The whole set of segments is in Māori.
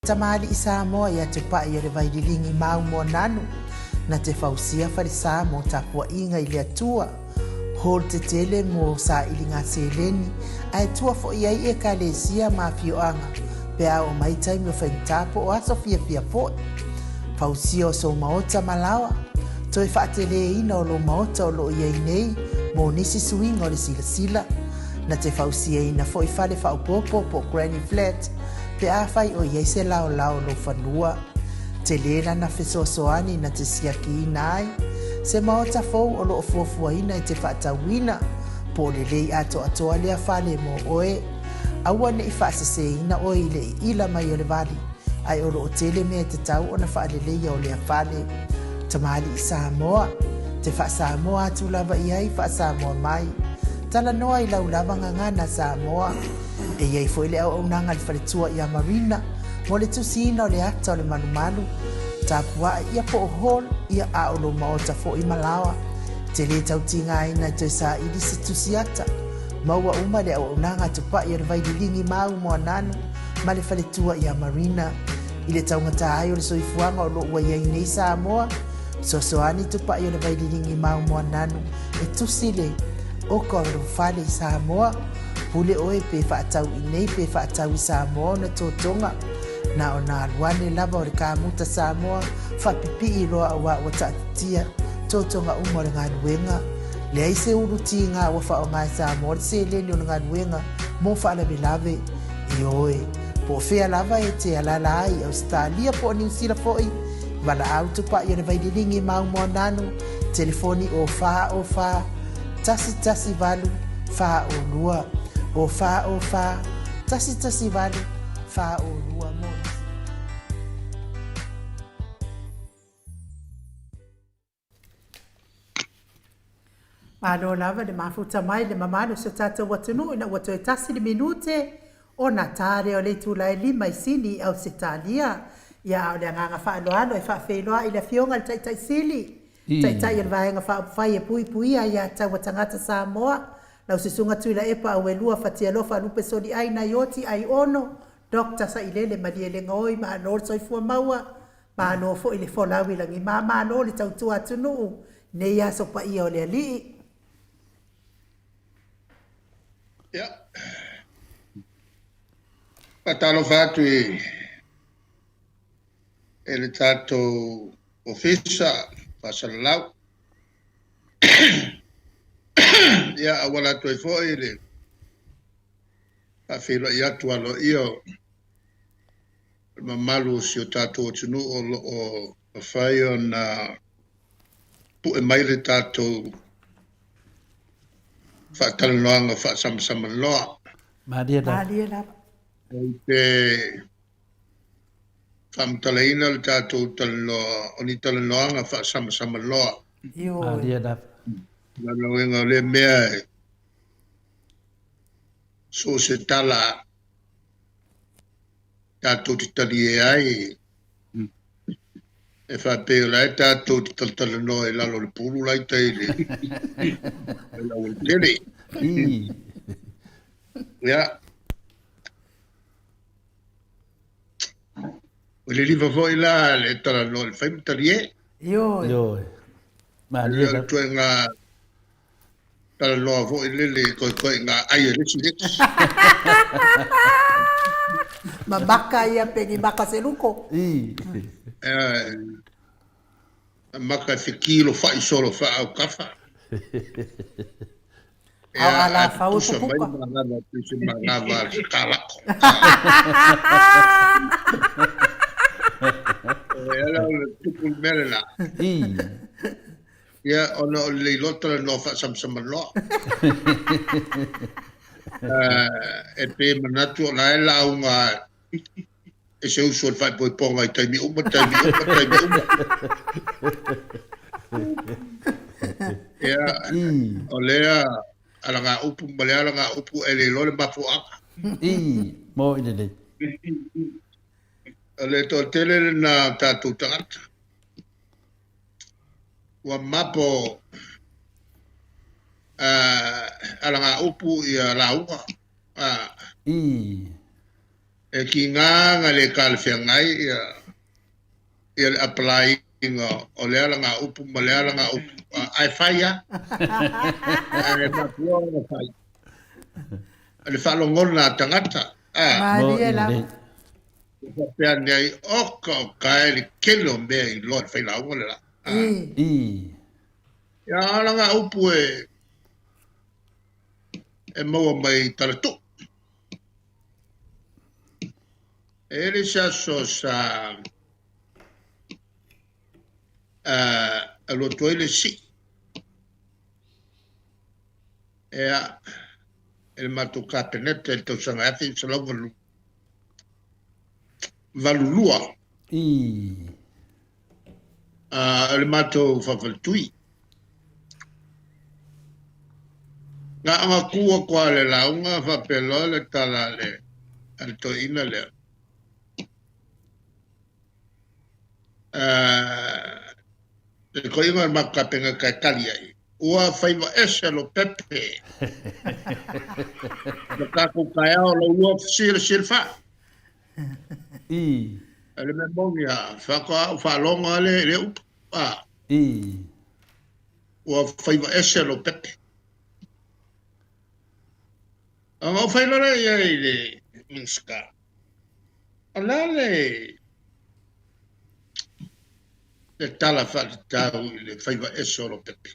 Tamali i Samoa ia te pai o le vaililingi mau mo nanu na te fausia farisa mo tapua inga i le atua hol te tele mo sa ilinga seleni ai tua fo ia i e kalesia ma fioanga pe au mai taimi o whaintapo o aso fia fo fausia o so maota malawa toi whaatele ina o lo maota o lo ia i nei mo nisi suinga o le sila na te fausia ina fo i fale whaupopo po Granny Flat pe a fai o ia se lao lo fanua te lena na fesosoani na te siaki nai se maota fou o lo fuafua ina i te whaatawina po le lei atoa lea fale mo oe aua ne i whaasese ina oe i le ila mai o le vali ai o lo tele mea te tau o na whaalelei o lea fale tamali i Samoa te Samoa atu lava i ai Samoa mai tala noa i laulava ngangana Samoa e iai foi le au nanga le faletua i a Marina mo le tusina o le ata o le manumalu tapua ia po hol ia a o lo maota fo i malawa te le tautinga ina te sa ili se tusiata maua uma le au nanga tupa i le vaililingi mau mo nanu ma le faletua i a Marina i le taungata ai o le soifuanga o lo ua iai nei Samoa sosoani tupa i le vaililingi mau mo nanu e tusile o ko fale i Samoa pule oe pe whaatau i nei pe whaatau i Samoa na tōtonga na o nā luane lava o le kāmuta Samoa whapipi i roa a wa tatatia tōtonga umo le ngā nuenga le aise uruti ngā wafa o ngā Samoa le se leni o le ngā nuenga mo whaalawe lave i oe po whea lava e te alala ai Australia po New Zealand foi wala au tupa i o le vaililingi mau mo nanu telefoni o wha tasi valu wha o lua o wha tasi valu wha o lua mo Malo lava le mafuta mai le mamalo se tata watunu ina watu e tasi le minute o na tare o le tulai lima isini au setalia ya o le nganga whaaloalo e whaafeiloa i le fionga le taitai sili taitai el vaenga whaafai e pui ya tawa tangata Samoa lau se sunga tuila epa au e lua fatia lofa lupe soli ai na yoti ai ono Dr. sa ilele maliele ngoi ma anor soifua maua ma anor fo ile folawi langi ma anor le tautua atunu ne ya so pa ia o le alii Ja. Patalo fatu ele tato ofisa pasalau. Ya awala to fo ele. Afilo ya tu alo io. Mamalu si o tato tunu o faio na pu e mai le tato whaatalanoanga whaasama loa. Maria la. Te whamtalaina le tātou oni talanoanga whaasama loa. Maria la. Nanoenga le mea so se tala tātou ti tali e ai. E whapeo lai tātou ti talanoa e lalo le pulu lai teile. E lau le tele. Ya. O le liva foi la le talanoa le whaimtarie. Yo. Maria la. Tu nga talanoa foi le koe nga ai le chileks. Mabaka ia pengi baka seluko. Maka se kilo fai solo fa au kafa. Ala fau pupuka. Mangava kalako. Ela o tupul merela. Ya ono le lotra no fa sam lo. E pe manatu la ela unga e se uso il fai poi ponga i taimi uma. Ya olea ala nga upu malea ala nga upu ele lole mafu aka. Mo ile. Ale to tele na tatu tangata. Wa mapo ala nga upu ia launga. e ki ngā le kalwhia ngai ia le apply inga o le ala ngā upu ma le ala ngā upu ai whaia e mapua ngā whai le whalongona tangata Maria la. pea nei oka o kai le kelo mea i loa whai launga le la ia ala ngā upu e maua mai taratuk ele sa so sa lo toile si el matu kapenete el to sanga ati salo valulua el matu favaltui nga anga kua kwa le launga fa pelo le tala le al to ina le le koinga makapenga kai kali ai ua faiva ese lo pepe le kako kai au lo ua silfa ele me mongia fa longa le upa ua faiva ese lo pepe anga faila le minska ala le tala whakitau i le whaiva e soro pepe.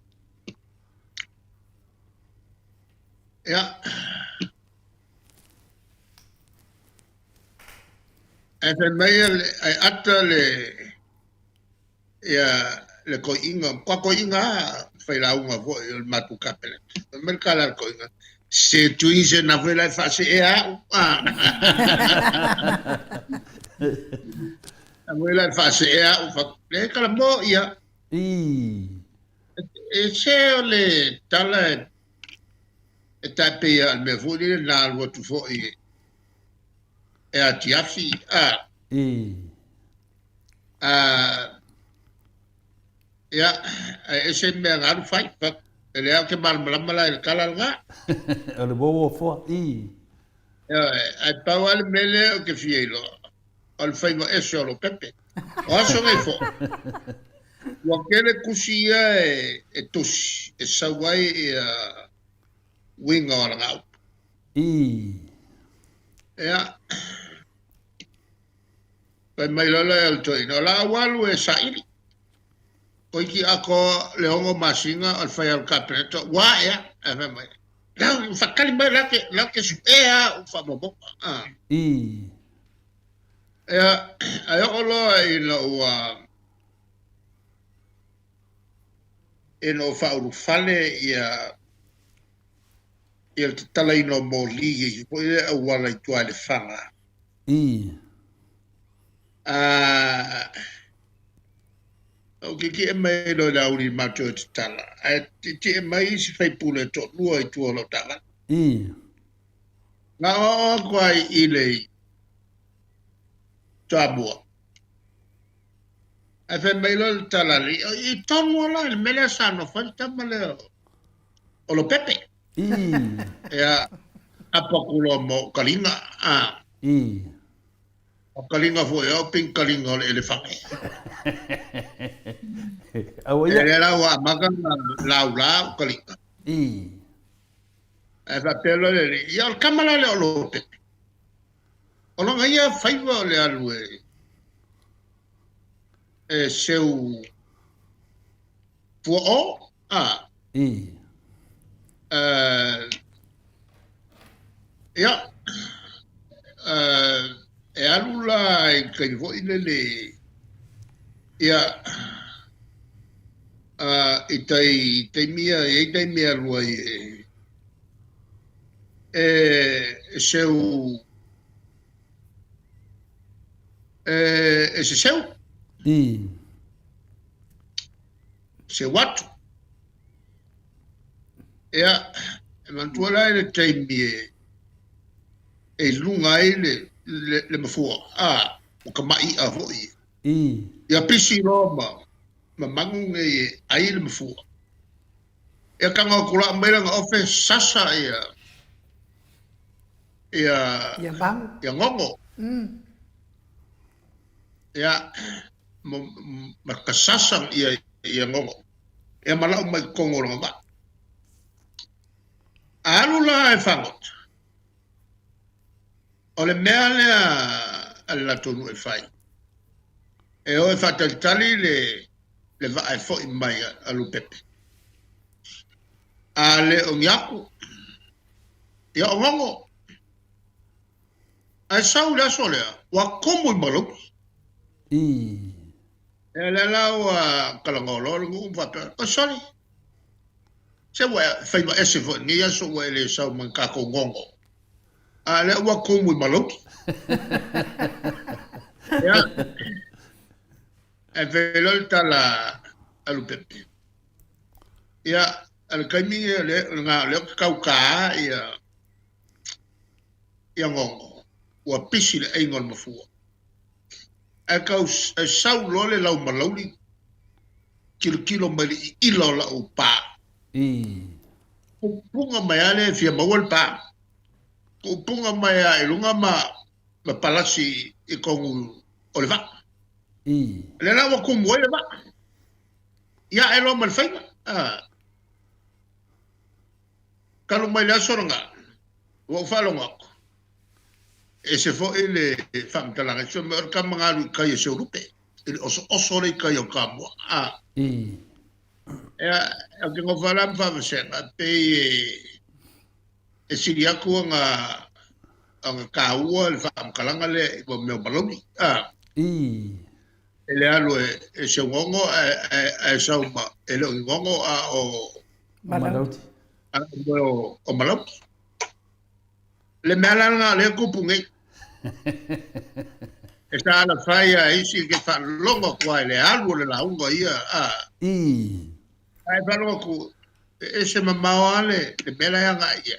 Ia. E when mea ai ata le koinga, kwa koinga whailaunga vo i le matu kapele. Merkala le koinga. Se tuise na whela e whase e au. Wela fase e le kala mo ia e se le tala e tape al me fuli na lo tu fo e atiafi ia e se me ngaru fai pa ele ke mal mala el kala nga le bobo fo ai pa wal mele o ke fielo al faiva eso lo pepe o aso me fo wa kele kusia e tusi e sawai winga ala ngau ya pa mai la el toi no la walu e sairi ko ki ako le hongo masinga al fai al capreto wa ya e mai la fa kalima la ke ea u fa bobo ai olo no faulu fale ia il tala ino moli i poi wala tu ale fanga o ki mai lo la uri macho tala ti mai si fai pule to lua i tu lo tala na o kwai ile Tabua. E fe meilo talali. I tonu ala, il mele sano, falta male o lo pepe. Ea, apakulo mo kalinga. O kalinga fo e o ping kalinga o le elefange. E la wa magan lau kalinga. E fa pelo le, ia o kamala le o lo pepe. Ono ia faiva le alu e seu fuo ia e alu la i kai vo le ia i tai mia lua e seu ese seu se watu ea mantuala ele taimi e lunga ele le mafua o kamai a hoi ia pisi roma ma mangu ai le mafua ea kanga kula mera nga ofe sasa ia ngongo ia makasasang ia ngongo ia malau mai kongo longa ba alu la e fangot ole mea lea ala tonu e fai e o e fataltali le va e fo mai alu pepe ale o nyaku ia o ngongo ai sau la solea wa komo malu e le lawa kalangolo ngu va o soli se wa fai ma ese fo ni aso wa le sau man ka ko ngongo ale wa komo malu ya e velo tala alu pepe ya al caminho le kauka ia ngongo wa pisi le engol mafua a kau sau lole lau malauli kilo mali ilo la upa punga mayale fia mawal pa punga maya ilunga ma palasi ikongu oleva le la wa kumo oleva ya elo mal faima kalau mai la soronga wo falonga ese fo ele fam talanga so mer kam ngalu kay so rupe ele oso le kay kamo ya ke ngo falam fa se pe e siria ko nga ang kawo fam kalanga le ko me baloni ele alo e se ngongo e sa ma ele ngongo o Malauti. O malauti. Le melanga le kupungi. Esta la faya isi que fa longo kwa le árbol la ungo ia ai fa longo ku ese mamao ale le mela yanga ia.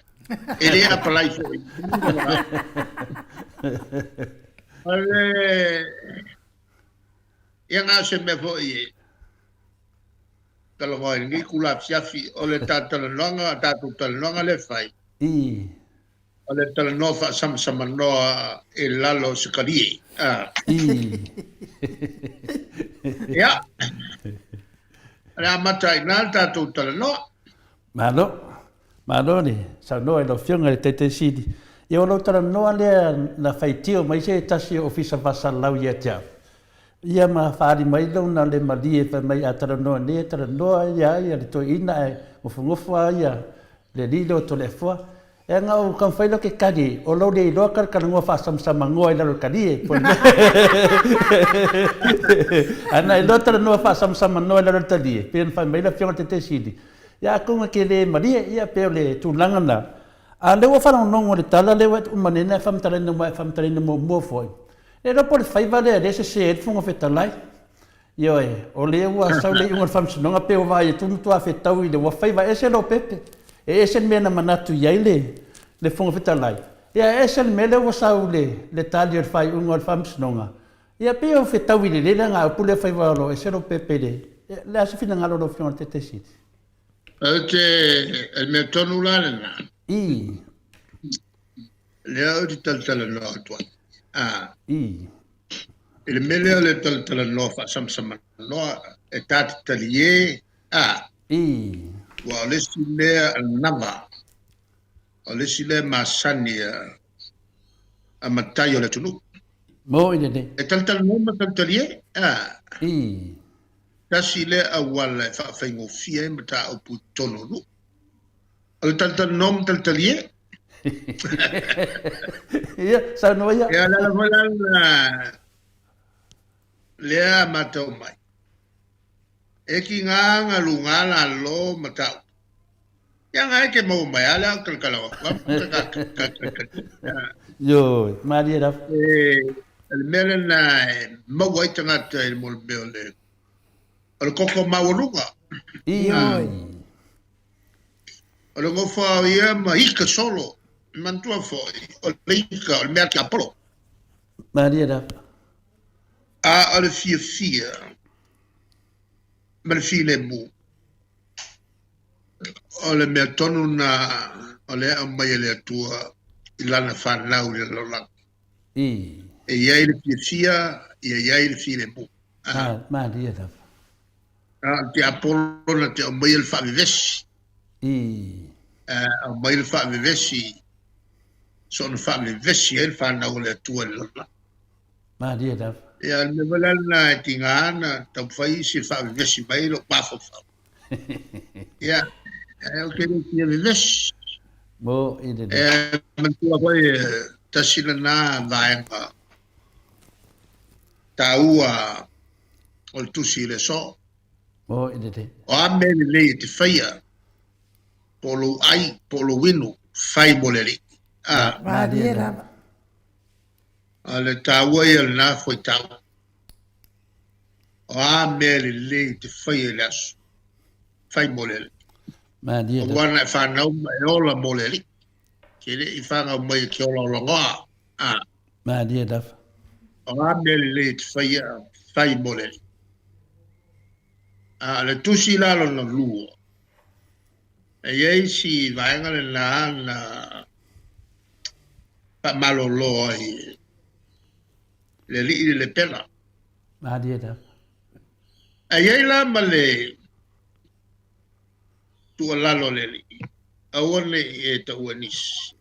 Ele a palai so. Ale yanga se me fo ie. Kalau kau ini kulap siafi oleh tatalonga tatalonga le fai. Oleh tatalonga sama noa elalo sekali. Ya. Ada mata inal tatalonga. Malo ni sa noa lo fianga le tete sidi. Ia lo tatalonga le na fai tio mai se tasi ofisa vasallau ia tia. Ia ma whaari mai lau na le mali e whai mai a taranoa ne taranoa ia le to ina e ngofungofua ia le lilo to le fua. E ngau kan whailo ke kari o lau le iloa kar ngoa whaasamsama ngoa i lalo kari e. Ana iloa taranoa whaasamsama ngoa i lalo kari e. Pien whai mai la whionga te te sidi. Ia kunga ke le mali e ia peo le tūlanga na. A lewa whanau nongo le tala lewa umanena whamtarina mo muafoi. E ra por fai vale de se funga fetalai. Yo o le wa sa le un fam non pe o vai tu a fetau i le wa fai va ese lo pepe. E ese me na manatu yaile le funga fetalai. Ya ese me le wa sa le tali fai un fam non. Ya pe o fetau i le nga pu le fai va lo ese lo pepe le. La se fina ngalo lo fion te sit. El me tonulana. Le o di tal no to. Il meglio le tal no fa sam no e tat talie wa le sile nava o le sile masania a matayo le tunu mo ide e tal no ma tal talie ta sile awal fa fengo fie mata o putono no o tal no tal talie Iya, sa no ya. Ya la volan lea matau mai. E ki nganga lungala lo matau. Ya ngai ke mau mai ala kalkalawa. Yo, Maria da. El melena mau ai tanga el molbeole. El koko mawulunga. Iya. El ngofa ia mahika solo. Mantua foi, o leika, o merki apolo. Maria da. O le fia. Ma le fia le mu. O le mea tonu na, o le au mai le atua, ilana whanau le lolang. E iai le fia ia le file mu. Ma dia da. Te apolo na te mai le fa vivesi. Mai le fa vivesi. So na fa vivesi el fa na ole tua le. Ma dia da. Ya le wala na tingana tau fai si fa vivesi mai lo pafo fa. Ya. O ke le fia vivesi. Mo ide. Mantua koe tasina na vaenga. Taua o le tusi le so. Mo ide. O ame le te faia. Polo ai, polo winu, fai moleri. Ma dia da. Ale taua ia le na foi tau. O ame le te faia le asu. Fai moleri. Ma dia da. O wana e whanau e ola moleri. Kere i whanga mai ki ola ola ngoa. Ma dia da. O ame le te faia, fai moleri. Le tusi lalo na lua. E iei si vaenga le na pa malo loa i le li le pena. Ma dia da. E iei la ma le tua lalo le li. Awane e ta uanis.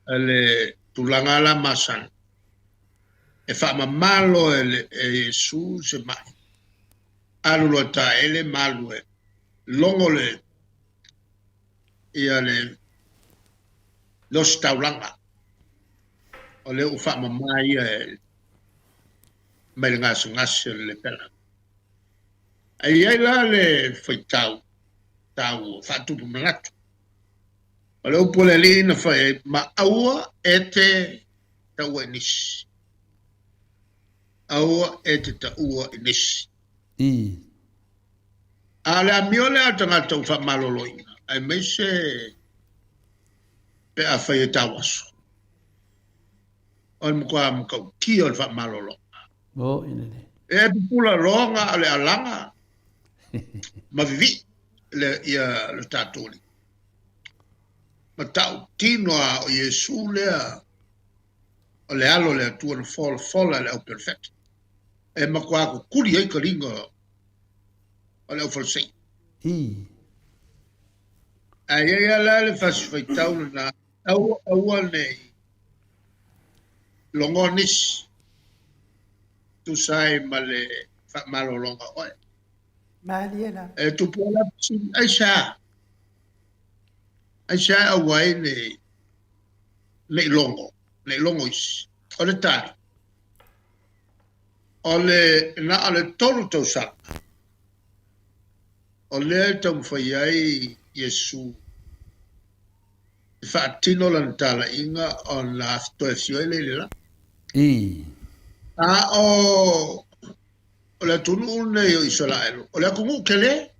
Le tulanga la masan. E fa ma malo e su se mai. Alu lo ta ele malu e. Longo le ia le los taulanga o le ufa mamai e mai ngas le pela ai la le foi tau fatu pumanatu o le upole li na foi ma aua ete tawenis aua ete ta ua inis Ale amiole atanga tau fa maloloina. Ai meise pe a fai tawaso. On mo ki on fa malolo. Mo ine. E pula longa ale alanga. Ma vivi le ia le tatoli. Ma tau tino a Yesu le o le alo le tu on fola le au perfect. E ma ko kuri ai kalinga o falsei. Ai ala le fai tau na au nei longonis tu sai male fa malo longa oi. Ma dia da. E tu pola Aisha awai le longo is. O le tari. O le na ale tolu tau sa. O le tau fai ai Yesu. Fa tino lan tala inga on la aftoesio le la. O le tunu ne yo Israel. O le kungu kele.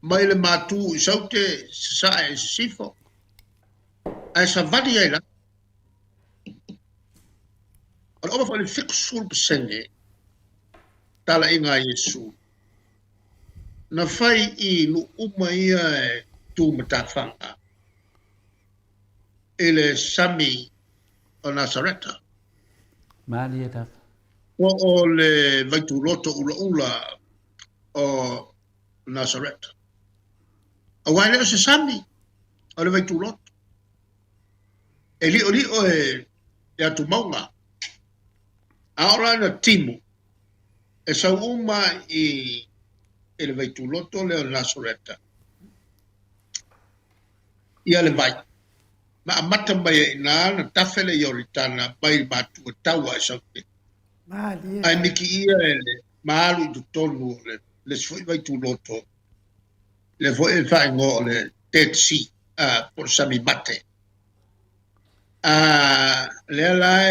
Mai le matu isaute sa e sifo. Ai sa vadi ai la. O le fa le fixul pesenge. Tala inga Yesu. Na fai I lu uma ia e tu matafanga. Ele sami o Nazareta. Maria da. O le vaituloto ula o Nazareta. A wale o se sami o le vaituloto. E li o e atu maunga. Aora na timu. E sa uma I ele vaituloto le o Nazareta. Ia le vai. Ma amata mai na tafele yoritana mai batu tawa saute. Ai miki ia ele malu tu tonu le foi vaituloto. Le foi fai ngo le tetsi por sami mate. Le la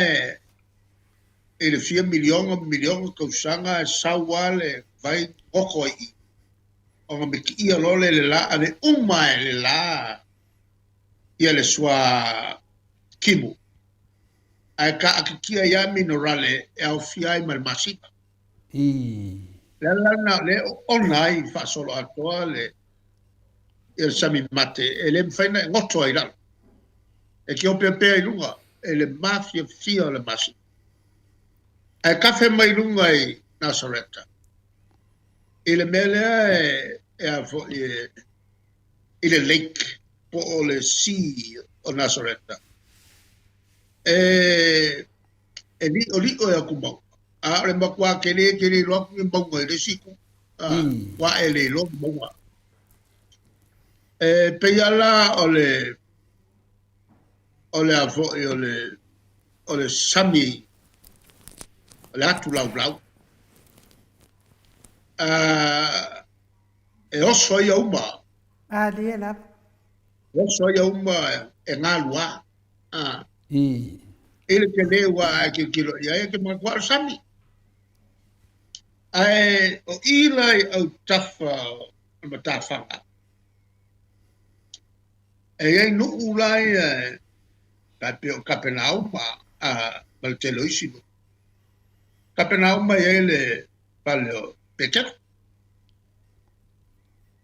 ele fia milion kausanga sawale vai okoi. O miki ia lole le la ale uma le la ia le sua kimu. Ai ka akikia ia minorale e au fiai mal masipa. Le lana le onai fa solo atoa le il sami mate e le mfaina ngoto ai la. e ke o pepe lunga e le mafia fia le masi e kafe mai lunga i Nasareta e le mele e a fo i le lake po o le sea o Nasareta e li o e kumau a le makwa kele lo ki mbongo e le siku wa e le lo mbongo e pe ala o le a fo o le sami o le atu lau e oso ia uma dia la oso ia uma e ngā lua ele ke lewa ke kilo ia ke makwa sami ai o ilai au tafa ma tafanga e no ulai Kapenauma mal teloisimo Kapenauma ele paleo peter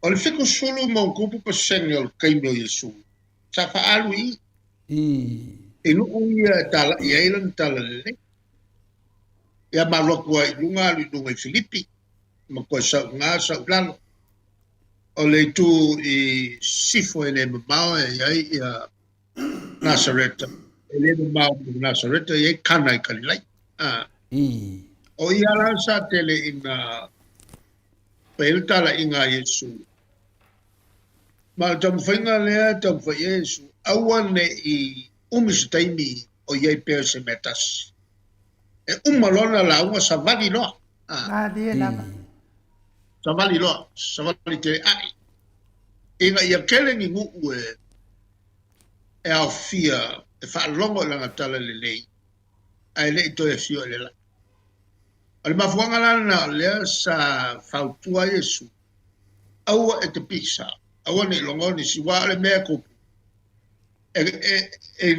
o le fico solo mo kupu pa senyo kaimo Yesu sa fa alui e no ia tala ia ilan tala le ia maloko ai lunga lunga Filipi ma ko sa nga sa plano o le tu i sifo ele mau ia Nasareta ele mau Nasareta ia kana i kalilai o ia la sa tele ina peltala inga Yesu ma tam fainga le tam fa Yesu awane i umistami o ia perse metas e umalona la uma savali lo dia la savali te ai inga ia kele ni ngu e au fia e fa longo la tala le lei ai le to e fio le la al mafuanga la le sa fautua Yesu au e te pisa au ne longo ni si wa le me ko e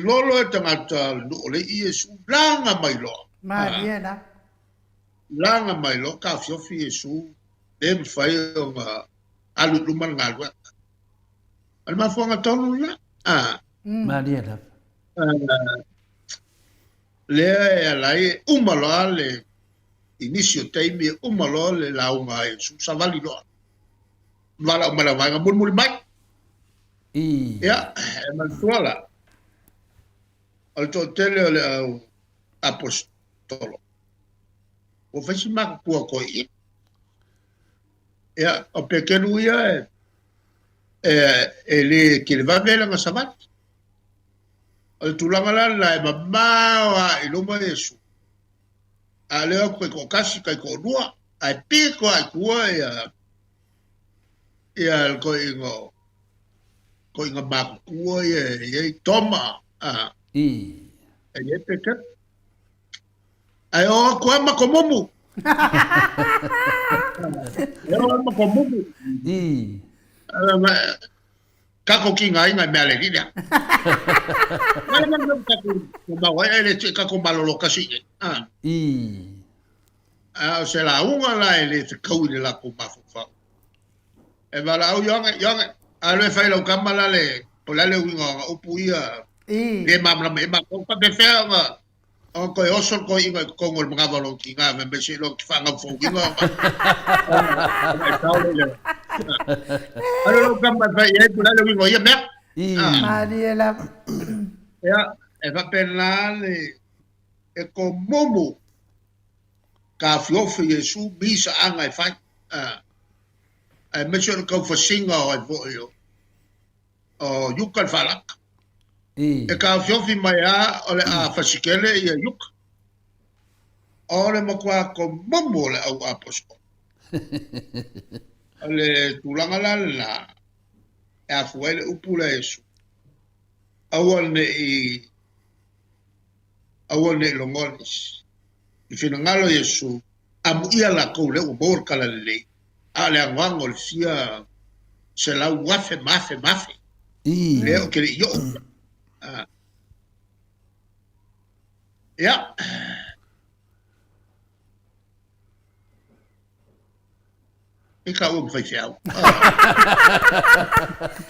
lolo e tangata lo le Yesu langa mai lo dia la langa mai lo ka fio fi Yesu dem fai o alu luman ngalwa al mafuanga tonu la Maria la. Le lai umalo le inicio taimi umalo le launga e su savali lo. Vala umala vanga mul mai. Ya, mantuala. Al totele le apostolo. O fesi mak ku ko i. Ya, o pequeno ia ele que va ver la sabat. Al tulanga la mama i luma Yesu. Ale ko kasi kai ko dua, ai piko ai kua ia ko ingo ba kua ia toma ia peka. Ai o ko ma komumu. Ia ma komumu. Kako ki ngai ngai mele ki dia. Ma wa ele kako malolo kasi. Se la unga la ele te kauli la ko mafufa. E bala au yonga ale fai lo kamala le pola le winga upuia. Le mamla me ma ko pa be fea o ko oso ko inga ko ngol mga balong ki nga me se lo ki fanga fo ki nga. Allora gamba vai e pula le wingo ia me. Maria la Ya, e va penale e ko momo ka fiofi Yesu bisa anga e fai. E me se ko fa singa o vo yo. O yukan falak. E ka fiofi mai a ole a fasikele ia yuk. Ore mo kwa ko momo le au apostol. Ale tulanga la e a fuele upula Yesu. Awone longonis. I finangalo Yesu amu ia la ko le o bor kala le. Ale anwango le sia se la wafe mafe. Le o ke yo. Ya. I ka o fai fiao.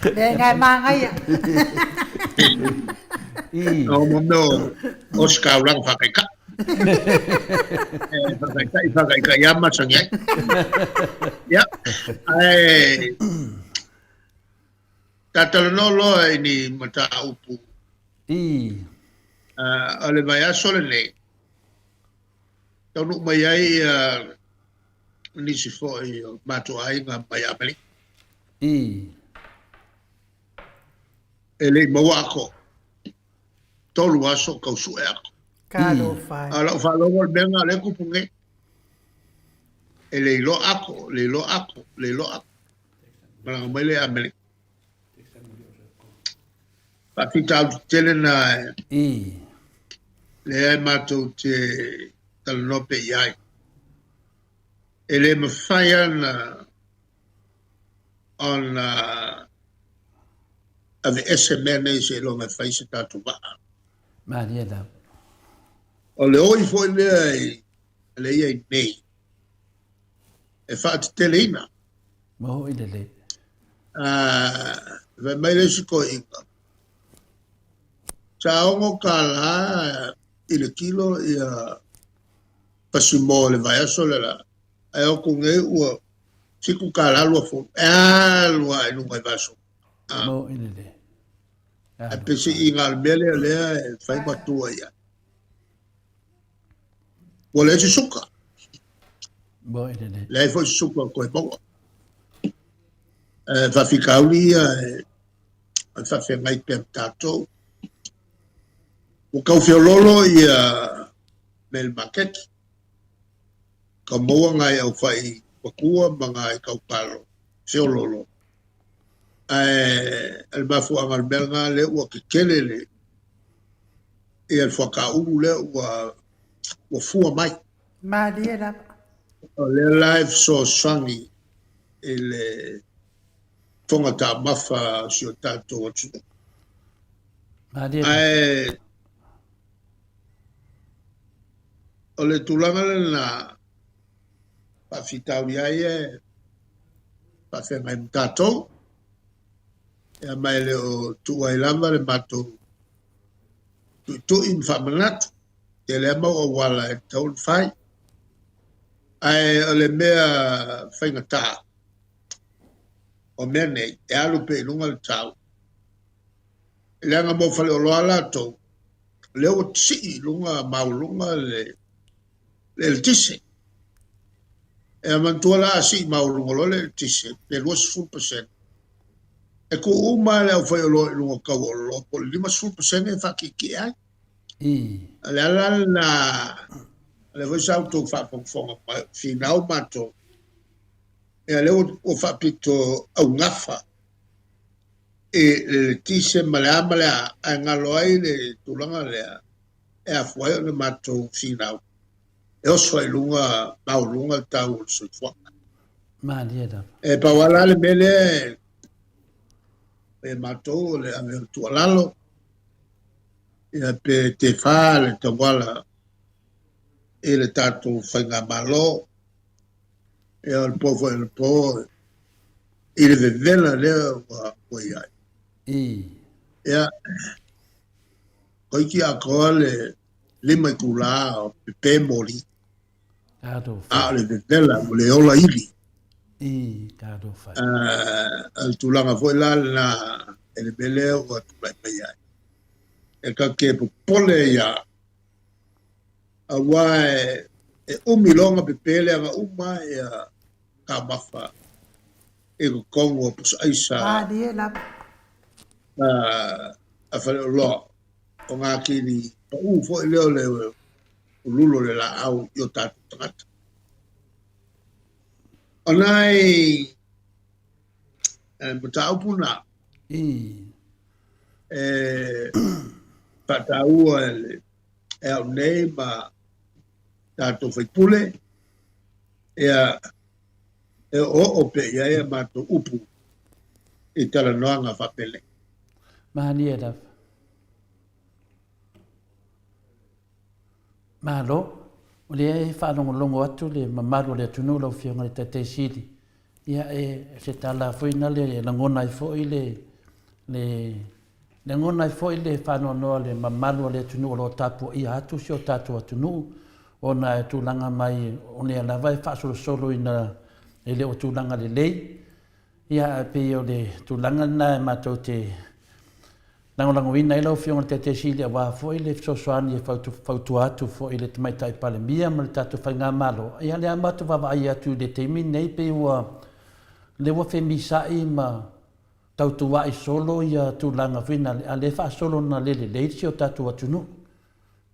le ngai mangai O mo Oscar lang whakaika. Whakaika ia matangi ai. Ia. Ai. Tatalo loa ini mata upu. Ole mai aso le nei. Tau mai ai nisi fo i matu ai ngā mai ameli. Ele maua ako. Tolu aso kausu e ako. Kalo fai. Ala whalongo menga le kupunge. Ele lo ako, le lo ako. Malanga mai le ameli. Pakita tele na le ai matu te talanope iai. Ele mawhaia na on ave SMN se longa whaise tatu waa. Maria da. O le oi foi le iai nei. E whaati teleina. Maho i le. Ve mai le siko inga. Chaongo kala i le kilo i pasimo le vai aso le la. Ai o kunge ua siku kala lua fo. Lua e nunga i vaso. Maho i le. A pesi inga mele lea e fai matua ia. Wale si suka. Maho i le. Lei foi suka koe bongo. Fa fikauli ia e fa fe mai pe tato. O kau fiololo ia mel maketi. Ka moa ngai au fai wakua mga i kau palo. Fiololo. El mafu angal melga le ua kekele le. E el whakauru le ua fua mai. Maria da. O le live so swangi e le tonga ta mafa si o tato atu. Maria. O le tulanga le na pa fitauri ai pa whenga i mtatou. E mai le o tuai lava le mato tu in whamanatu. Te le mau o wala e taun whai. Ai o le mea whainga tā. O mea nei, e alu pe lunga le tau. E le anga mo whale o loa lato. Le o tsi lunga maulunga le tise. E amantua la si maulunga lo le tise. Le 2%. E ko uma le au whai o loa i lunga kau o loa. Po 5% e whakiki ai. Le ala na le voi sa auto fa fonga finau mato e le o fa pito au ngafa e le tise male a ngalo ai le tulanga le e a foi le mato finau e o so lunga au lunga tau so fo Maria da. e pa wala le mele e mato le ame tu alalo e pe te fa le te wala e le tato whainga malo, e al povo e le po, e le vevela lea wa iai. Ea, koiki a koa le lima i kula o pepe mori. A le vevela o le ola ili. Al tulanga foi la na e le bele o tulai mai ai. E ka ke pole ia, awa e umilonga pepele anga uma e ka mafa e ko kongo pus aisa a fale o loa o ngā kini pa fo i leo le ululo le la au i o tātu tangata. O nai mata upuna pataua e au nei ma tato whaipule e o pe ia e mato upu i tala noanga whapele. Mahani e raf. Mahalo, o le e whanongo longo atu le mamaru le tunu lau whionga le tatei siri. Ia e se tala whuina le langona i fo i le Le ngona i foi le whanoanoa le mamalu le tunu o lo tapu i atu si o tatu atunu o na e tūlanga mai o ne alawa e whaasolo solo i na e le o tūlanga le lei. Ia e pe o le tūlanga na e matou te langolango ina ilo fionga te sili a wā foi le sosoani e fautu atu foi le tamaitai pale mia ma le tatu whainga malo. Ia le amatu wawa ai atu le teimi nei pe ua le wa femisai ma tautua i solo ia tūlanga whina a le wha solo na lele leitsi o tatu atunu.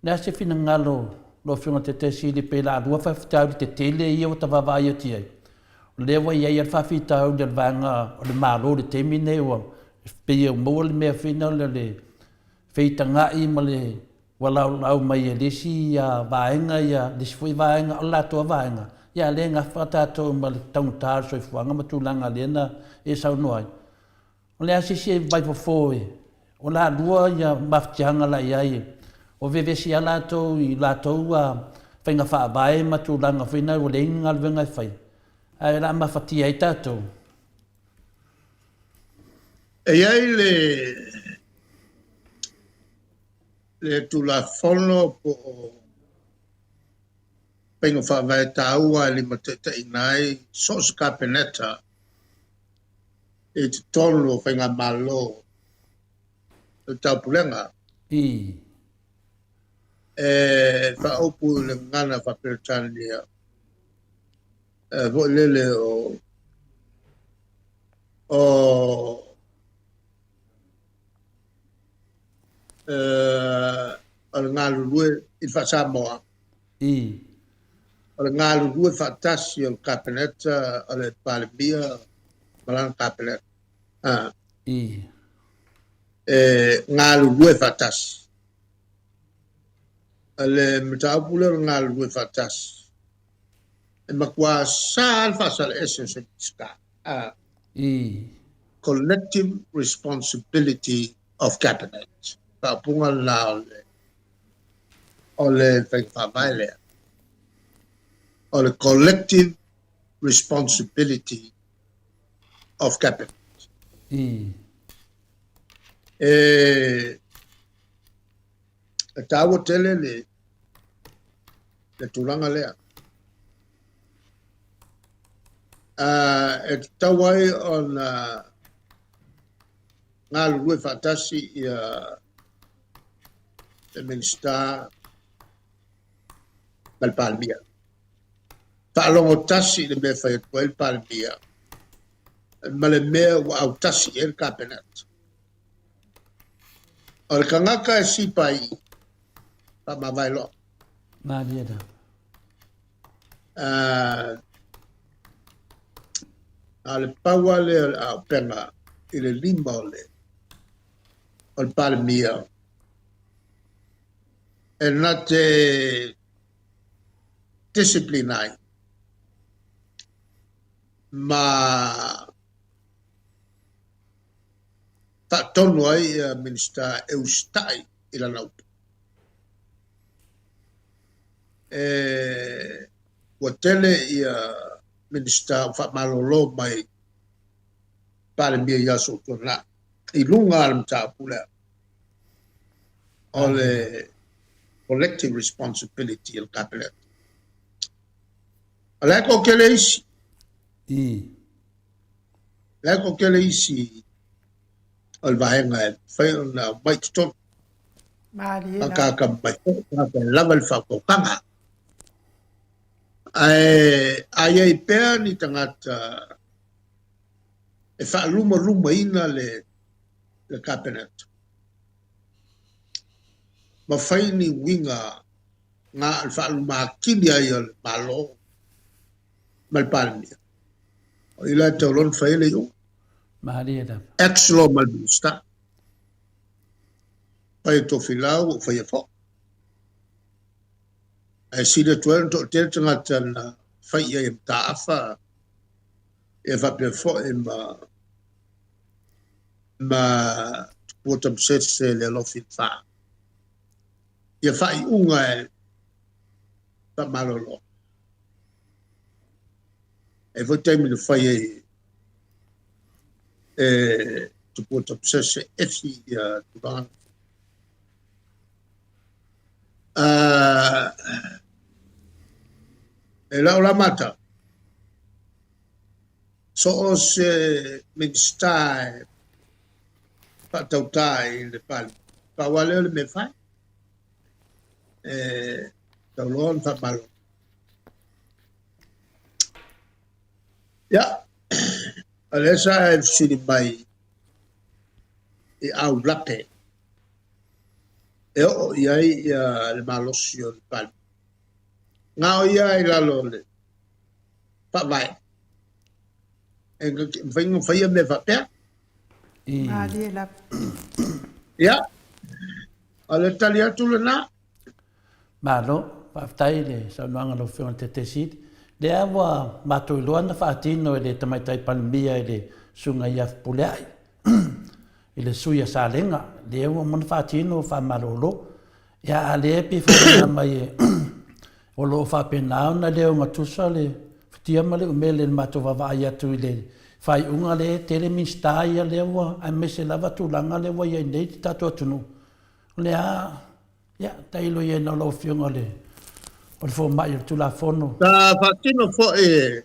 Nea se whina ngalo lo fionga te sili pe la alua whawhitau te tele ia o ta wawa ai ati ai. Lewa ia ar whawhitau le vanga o le malo le teimi nei ua pe ia mua le mea whina le whitanga i ma le walau mai e lesi ia vaenga ia lesi fui vaenga o la toa vaenga. Ia le ngā whatato ma le tauntar so i fuanga ma tūlanga lena e sau noai. O le asisi e vai fofoe, o la lua ia maftianga la iai, o vevesi a lātou i lātou a whainga whaabae ma tūlanga whina o le inga alwenga i whai. A la mawhatia i tātou. E iai le tula whono po whainga whaabae tāua li mateta i nai, sos kapeneta, e te tonu o whainga malo o taupulenga. I. E whaopu le ngana whaperetania. Vo lele o ngā lulue i whasamoa. I. O le ngā lulue whatasi o kapeneta o le palemia Malang kapelet. I. Ngā lulue whatasi. Le mtaupule ngā lulue whatasi. E makua sāl whasal essence ska. I. Collective responsibility of cabinet. Papunga lao le. O le whaikawailea. O le collective responsibility of cabinet. I. E tawa tele le tulanga lea. E tawai on ngā lue whatasi i le minister mal palmia. Whaalongo tasi le mea whaiatua il palmia. Ma le mea wa au tasi el cabinet. O le kangaka e sipai pa mawailo. Marieta. A le paua le au penga i le lima o le palmia. E na te disciplinai. Ma tonu ai minister Eustai i la naupu. Ua tele i minister whamalolo mai palemia i aso tona. I lunga alam tāpulea. O le collective responsibility il cabinet. O leko kele isi. I. Leko kele isi o le vahenga e whaio na maituton. Ka mai ka lava le whakokanga. Ai pēr ni tangata e whaaluma ina le cabinet. Ma whaini winga ngā al whaaluma kini ai o le malo malpalmia. O ila te olon whaile yo. Marieta. Ex-law malbusta. Whai to whilau o whai fo. E sida tuan to te tangata na whai e mtaafa e whapia fo e ma putam sese le lofi wha. Ia whai unga e ta malolo. E voi taimi le whai e tuputa psese efi tulang e la ola mata so o se minstai patautai le pali pa wale le me fai taulon fa malo ya alesa e sini mai e au lape e o iai le malosio le pali nga o iai la lole pa vai e vengo fai me fa pe ya ale talia tu na malo pa tai le sa nanga lo fiona te sit le awa mato luana fa atino le tamaitai palmia le sunga ia puleai ile suia salenga le o mon fa atino fa malolo ya ale pe fa mai o lo fa pena na le o ngatusa le tia male o mele mato va ia tu le fai unga le tele minsta ia le wa a mese lava tu langa le wa ia nei tato tunu le a ya tailo ia no lo fiona le o fo mai tu la fono ta fatino fo il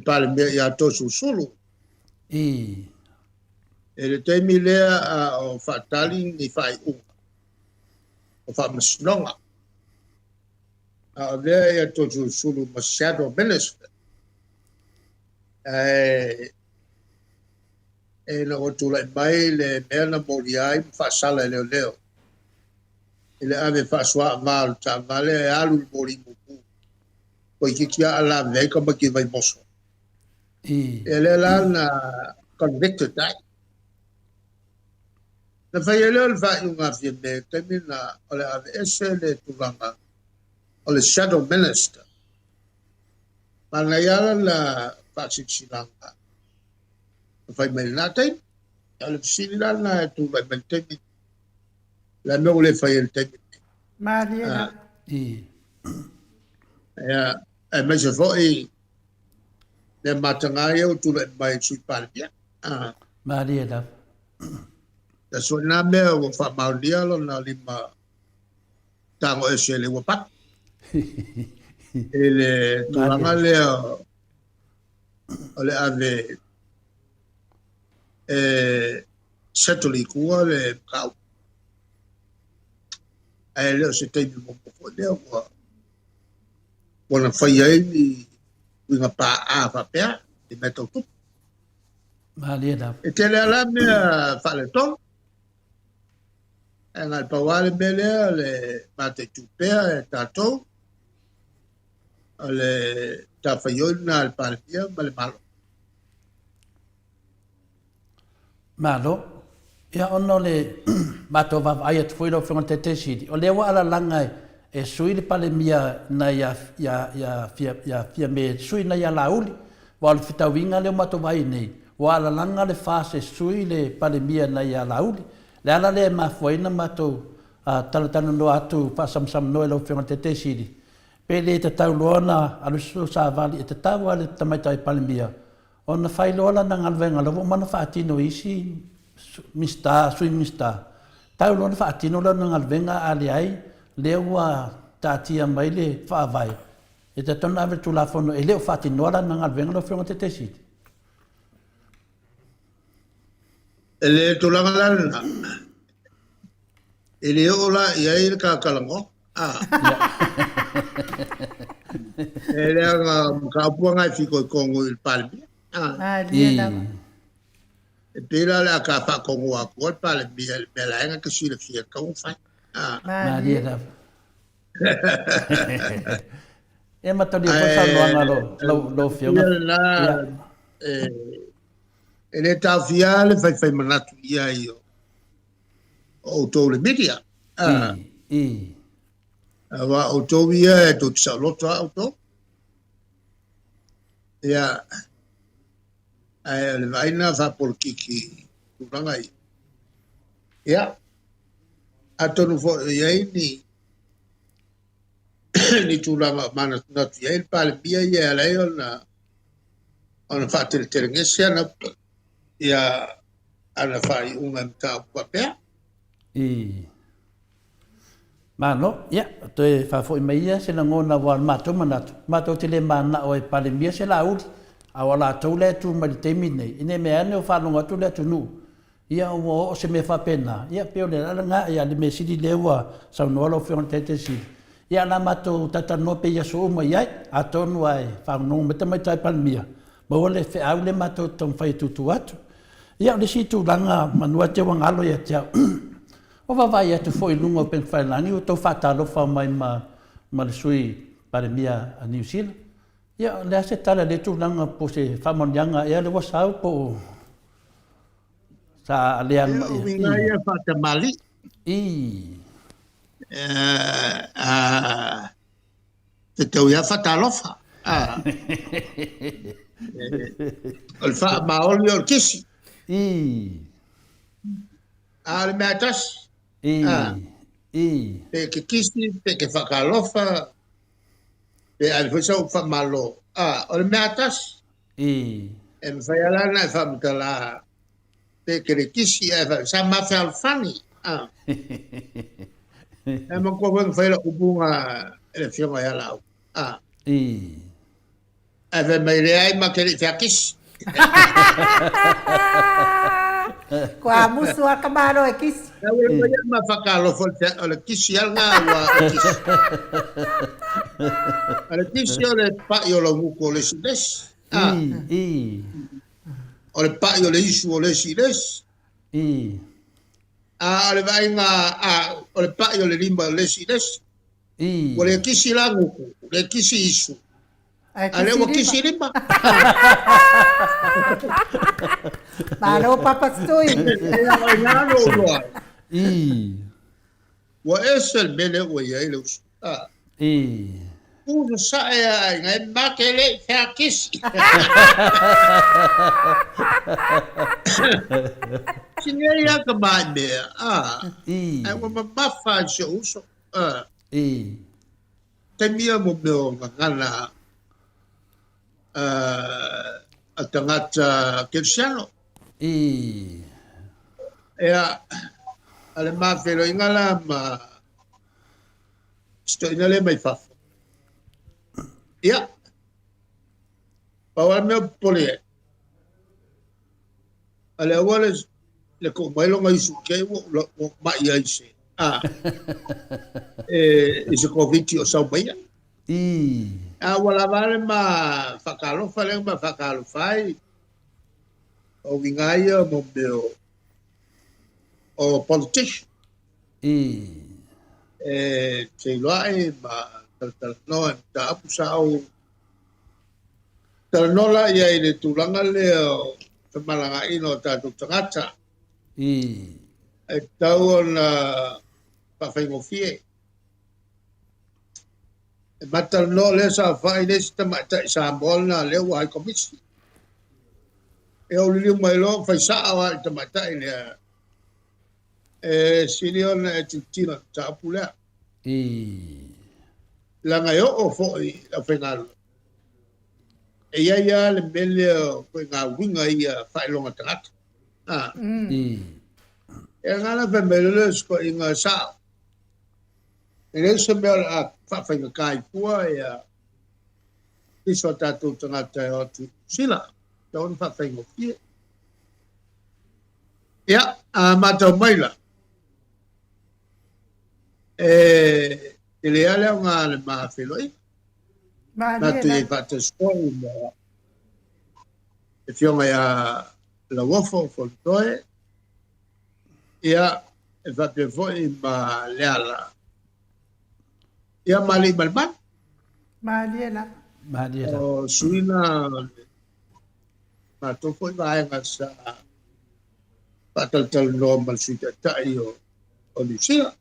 palme ia to su solo e le temi le o fatali ni fai o fa msnonga a le ia to su solo ma shadow minister e no tu la mai le mena moriai fa sala le leo ele ave fa swa mal ta vale alu mori mu poi che chi alla vei come che vai mosso ele la na convicted dai na fai ele fa una fiemme termina ole ave essere tu langa ole shadow minister ma na yala la fa si langa fai mai nate ole si la na tu vai mentemi la no le fai il tempo Maria ya e me se foi le matangai o tu le mai sui palpia Maria da so na me o fa maudia lo na lima tango ese le wapa ele tu ngale ole ave setoli kuo le kau ele se te mo po le wa bona fai ai ni winga pa a fa pe di meto tu Maria e te le ala me fa le ton en al pa wale bele le mate tu pe tato le ta fa yo na al pa pia male malo ia ono le mato va ai at foi lo fon te sidi o le wa ala langa e sui le pale mia na ya me sui na ya lauli wa le fitawinga le mato vai nei wa ala langa le fase sui le pale mia na ya lauli le ala le ma foi na mato talatano no atu pa sam no lo fon te sidi pe le te tau lona alu sa vali te tau ale tamaitai pale mia ona fai lola na ngalvenga lo mana fa atino isi sui mista tau lona fa atino lo na ngalvenga ali ai lewa tatia mai le fa vai e te tona ave tu la fono e leo fa atino la na ngalvenga lo fionga te siti ele tu la ngala ele ola ia ir ka kalango ele ka puanga fiko kongo il palmi e pela la ka fa kongo a ko palmi el bela nga ke sile fia ka un fa Maria e matali ko sa lo fionga ele ta fiale fai manatu ia io o to le media wa o to via to sa loto auto ya le vaina fa por kiki kuranga ya atonu fo ya ni tu la mana na tu ya el pal pia ya la yo na Ona whaateletele ana ia ana whai unga mta papea. Mano, ia, toi whafo I meia se na ngona wal mato manatu. Mato te le mana o e pale mia se la uri. A wala tau le tu mali te mine. Ine me ane o whanonga tu le tu nu. Ia o se me whapena. Ia peo le ala ngā ia le me sidi lewa sau noalo whion te sidi. Ia la mato tata no pe ia so uma iai. A tonu ai whanonga me tamai tai pale mia. Maua le whi au le mato tong whai tutu atu. Ia le si tu langa manua te wangalo ia te au. O wawai atu fo I lunga o pen whailani o tau whatalofa mai ma le sui pare mia a New Zealand. Ia le ase tala le tūlanga po se whamonianga ea le wasau po sa alean. Ia winga ia whatamali. Te tau ia whatalofa. O le wha maoli o kisi. Le mea tasi. Pe ke kisi, pe ke whakalofa, pe ai whasau whamalo. O le mea tasi. E mwhai alana e whamutala. Pe ke re kisi e wha, sa mawhi alwhani. E mako wang whaila ubunga e le whionga ia lau. E wha mai reai ma ke re whia kisi. Ko a musu a kamaro e kisi. Ya wala ma fakalo fo le kisi alga wa kisi. Ale kisi ole pa yo lo muko le sides. Ole pa yo le isu ole sides. Ale vai nga ole pa yo le limba le sides. Ole kisi la muko, le kisi isu. Ale wa kisi limba. Maro papastoi. Wa esel mele wa ya ile usu. Uno sa ya ngai makele fa kisi. Sinye ya kamande. Ai wa mafa so uso. Temia mo no ngana atangata Cristiano. Ea ale mafelo ingala ma sto inale mai fa. Ia. Pawal me pole. Ale awale le ko mai lo ngai su ke wo ma ia ise. Ise ko viti o sa baia. Wala vale ma fakalo fale ma fakalo fai o vingaia mo meu o politician te loai ma no ta apusao nola ia ile tulanga leo te malanga ino ta tu tangata tau na pa fai Matal no le sa fai le sta mata sa bolna le wa komisi. E o li mai lo fai sa wa ta mata ile silion e tino ta pula. La ngai o foi a final. E ia le belle ko nga winga ia fai lo ngata. E ngala fa belle sko inga sa. E se bel a whawhainga kai pua ia iso tātou tangata e atu sila. Tau ni whawhainga pia. Ia, mātau maila. Te lea leo ngā le mawheloi. Nātu e whata skoi ma e whionga ia la wofo wholtoe. Ia, e whate foi ma leala. Ia mali malman. Maliela. O suina ma to foi vai ngasa patal normal suita tai o Lucia.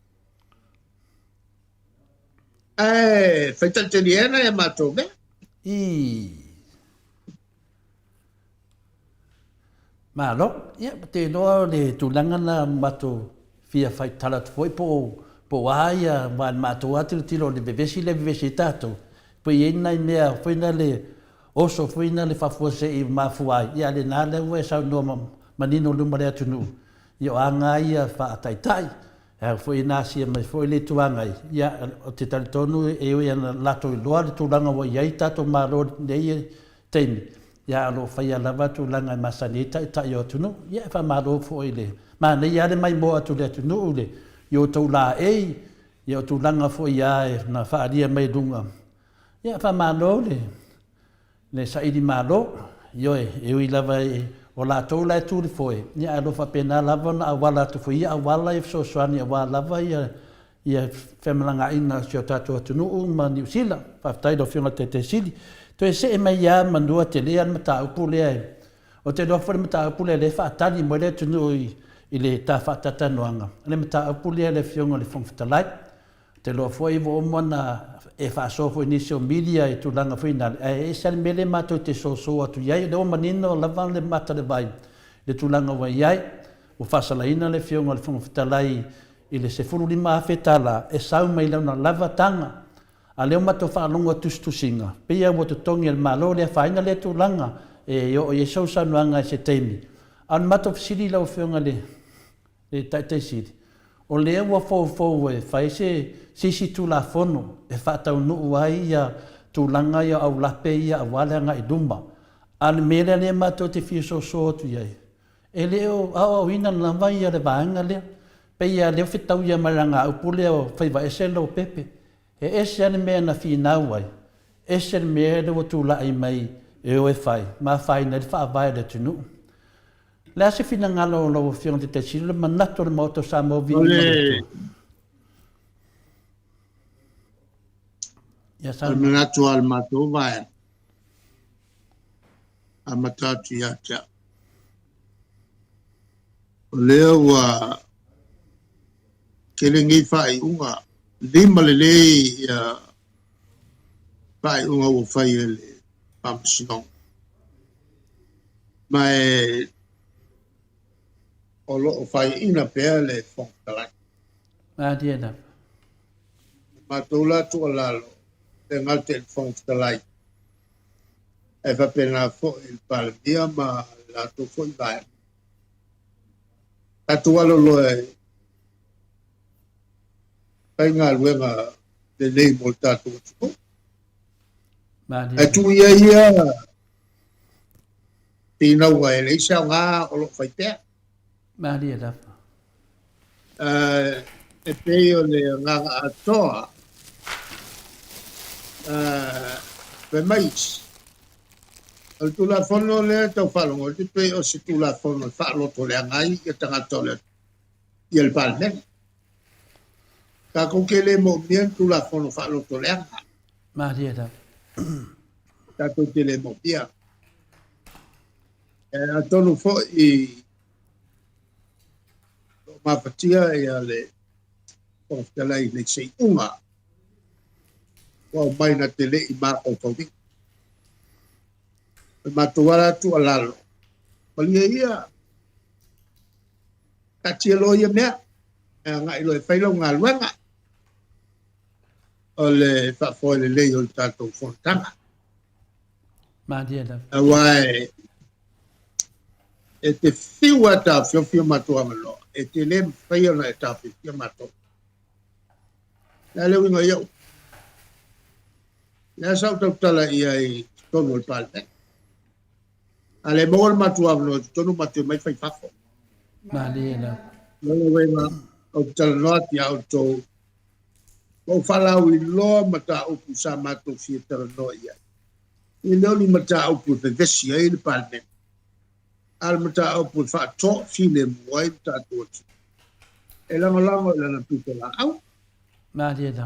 Fetal teniena e mato be. Malo, ia te no le tulanga na mato fia fai talat foi po aia man mato atu tilo le bevesi le bevesi tato. Po ia nai mea foi na le o so fuina le fafua se I mafuai ia le na le we sa no manino luma le tunu ia anga ia fa taitai fuina si mai foi le tuanga ia o te tonu e ia na lato loa le tulanga wa ia tato malo nei temi ia lo faia lava tulanga masanita ta yo tunu ia fa malo foi le ma nei ia le mai mo atu le tunu le yo to la ia tulanga foi ia na fa alia mai dunga ia fa malo le saidi malo yo e lava o la tau la tu le foi ia alo fa pena lava na wala tu foi ia wala if so swani wa lava ia femlanga ina sio tatu tunu ma New Zealand fa tai do fiona te sili to e se mai ia mandua te le an mata upule o te do for mata upule le fa tani mo le tunu I le ta fa tata noanga le mata upule le fiona le fong fatalai te lo foi vo mona e fa so foi inisio media e tu langa final e se mele mato te so atu ia do manino lava le mata le vai le tu langa wa ia o fa salaina le fionga le fong fatalai I le se fulu lima fetala e sau mai na lava tanga a le mato fa longa tustusinga pe ia mo to tongi el malo le faina le tu langa e yo e so sa noanga se temi an mato sili la fionga le tai sili o le ua fo e fai se tu la fono e fa tau no ai ia tu langa ia au lape ia wala nga I dumba an mele le mato te fi so tu ia e le o au ina lava ia le vanga le pe ia le fitau ia maranga upule o fai va eselo pepe e ese ane mea na fi nauai ese mea le tu la ai mai e o e fai ma fai na le fa vai le tunu le se fina ngalo lo fion te sile manato le moto sa mo vi ya sa manato al mato vai a matatu ya cha leo wa kelengi fai unga lima le ya fai unga o fai le pamsino mai o lo fai ina pe le fong tala ma dia da matula tu lalo te ngalte fong tala e fa pena fo il palmia ma la tu fo vai atua lo ai nga luenga de lei molta tu ma dia e tu ia tina wa le sa nga o lo fai te ma dia da e peo le nga atoa pe mais al tu la fono le to falongo ti pe o si tu la fono fa lo to le ngai e tanga to le y el palmen ka ko ke le mo bien tu la fono fa lo to le ngai ma dia da ka ko ke le mo bien a tonu fo I ma fatia e ale o tala I le sei unga o mai na tele I ma o to ma tuara tu alalo palia ia ka tielo ia mea nga ilo e failo nga luenga o le fa fo le le o tato fontana ma dia da awai e te fiwa ta fio matua malo e te le failo na ta fio mato la le winga yo la sa tala ia I tono il palme ale mol matua no tono matua mai fai fafo ma dia da no wenga o tala no ti auto o fala o lo mata o pusa mato fi tala no ia I lo ni mata o pu te vesia I le palme al mata o pu fa to fi le moi ta to e la la tuta la au ma dia da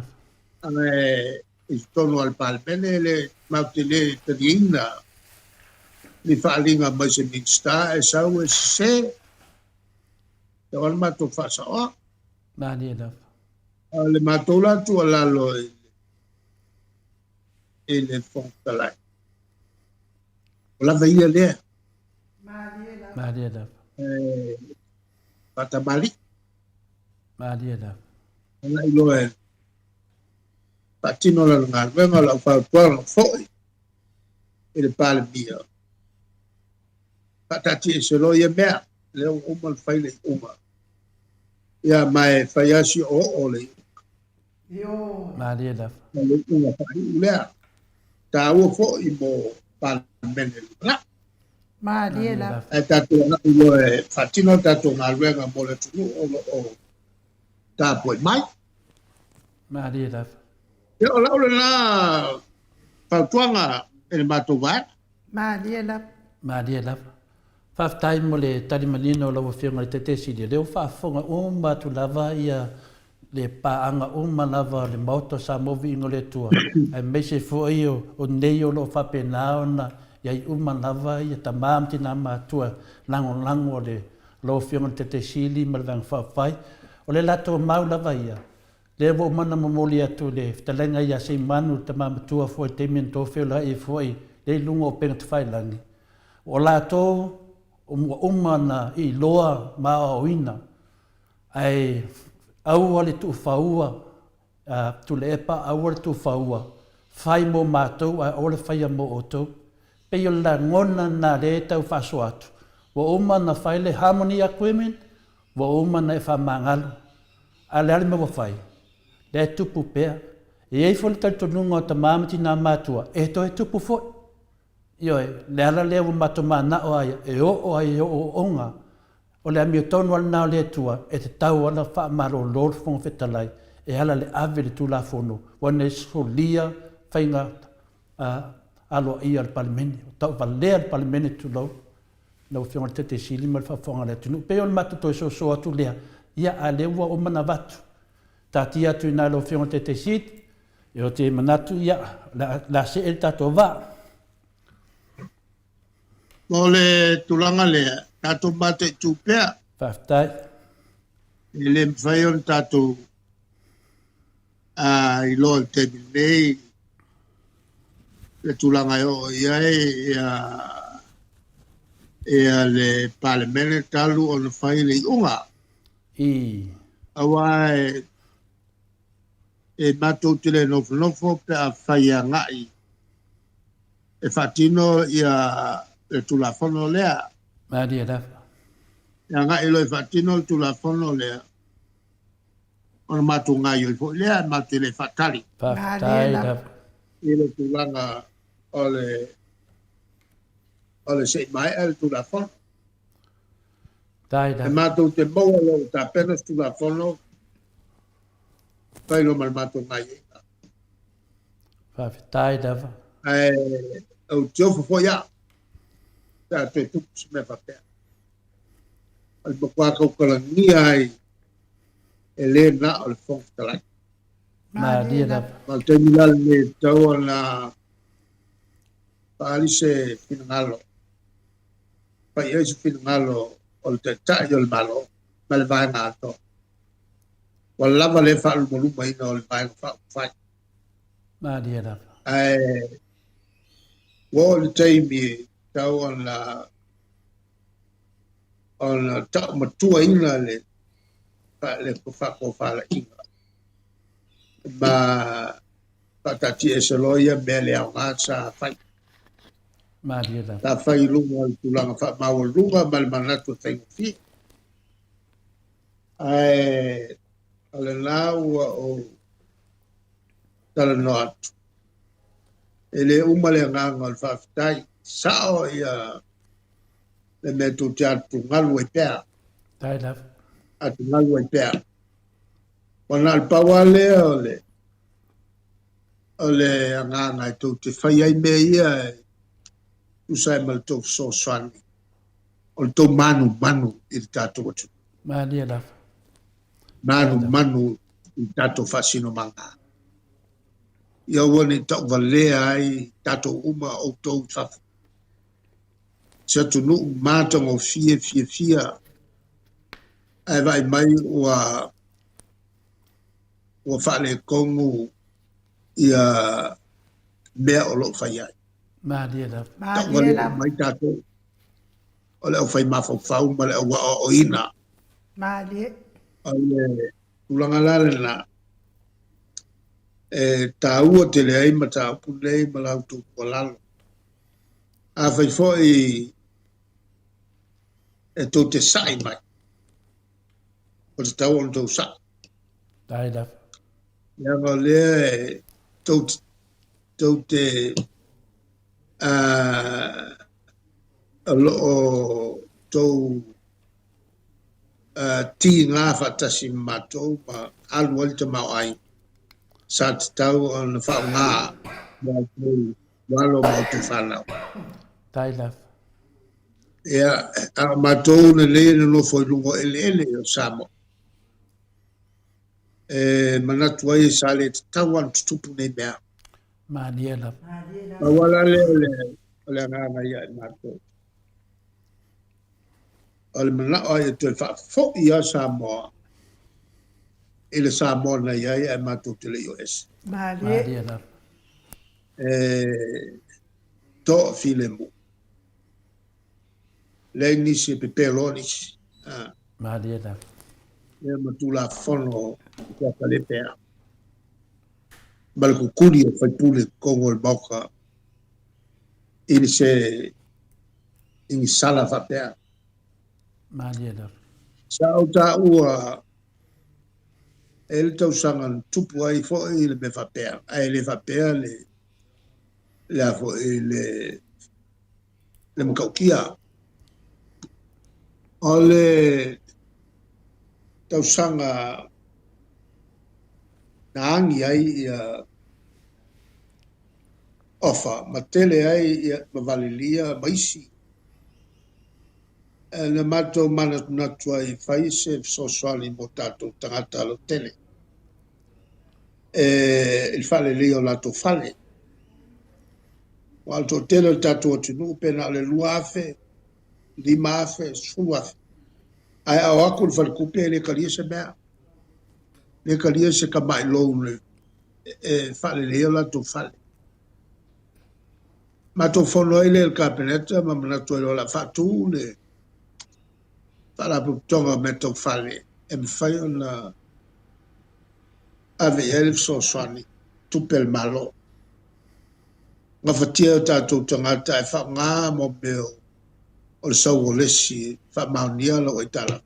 il tono al palme le mautele tadina li faalinga mai se minsta e sau e se te wan mato fa sa o ma dia da le mato la tu ala lo ele fontala la veia le ma dia da patamali ma dia da la ilo e patino la ngal venga la fa por foi e le pale mia. Patati e se lo ia mea, leo uma le fai le uma. Ia mai fai asi o le. Maria da. Le uma fai lea. Ta ua fo i mo pale mene le. Maria da. E tatu na ulo e fatino tatu na luenga mo le tunu o ta poi mai. Maria da. E o laule na pautuanga e le matovat. Maria da. Maria da. Whaftai mo le tari manina o lawa whiunga le te sidi. Leo whaafonga uma tu lava ia le paanga uma lava le mauto sa movi ingo le tua. Ai meise fwoi o nei o lo whape naona iai uma lava ia ta maamti na matua lango le lawa whiunga le te sili ma le vang whawhai. O le lato mau lava ia. Le wo mana mamoli atu le talenga ia se manu ta maamatua fwoi te min tōwhio la e fwoi le lunga o penga te whailangi. O lato umana i loa maa o ina. Ai aua le tu whaua, tu le epa aua le tu whaua. Whai mo mātou, ai ole whaia mo o tau. Pei o la ngona na le tau whaso atu. Wa umana whai le harmony agreement, wa umana e whamangalu. A le ale me wa whai. Le tupu pea. E ei fole tau tonunga o ta mamati nā mātua. E to e tupu fo. Ioi, le ala lea wa matoma na o aia, e o ai o onga, o le amio tonu ala nao lea tua, e te tau ala wha maro lor fonga whetalai, e ala le ave le tula fono, wane so lia whainga alo ia le palimene, o tau valea le palimene tu lau, lau whionga te sili ma le whafonga lea tunu, pe o le mata toi so atu lea, ia a lewa o mana vatu, tati atu ina lau whionga te sili, e o te manatu ia, la se el tato va, o le tulanga lea, tātou mate tūpea. Whaftai. I le mwhai on tātou i loa te minei. Le tulanga o ia le palemene talu o le whai le unga. Awa e matou te le nofo pe a whai a ngai. E whatino ia le tulafono lea. Maria da. Ia ngai lo e whatino le tulafono lea. Ona matu ngai o i lea, matu le whatari. Whaftai da. I le tulanga o le sei mai e le tulafono. Tai da. E matu te moa lo ta pena tulafono. Pai lo mal matu ngai e. Whaftai da. Au tiofu fo ia. Ta te tupu me whapea. Al mokua kaukala ni ai e le na o le fonga talai. Maria da. Mal te milal me tau na parise finangalo. Pa ia se finangalo o le te tai o le malo. Ma le vai ngā to. Wala lava le whaalu moluma ina o le vai ngā whai. Maria da. Wo le teimi tau ona tau matua ina le kufako fala inga. Ma patati e se loia mele au ngā sa whai. Maria da. Ta whai lunga le tulanga wha maua lunga ma le manatu whainga fi. Ale nā ua o tala no atu. Ele umale nganga le whawhitai. Sao ia le me tu te atu ngalu e pēr. Tai da. Atu ngalu e pēr. Wana al pawale o le nganga e tu te whai ai me ia usai mal tu so swani. O le tau manu i le tātou atu. Maria da. Manu i tātou whasino manga. Ia wane tau valea ai tātou uma o tau tafu. Se tu no mātang o fia. Ai vai mai ua whale kongu ia mea o lo whai ai. Maria da. Tau wale mai tātou. O le au whai mawhau ma le au o ina. Maria. O le ulanga lale na tā ua te le ai ma tā upu lei ma lau tu o lalo. fai foi e tau te sai mai. O te tau on tau sa. Tai la. Ia ngā lea tau te a loo tau ti ngā whatasi mātou ma alu ali te mau ai. Sa te tau ana whao ngā mātou walo mātou whanau. Tai la. Ia a mātou na lea na no foi lungo ele o Samoa. Manatu ai sa le te tau anu tutupu nei mea. Mania la. Ma wala le ngana ia i mātou. Ole mana ai te fa fo ia Samoa. Ele Samoa na ia e mātou te le US. Mania la. To filemu. Le nisi pe pelonis. Mania la. Le matula fono ko kale pea. Bal ko kuri fai pule kongo el boka. Ele se in sala fa pea. Mania la. Sa uta ua ele tau sangan tupu ai fo ele me fa pea. Ai le fa pea le fo ele le mkaukia. Ole tau sanga na angi ai ia ofa matele ai ia mavalilia maisi na mato mana natua i faise so swali mo tato tangata lo tele il fale leo la to fale walto tele tato tinu pena le luafe lima afe suafe ai au aku le falkupe le kalia se mea. Le kalia se kamai lou le fale leo la to fale. Ma to fono ele el kapeneta ma manato ele la fatu le fala putonga me to fale. Em fai ona ave elf so swani tupel malo. Ma fatia tato tangata e fa ngā mo beo o le sau o lesi fa maunia lo o itala.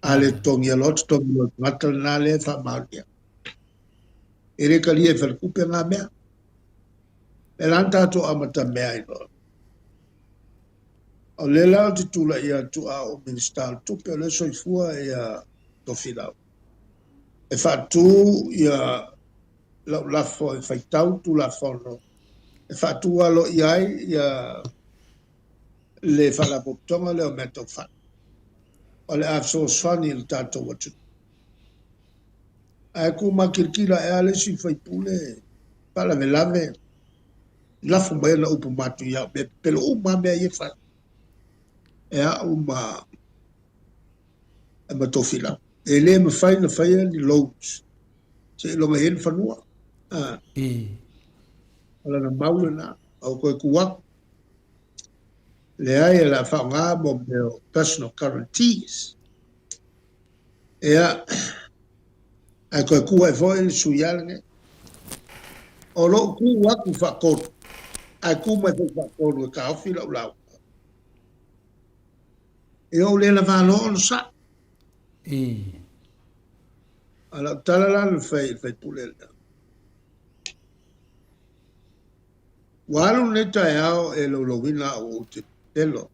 Ale tongi alot tongi lo ngatal na le fa maunia. Ere kalia fel kupe ngā mea. E lanta to amata mea ino. O le lao te tula ia tu a o ministal tupe o le soifua ia to filau. E fa tu ia lau lafo e faitau tu lafono. E fa tu alo iai ia le falapotonga le o meto fa. O le afso swani il tato watu. Ai ku makirkila e ale si fai pule pala velave. Lafu mai na upu matu ia me pelo uma mea ie fa. E a uma e matofila. E le me fai na fai ni loads. Se longa hen fanua. Ala na maule na au koe kuwak. Le ai e la whaonga mo meo personal guarantees. Ea, ai koe kua e foi le suialange. O lo ku waku whakoru. Ai ku mai whakoru e ka awhi lau lau. E o le la whalo ono sa. Ala talala le fai pulele. Walu ne tae ao e lo wina o te telo.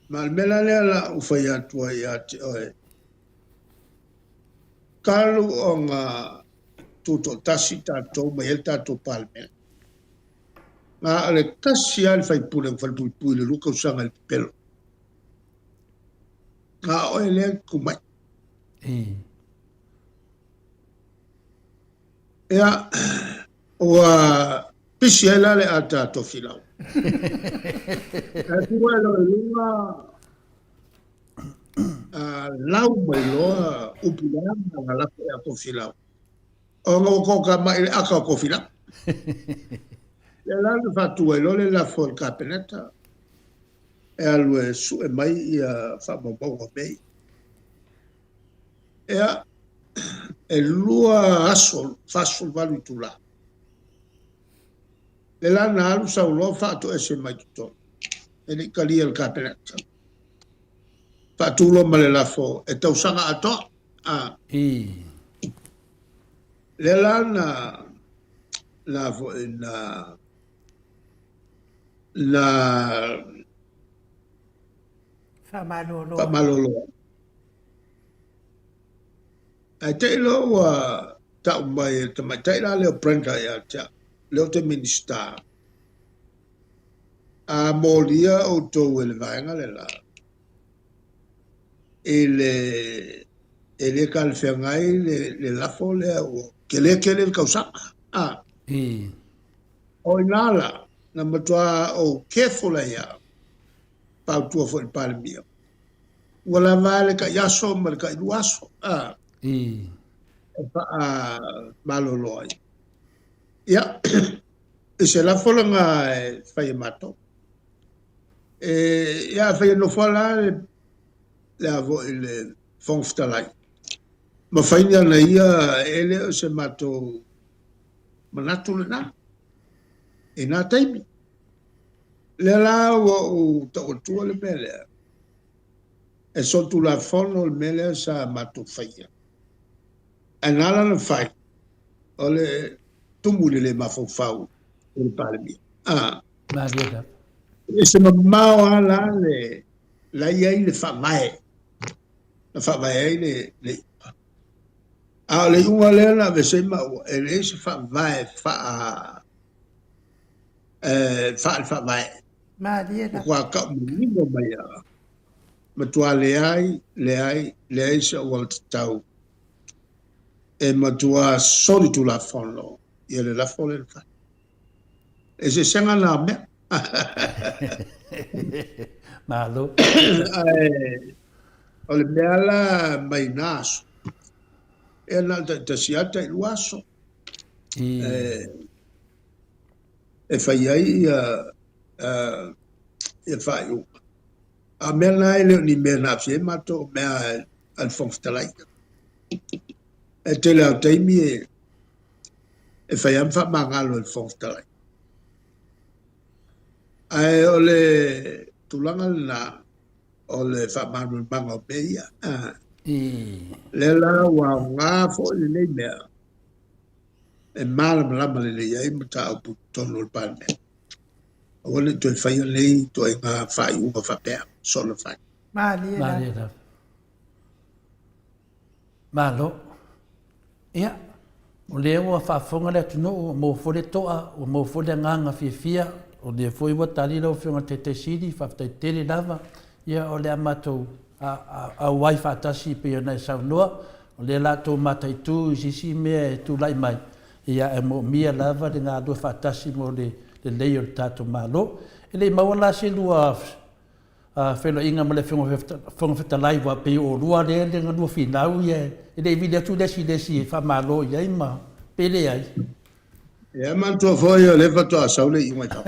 Ma mela lea la ufai atua i ate oe. Kalu o ngā tuto tasi tatou mai el tatou palmea. Ngā ale tasi ale fai pule pui le luka usanga le pelo. Ngā oe lea kumai. Ea, ua pisi ai lale a tatou filau. E kua e loe lunga lau mai loa upuleanga nga lape a kofilau. O ngā koka mai le aka kofilau. Le lale fatu e lole la fol kapeneta. E alue su e mai ia whamabonga mei. Ea, e lua asol, fasol valu tula. le la na alu sa ulo fa to ese mai to ele kali el kapela fa tu lo male la fo e tau sanga ato le la na fo na fa malolo ai te lo wa ta mai te mai te la le prenda ya ta le te minister a molia o to el vainga le la ele kalfengai le la fole o que le causa o inala na matua o careful ya pa tu fo il palmio wala vale ka yaso mal ka iwaso maloloi ya se la fole nga fai mato ya fai no fala le avo il fonftalai ma faina na ia ele se mato manatu na e na taimi le la o to le mele e so tu la fono le mele sa mato faia anala na fai ole tumuli le mafofau il palmi Maria e se mau ala le la ia le fa mai la fa mai le le unga le na ve se ma ele se fa vai fa vai Maria kwa ka mo mai ma tua le ai se wal tau e ma tua soli tu la fono e le la fono fa e se senga na me malo ole bela mai naso e na te siata il waso e fai ai e fai a mena ele ni mena fie mato me al fonftalai e te le taimi e fai am fa mangalo al fonftalai ai ole tulanga na ole fa manu banga beia le la wa nga fo le me e mal la mal le ai mata pu tono il palme ole to fai le to nga fai u fa pe solo fai Maria malo ia o le wa fa fonga le no mo fo le toa o mo fo le nganga fia o le foi wa tali lo fiona te sidi fa te le lava ia o le amato a wifi tasi pe na sa no o le la to mata tu si me tu lai mai ia e mo mia lava de nga do fa tasi mo le le tato malo ele mawala se lua felo inga male fonga feta lai wa pe o lua le nga do finau ia ele video tu desi fa malo ia ima pele ai e man to foi le fato a saule i mai ta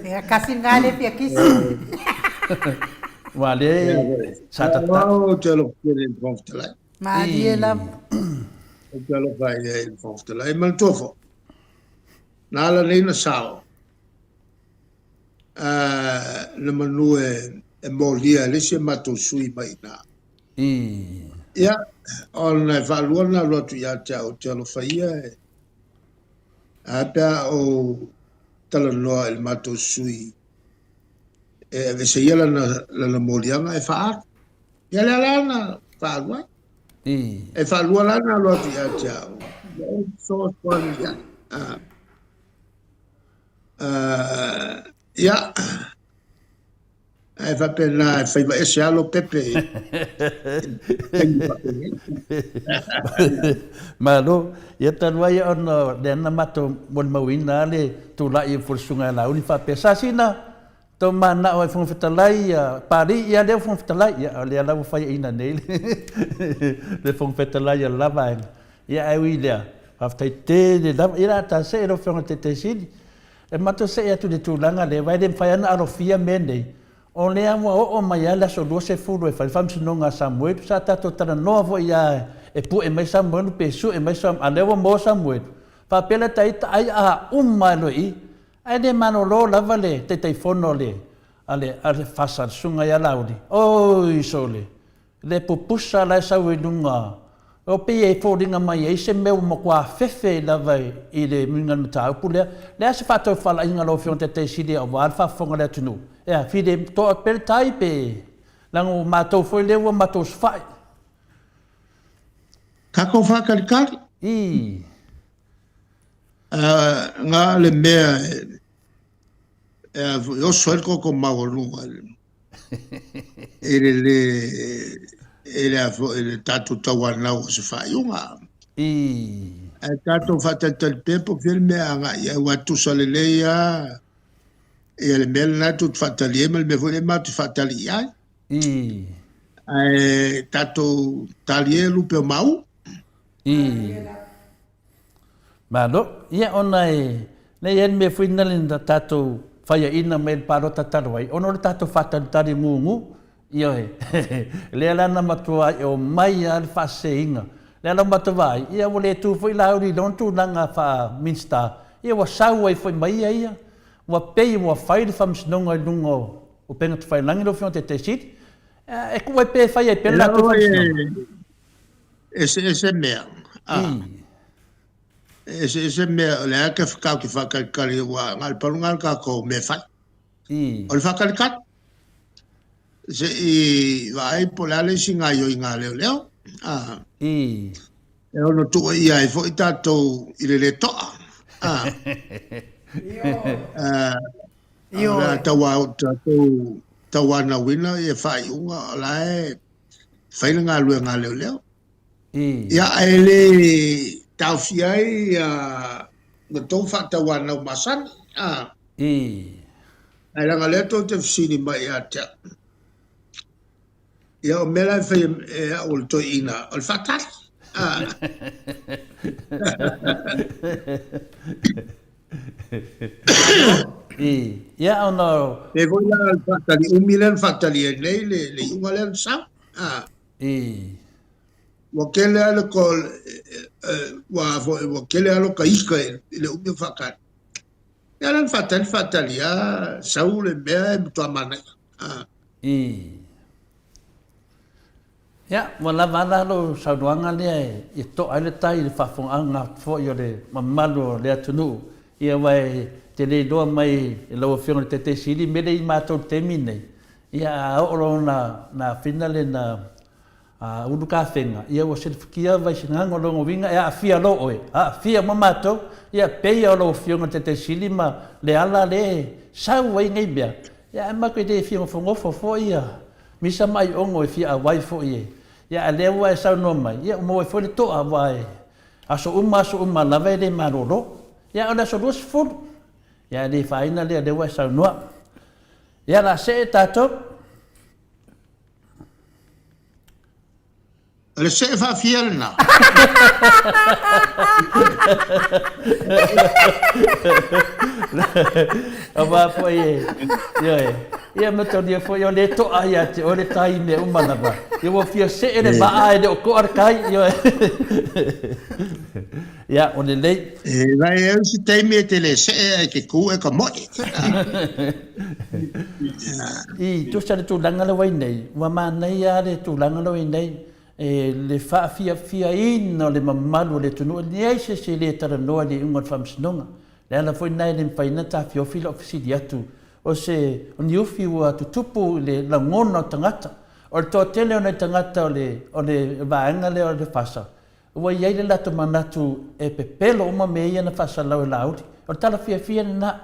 e kasi ngale pia kisi wale satata o te lo pele fonftalai Maria la o te lo vai e fonftalai man to fo na la leina sao na manu e molia le se mato sui mai na ia on va luona lo tu ya cha o te lo faia apa o tala no el mato sui e se ia la molia e fa ia la na fa wa e fa luona na lo tu ya cha so kwa ya ia ai fa pena fai va ese alo pepe malo ia tanua ia ona le na mato mon mawina le tu la i fursunga la uni fa pesa sina to mana o fun fetalai pari ia le fun fetalai ia le la fai ina nei le fun fetalai la va ia ai wilia after te le da ira ta se ro fun te sidi e mato se ia tu de tu langa le vai dem fai ana arofia mende o le amo o mai ala so do se furu e fam no nga Samuel sa ta to tana novo ia e pu e mai Samuel pe su e mai Sam alewa mo Samuel Papela tai ai a loi. Ai ne manolo lava le te fono le ale fasa sunga ya laudi. Oi sole. Le pupusa la sa winunga. O pe e fodinga mai e se meu mo kwa fefe lava i le minga mata pule. Le se fato fala inga lo fion te sidi o wa fa fonga le tunu. E fide to per tai pe. Lango mato foi le o mato sfai. Kako whakalikari? Ngā le mea o soelko ko maurunga. Ele tatu tawana o se whaiunga. Tatu whatatali pepo while mea ngā ia watu saleleia. E le mea natu whatali ema le me fwere matu whatali ai. Tatu tali e lupe o mau. Malo, ia ona nei en me fuina linda tato faya ina me paro tatarwai. Ono tato fatantari ngungu, ia le lana matua o mai al faseinga. Le lana matua ia wole tu foi lauri don tu langa fa minsta. Ia wa saua foi mai ia. Wa pei wa fai de fams nonga lungo. O penga tu fai langi do fion te sit. E ku wa pe fai pe la tu fams. Ese mea. Ese mea le ake whakau ki whakalikari wa ngal parungal ka ko me whai. O le whakalikat. Se I vai polale si ngā yo I ngā leo leo. E ono tua ia e fo I tātou I le toa. Ora tawana wina I e whai unga la e whaina ngā lue ngā leo leo. Ia ele tau fiai na tau whatawana o masani. Ai ranga lea tau te fsini mai a tea. Ia o mera e whai o le toi ina. O le whatari. Ia o no. E voi la le whatari. Umi le whatari e nei le unga le sa. Wakele ala ko wakele ala ka iska le umi fakat. Ya lan fatali ya saule mea to amana. Ya wala wala lo sauanga le I to ale tai le fafonga fo yo le mamalo le atunu. Ia vai te le do mai lo fiona te sili me le mato temine. Ia o na finale na unu ka whenga. Ia wa kia vai sinanga longo winga. Ia fia lo oe. Fia mamato. Ia peia o lo fionga te sili ma le ala le sau wai ngai bea. Ia ma koe te fionga whongofo fo ia. Misa mai ongo e fia wai fo ia. Ia a lewa e sau no mai. Ia mo e fo le toa wai. Aso uma lava e le maroro. Ia ona so duas furu. Ia le whaina le lewa e sau noa. Ia la se e tato. Le se fa fiel na. Aba foi ia mato dia foi o le to ai te o le tai me umana ba. Ia wo fia se ele ba ai de ko arkai ia o le lei. Vai eu se tem me tele se que ku e ko mo. Tu sa tu langa wai nei. Wa ma nei ia le tu langa wai nei. Le fia ina le mamalu le tunu ni ai se le tara noa le unga famsnonga le ala foi nai le faina ta fio filo ofisi atu o se ni ufi wa tutupu le la ngona tangata o to tele ona tangata o le vaanga le o le fasa wa ia le lato manatu e pepelo uma meia na fasa lau laudi o tala fia na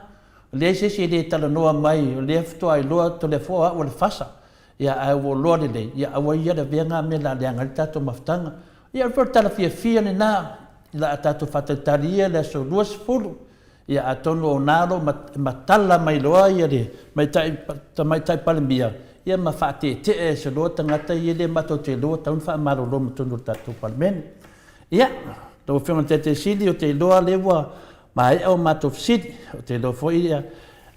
le se le tara noa mai o le fto ai loa to le foa o le fasa ia ai wo lorde dei ia awa ia da venga me la le ngalta to maftanga ia portala fia na la tato fatataria le so duas fulu ia atono onalo matala mai loa ia de mai tai palembia ia ma fate te so lo tangata ia le mato te lo taun fa maro lo mtono tato palmen ia to fiona te sidi o te loa lewa mai o mato sidi o te lo foi ia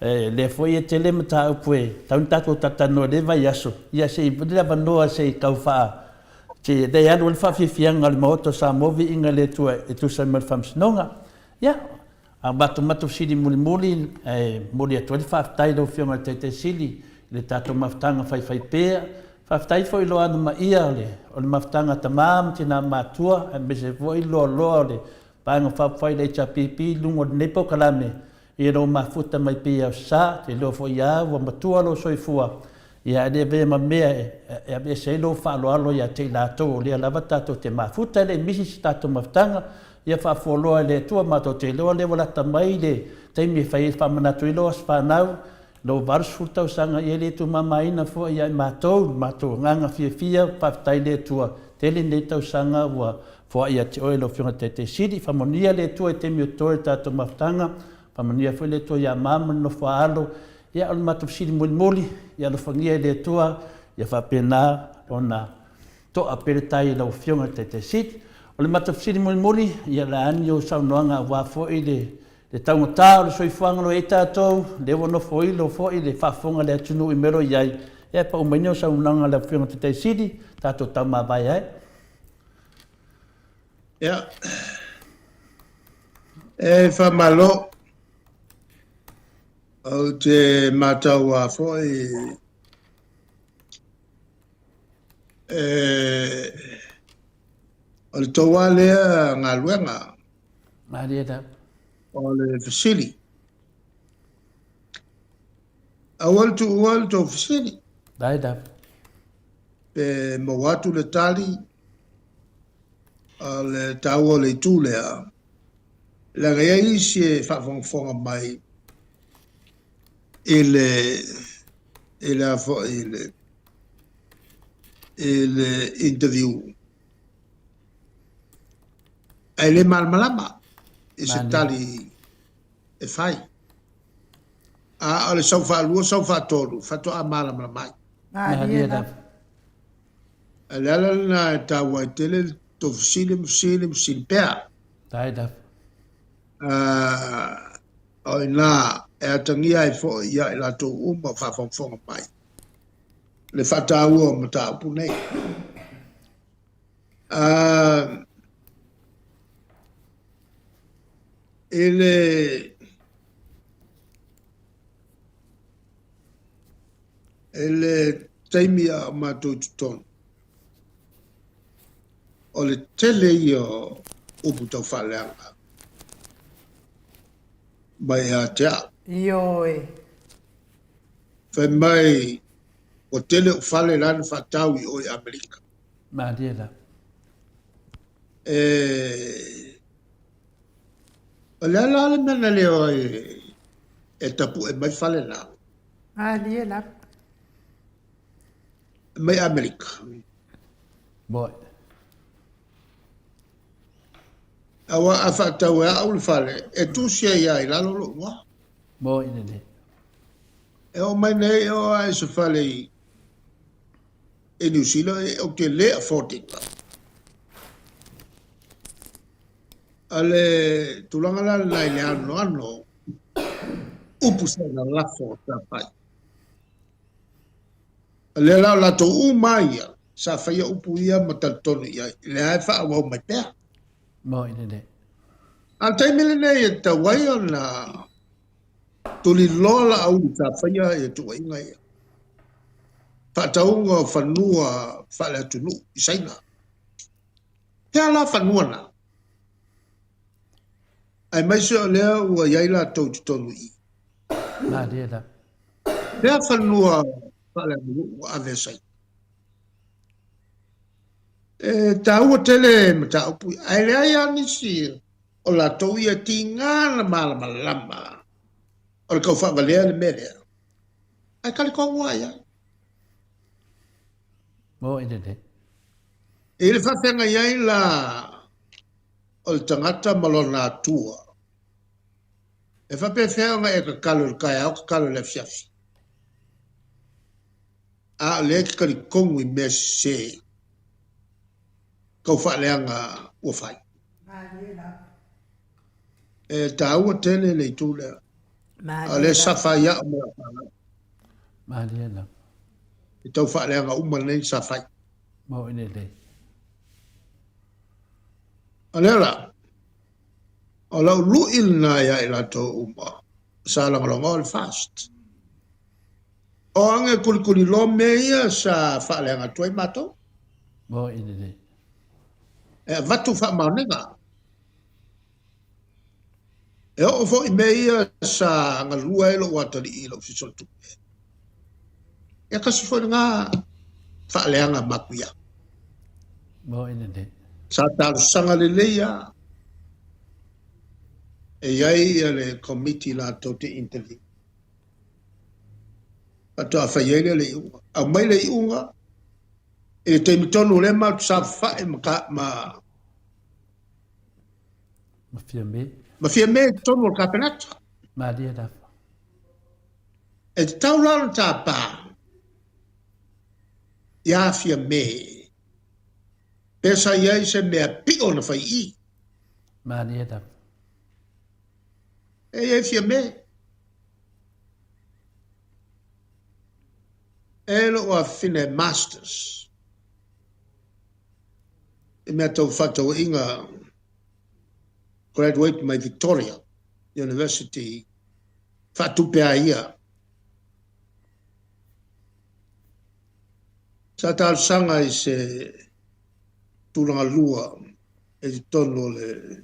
le foi e tele mata pue taun tato tatano le vai aso ia se le banoa se kaufa te de anu fa fianga al moto sa movi inga le tua e tu sa mal fams nonga Ya, matu sili muli muli atu le whaftai lau whionga te sili, le tātou maftanga whai pēa, whaftai fo ilo anu ma ia o le maftanga ta maam tina mātua, me se fo ilo loa le pānga whawhai le cha pipi lungo nepo kalame, i ro mafuta mai pēa o sa, te lo fo ia wa matua lo soifua, ia le ve ma mea e se lo whaalo alo ia te lātou, le lava tātou te mafuta le misi si tātou maftanga, ia whaafoloa le tua mātou te loa le wala tamai le teimi whai whamanatu i loa whanau, lo varus furtau sanga i le tu mamaina fo ia mātou nganga fia whaftai le tua, tele ne tau sanga ua fo ia te oe lo whionga te siri, whamonia le tua i teimi o tore tātou maftanga, whamonia fo le tua ia māma no whaalo, ia o le mātou siri muli, ia lo whangia le tua, ia whapena o na toa peretai lau whionga te siri, o le matafsiri muli ia la ani o saunoanga wa foi le taunga tā o le soifuanga lo e tātou, le wono foi lo foi le whafonga le atunu i mero iai, e pa umaini o saunoanga le whionga te siri, tātou tau mawai ai. Ia, e whamalo o te matau wa foi o le toa lea ngā luenga. Maria da. O le fasili. Awal tu fasili. Dai da. Pe mawatu le tali, o le tau o le tū lea. La rea isi e whawhongwhonga mai il interview. Ai le malmalama e se tali e fai. A le sau whaalua, sau whaatolu, whatoa malama mai. Maria da. A le ala na e tawa i tele to fusili pea. Dai da. O ina e atangia i fo ia i lato uma whawhongwhonga mai. Le whataua o mata upu nei. Ele taimia o mātou tutonu. O le tele i o upu tau whaleanga. Mai a te a. Ioe. Whai mai o tele o whale lana whatau i oi Amerika. Maria da. O le ala mena leo e tapu e mai whale la. Maria la. Mai Amerika. Boy. Awa a whatau e au le whale e tūsia ia i lalo lo wa. Boy nene. E o mai nei o a e se whale e New Zealand e o te lea 14. Ale tulanga la lai le ano upu sa na lafo ta pai. Ale la to umaia sa faia upu ia mataltoni ia le ai fa wa mai pea. Boy nene. Al taimile nei ta wai ona tuli lola au ta faia e tu inga ia. Fa taunga fanua fa la tunu isaina. Pea la fanua na. Ai mai se o lea ua iai la tau tonu i. Maria da. Lea whanua whale ua ave sai. Ta ua tele ma ta upui. Ai lea ia nisi o la tau ia ti ngana malama lama. O le kau whavalea le merea. Ai kali kongua ia. Boy nene. E le whawhenga iai la o le tangata malona atua. E whapewhenga e ka kalo le kai au ka kalo le fiafi. A le ki kari kongu i mea se. Kau whaaleanga ua whai. E ta ua tele le itu lea. A le safa ia o mea whanga. Maria da. E tau whaaleanga umanei safai. Boy nene. Alera, O lau lu'il na ia ila to uma. Sa langalonga o fast. O ange kulikuli lo meia sa whaaleanga tuai mato. Mo ina le. E vatu wha maunenga. E o fo i meia sa ngalua ilo watari ilo fisotu. E kasi fo nga whaaleanga makuia. Mo ina le. Sa talu sanga le leia. E iai le komiti la to te interview. Pato a whaiele le iunga. A mai le iunga. E te mitonu le ma sa whae ma Mafia me. fia me tonu o kapenata. Ma dia da. E te tau lau ta pā. Ia fia me. Pesa iai se mea pio na whai i. Ma dia da. E iai fia me. E lo a fine masters. E mea tau whatau inga graduate mai Victoria University. Whatupea ia. Sa tal sanga i se tulanga lua e te tono le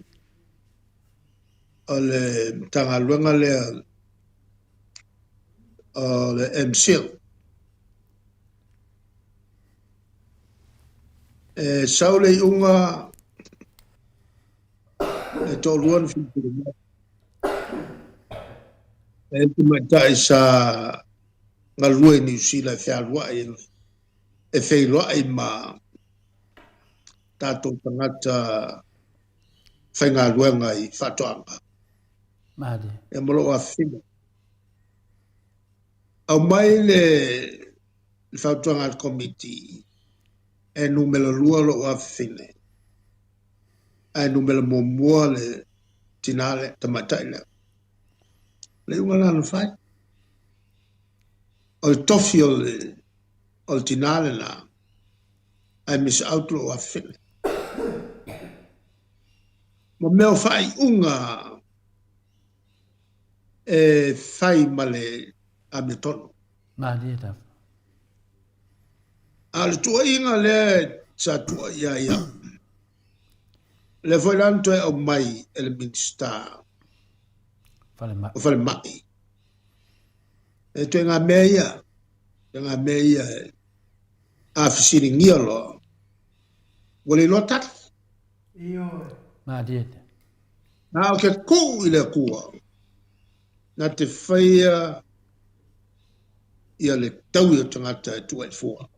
tanga luenga le MCL. E saule i unga e tō luan whipuru. E te mai sa ngalua i New Zealand e whialua e whialua i ma tātou tangata whainga luenga i whatoanga. Ma dia. E molo a whina. Au mai le whatoanga committee e numelo lua lo a whine. E numelo mua le tinale tamataina. Le unga nana whai. O le tofi o le tinale na. Ai miss out lo a whine. Mo meo whai unga e whai male a me tono. Ma dia da. A le tua inga le sa tua ia. Le foi lanto e o mai e le minister. Fale ma. O fale mai. E tu ngā mea ia a fisiri ngia lo. Wale lo tati. Ma dia. Nā o ke kū i le kua. Nā te whaia ia le tau i o tangata e tua e fua.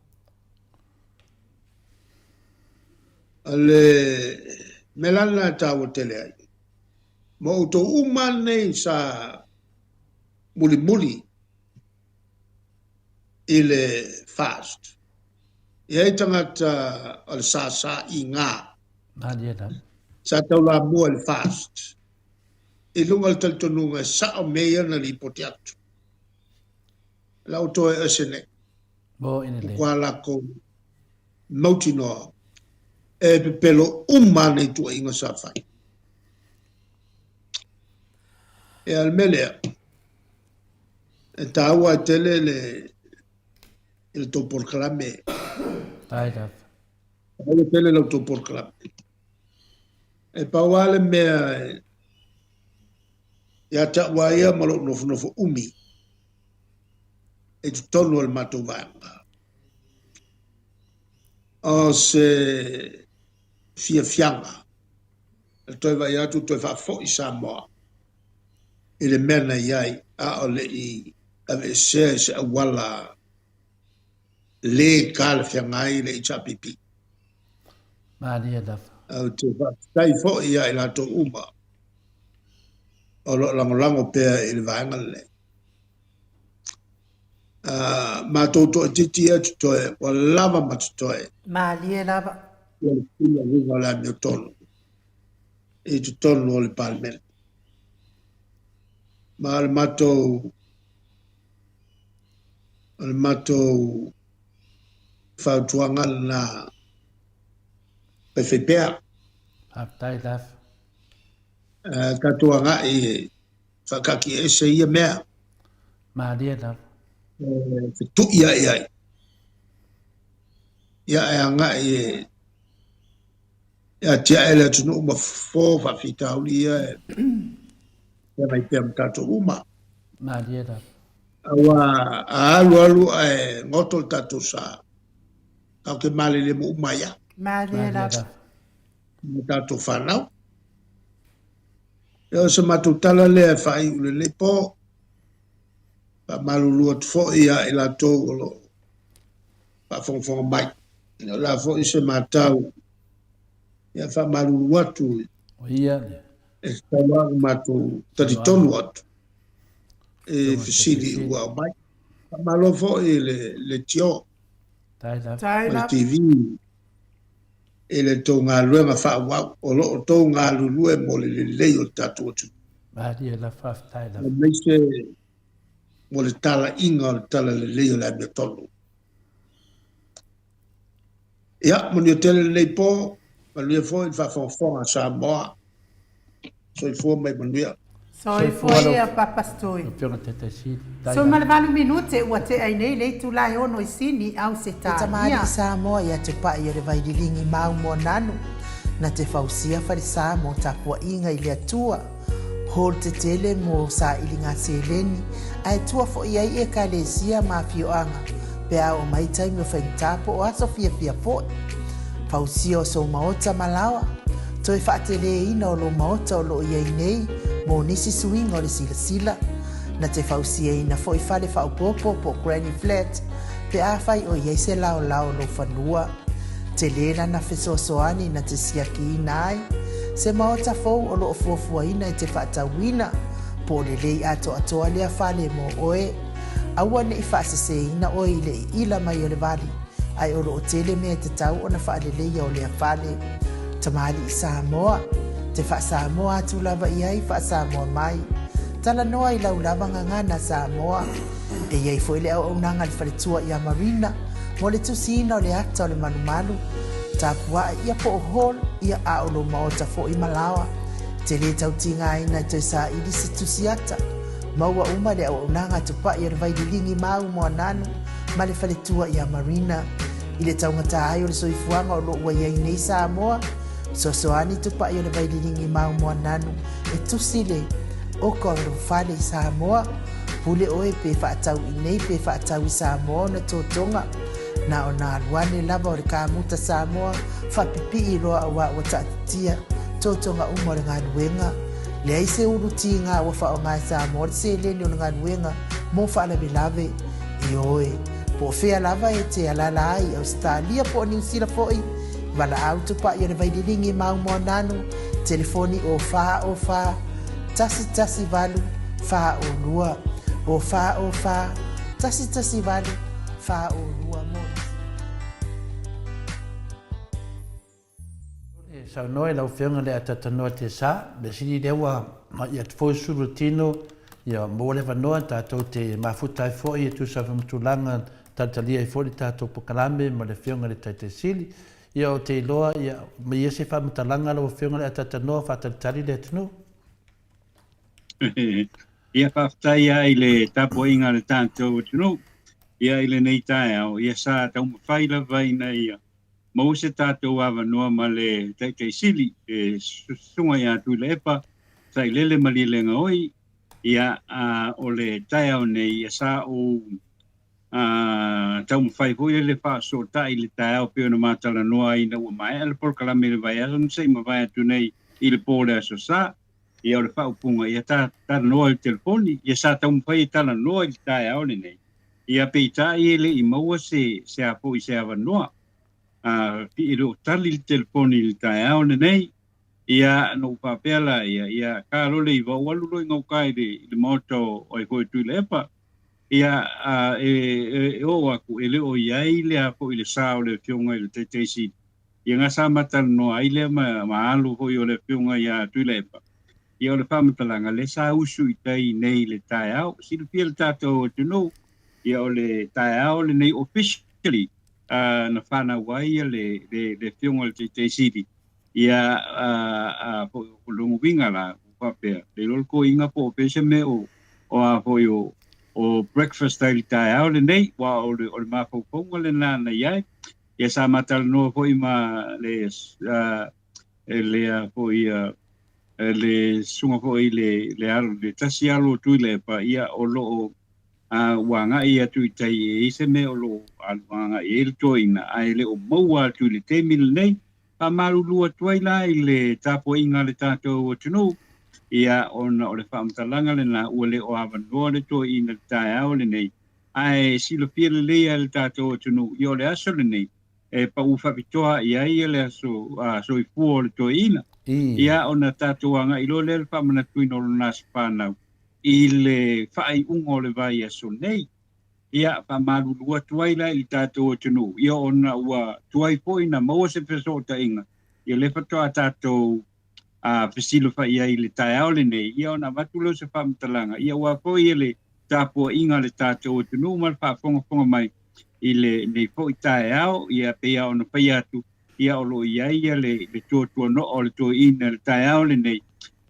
Ale melana tawa tele ai. Mo uto umane sa muli ile fast. Ia tangata al sa i ngā. Ma dia da. Sa tau la mua il fast. I lunga tal tonunga sa o meia na li potiatu. Lau toe asene. Mo ina le. Kwa lako mautinoa. E pelo umane tu inga sa fai. E almelea. E taua tele il to proclame. Tai da. Taua tele lo to proclame. E pauale mea ia ta waia malo nofo umi. E tu tonu al matuvanga. O se fianga. E toi vai atu toi fa fo i Samoa. I le mena iai a o le i ave se awala le kala fiangai le i chapipi. Ma dia da. Au te tai fo ia i lato uma. O lo lango pea i le vaenga le. Ma toto titi atu toe, wa lava matu toe. Ma lie lava. Ia le pila viva la mio tono. I tu tono o le palmen. Ma al mato fautuanga na pefepea. Tai da. Tatua ngai whakaki e se ia mea. Maria na. Tu ia ia. Ia e ngai ia tia ele tunu uma fo whawhita uli ia e mai te amtato uma. Maria na. Awa alu e ngoto tato sa. Au ke male le mo umaya. Maria na. Tato whanau. Eo se matutala le whai ule le po. Pa malulua tfo ia i la tō olo. Pa whongwhonga mai. La fo i se matau. Ia wha malulua tu. O ia. E tawa matu taritonu atu. E fisiri ua mai. Pa malo fo i le tio. Tai TV. E le tō ngā luenga wha wau. O lo o tō ngā lulue mo le leo tatu atu. Maria la fa tai la. Me se mo le tala inga o le tala le leo la me tolu. Ia, mo ni o tele le po, ma lui fo i whawhonga sa moa. So i fo mai manuia. So i foi a papastoi. So malvalu minute ua te ai nei le tu lai ono i sini au se ta. Te tamari sa moa ia te pai ia le vaidilingi mau mo nanu. Na te fausia farisa mo tapua inga i le atua. Hol te tele mo sa ilinga se leni. Ai tua fo ia i e ka le sia ma fioanga. Pea o mai taimi o whaintapo o aso fia fia po. Fausia o so maota malawa. Toi whaatele ina o lo maota o lo iei nei. Mo nisi suinga o le sila sila. Na te fausia ina fo i whale whaupopo po Granny Flat. Pe a whai o iei se lao lao lo whanua. Te lena na fesosoani na te siaki ina ai. Se maota fou o lo fuafua ina i te whaatawina. Po le lei ato atoa lea whale mo oe. Aua ne i whaasese ina o i le ila mai o le vali. Ai o o tele mea te tau o na whaalelei o lea whale. Tamari i Samoa. Te wha Samoa atu lava i ai wha Samoa mai. Tala noa i lau lava ngangana Samoa. E iei fo i le au nanga li whaletua i a Marina. Mo le tusina o le ata o le manumalu. Tapua ia po o hol ia a o lo maota fo i Malawa. Te le tau tinga ina toi sa ili se tusiata. Maua uma le au nanga tupa i revaidilingi mau mua nanu. Ma le whaletua i a Marina. I le taungata ai o le soifuanga o lo ua iei nei Samoa. Sosoani tupa i le vaidilingi mau mua nanu. E tusile o ko o whale i Samoa. Pule oe pe whaatau i nei pe whaatau i Samoa na tōtonga. Na o nā luane lava o le kāmuta Samoa. Whapipi i roa awa o tātia. Tōtonga umo le ngā nuenga. Le aise uruti ngā wafa o ngā Samoa. Le se leni o ngā nuenga. Mo whaala me lave i oe. Po whea lava e te alala ai Australia po New Zealand foi. Wala au tupa i o le vaidilingi mau mua nanu. Telefoni o wha. Tasi valu. Wha o lua. O wha. Tasi valu. Wha o lua mo. Sa noe lau whianga le atata noa te sa. Me sini lewa i at fo suru tino. Ia mo le wanoa tātou te mafutai foi e tu sa whamtulanga tatalia i fori tātou pokalame ma le whianga le taite sili. Ia o te iloa, ia me ia se whamtalanga lau whianga le atata noa whatatari le tino. Ia whaftai ai le tapo inga le tātou tino. Ia ile nei tae au, ia sa tau mawhaila vai na ia. Mau se tātou awa noa ma le taite sili, e sunga ia tu le epa, sa i lele mali le ngaoi. Ia o le tae au nei, ia sa o tau mawhai hoi le wha so tai le tae au peo na mātala noa i na ua mai. Ala porkala me le vai ala, nsei ma vai atu nei i le pōle aso sa. Ia o le wha upunga, ia tā noa i telefoni, ia sa tau mawhai tala noa i tae au nei. Ia peita i ele i maua se apo i se awa noa. Pi i ro tali i telefoni i tae au nei. Ia no papela ia ka lole i wa walu i ngau kai le moto o i koe tui le epa. Ia e o aku ele o iai le apo i le sao le fionga i le teteisi. Ia ngā sa matala noa i le ma alu hoi o le fionga i a tui le epa. Ia o le whamatalanga le sa usu i tai nei le tae au. Si le pia le tātou o tunou. Ia o le tae au le nei officially na whana wai le fionga le teteisi. Ia lungu winga la whapea. Le lolo ko inga po pese me o a po o breakfast style tai au le nei, wa o le mawhauponga le nana iai. Ia sa matala noa po ima le po ia le sunga po i le alo, le tasi alo tui le pa ia o loo wanga ia tui tai e se me o loo wanga e le toina ai le o maua tui le temil nei, pa maru lua tuai la i le tapo inga le tato o tunu, ia ona o le whaamtalanga le na ua le o awanoa le toina le tai au le nei, ai silo pia le lea le tato o tunu, i o le aso le nei, e pa ufa pitoa ia le aso so i fuo le toina, ia ona tatoanga i lo le whamana tuino lo nasi whanau, i le whai ungo le vai aso nei, ia pa maru lua tuai la i tato o tunu, ia ona ua tuai poina maua se peso ta inga, ia le patoa tato pesilo whai ai le tai au le nei, ia ona matulo se whamtalanga, ia ua poi le tapo inga le tato o tunu, mal whafonga mai, i le po i tae au, ia pea ona pai atu, ia o lo ia le tua no o le tua ina le tae au le nei,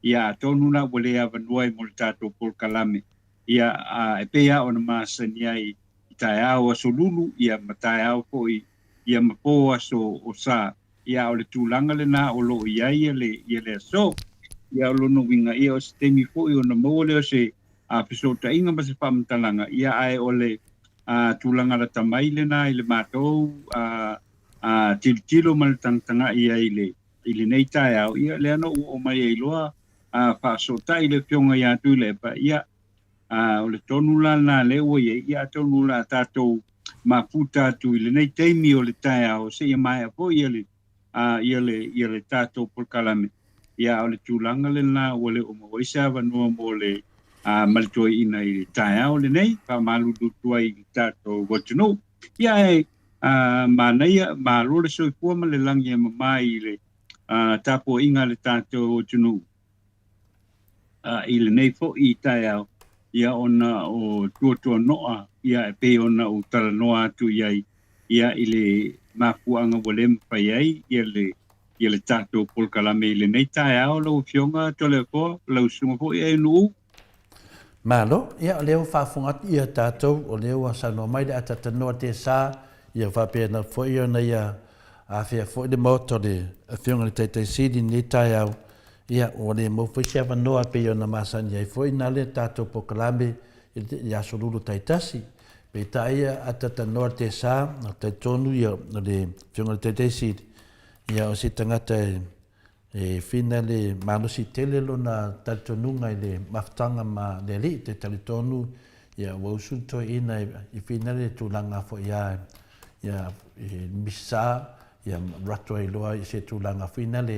ia tonu na wale avanuai mo le tato Pol Kalame, ia e pea ona maasani ai i tae au aso lulu, ia ma tae au po ia ma po aso o sa, ia o le tūlanga le na o lo ia le aso, ia o lo no winga ia o se temi po i ona mo le o se piso ta inga ma se pamatalanga, ia ai o le tūlanga la tamai le na i le mātou tilo ma le tangtanga ia i le nei tae au, ia le ano o mai e loa whaasota i le pionga ia tu le pa ia o le tonu la na le o ia tonu la tātou maputa tu i le nei teimi o le tae au se ia mai a po ia le tātou Pol Kalame, ia o le tūlanga le na o le o mawaisa vanua mo le maltoi ina i tae au le nei, pa malu tuai i tātou watunu. Ia e, mānaia, mālo le soi pua ma le langi e mamai i le tapo inga le tātou watunu. I le nei fo i tae au, ia ona o tuatua noa, ia e pe ona o tala noa atu iai, ia i le mafuanga wale mpai ai, ia le tātou Pol Kalame i le nei tae au, lau fionga tole po, lau sunga po i e nuu. Malo, ia o leo whaafungat ia tātou, o leo a sanoa mai le atatanoa te sā, ia whapena fwoi o na ia a whia fwoi le moto le a whionga le teitai sidi ni tai au, ia o le mo fwoi sea wanoa pe o na masani ai fwoi na le tātou Pol Kalame i aso lulu taitasi, pe ta ia atatanoa te sā, na taitonu ia le whionga le teitai sidi, ia o si tangata e fina le manusi tele lo na talitonunga i le maftanga ma le li te talitonu ia wausunto ina i fina le tūlanga fo ia misa ia rato ai loa i se tūlanga fina le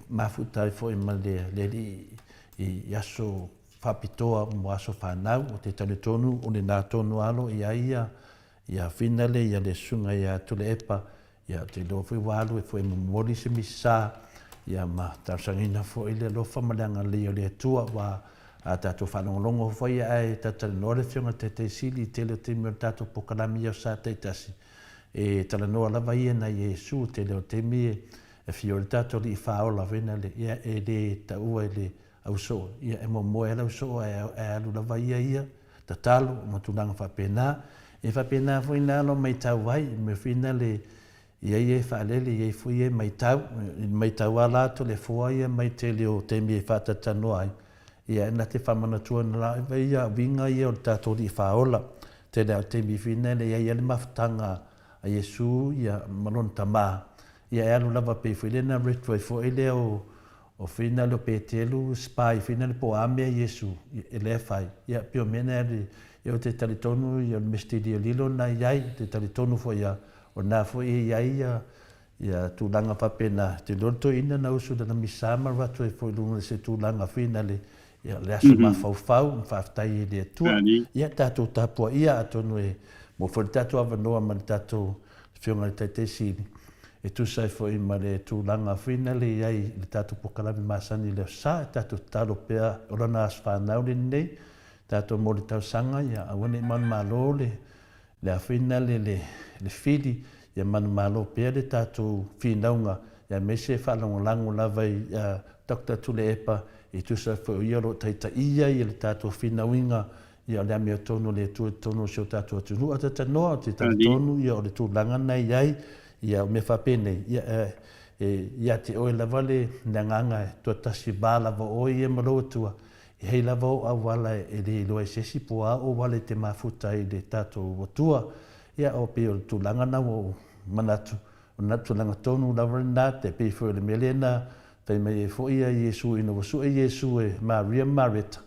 mafutai fo ima le li i aso whapitoa mo aso whanau o te talitonu o le nā tonu alo ia fina le ia le sunga ia tule epa ia te loa fui walu e fo ima mori se misa ia ma tausangina fo ile lo famalanga le le tua wa ata to falongo fo ia ai tata no le fiona te sili te le te mi tato Pol Kalame ia sa te tasi e tala no la vai na Yesu te le te mi e fior tato li fa ola vena le ia e le ta ua le au so ia e mo ela so e alu la vai ia tatalo mo tunanga fa pena fo ina lo mai tau vai me fina le ia whaalele, ia fui mai tau ala to le fua ia mai te leo te mi e whatatano ai. Ia ena te whamanatua na la, ia winga ia o tātou di whaola. Te leo te mi whina ia le mawhtanga a Yesu, ia manon tamā. Ia alu lava pe whilena retu ai fo ele o whina lo pe telu, spai whina le po ame a Yesu, e le whai. Ia pio mena ia o te talitonu, ia misteri lilo na iai, te talitonu fo ia o nā fo ia tūlanga papena te loto ina na usu na misama ratu e fo lunga se tūlanga whina le aso mawhauwhau mwhaftai le atua ia tātou tāpua ia atonu e mo whori tātou awanoa ma le tātou whionga le taitei sini e tusai fo ima le tūlanga whina le iai le tātou Pol Kalame masani le sa tātou talo pea orana as whanau le nei tātou mo le tausanga ia awane man malo le awhina le whiri ia manu malo pea le tātou whinaunga ia mese whalongolango lava i Dr. Tuleepa i tusa fo ia lo taitaia i le tātou whina ia le amea tonu le tonu sio tātou atunu ata tanoa te tonu ia o le tūlanga nei iai ia o me whapene ia te oe lava le nganga tua tasi bāla wa oi e marotua i hei lava o awala e le loa sesi poa o wale te mafuta i le tātou watua ia o pe o le tūlanga na o manatu o natu langa tonu lava nā te pe fo le melena tai mai e fo ia Iesu ina wasu e Iesu e Maria Marita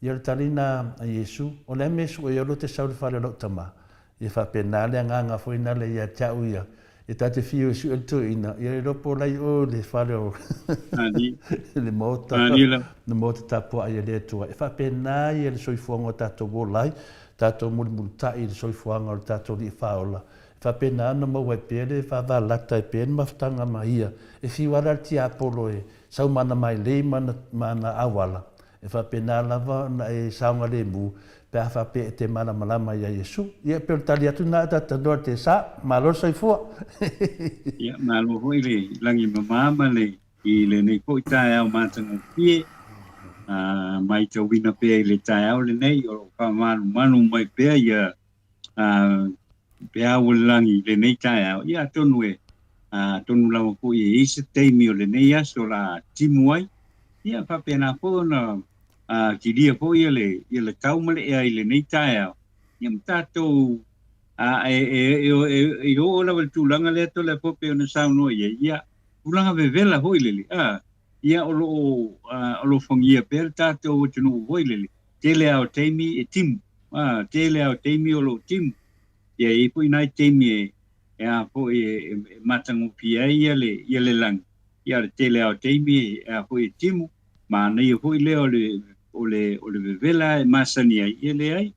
ia le talina a Iesu o le mesu e olo te sauri whare lo tama ia whapena le nganga fo ina le ia tau ia e tate fio e su el tu ina ia le ropo lai o le whare o le mota le mota tapua ia le tua e whapena ia le soifuanga tato wolai tato mulimulutai le soifuanga o tato li whaola whapena ana maua e pere whawalata e pere maftanga maia e whiwara ti apolo e sau mana mai le mana awala e whapena lava na e saunga le mu pe a whape e te mana malama ia Iesu ia pe o tali atu na tata doa te sa malo soifua ia malo hoi le langi mamama le i le nei po i tae au mātanga pie mai tau wina pia i le tae au le nei o ka manu mai pia ia pea o langi le nei tae au ia tonu e tonu lawa po i isa teimi o le nei aso la timu ai ia whapena po na ki lia po ia le taumale ea i le nei tae au ia mtatou e o lawa le tūlanga le ato le pope o na sauno ia tūlanga vevela hoi lele ia o lo fongia pere tatou o tunu hoi lele tele au teimi e timu tele au teimi o lo timu ia i po inai teimi e a po e matangu pia ia le lang ia le tele au teimi e a po e timu ma nei po le o le vevela e masani ia le ai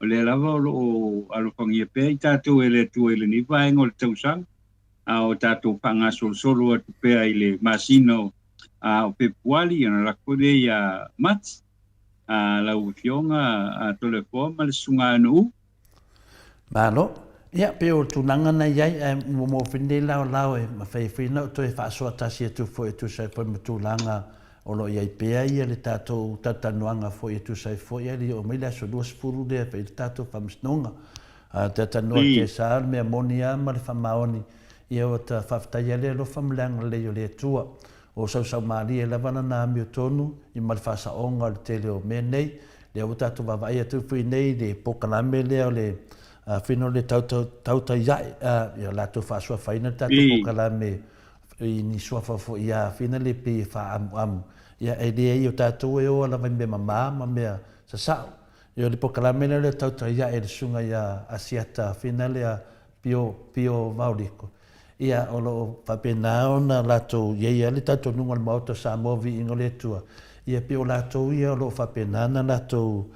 o le lava o alo fangia pe tatou ele tu ele ni vai ngol tausang o tatou panga solo atu pe ai le masino o pepuali ana la kode ia mat la ufionga tole po mal sunga no malo ia pe o tunanga na ia mo finde lao e ma fai fina to e fa so tasi tu fo tu sai po mutulanga o lo ia pea ia le tatou tatanuanga fo i tu sai fo ia li o mai la so dos furu de pe tatou famsnonga tatanoa ke sa me amonia ma le famaoni ia o ta faftaia le lo famlanga le yo le tua o sau mali e lavana na mi tonu i mal fasa onga le tele o menei le o tatou vava ia tu fui nei le pokalame le fino le tauta ia la tu fa so faina tatou pokalame i ni sofa fo ia fina le pe fa am ia e le io tatou e o la me mama me sa io le pokalame le tauta ia e sunga ia asiata fina le pio vaurico ia o lo papena ona lato ia le tatou nunga le mauta sa movi ingole tua ia pio lato ia lo papena na lato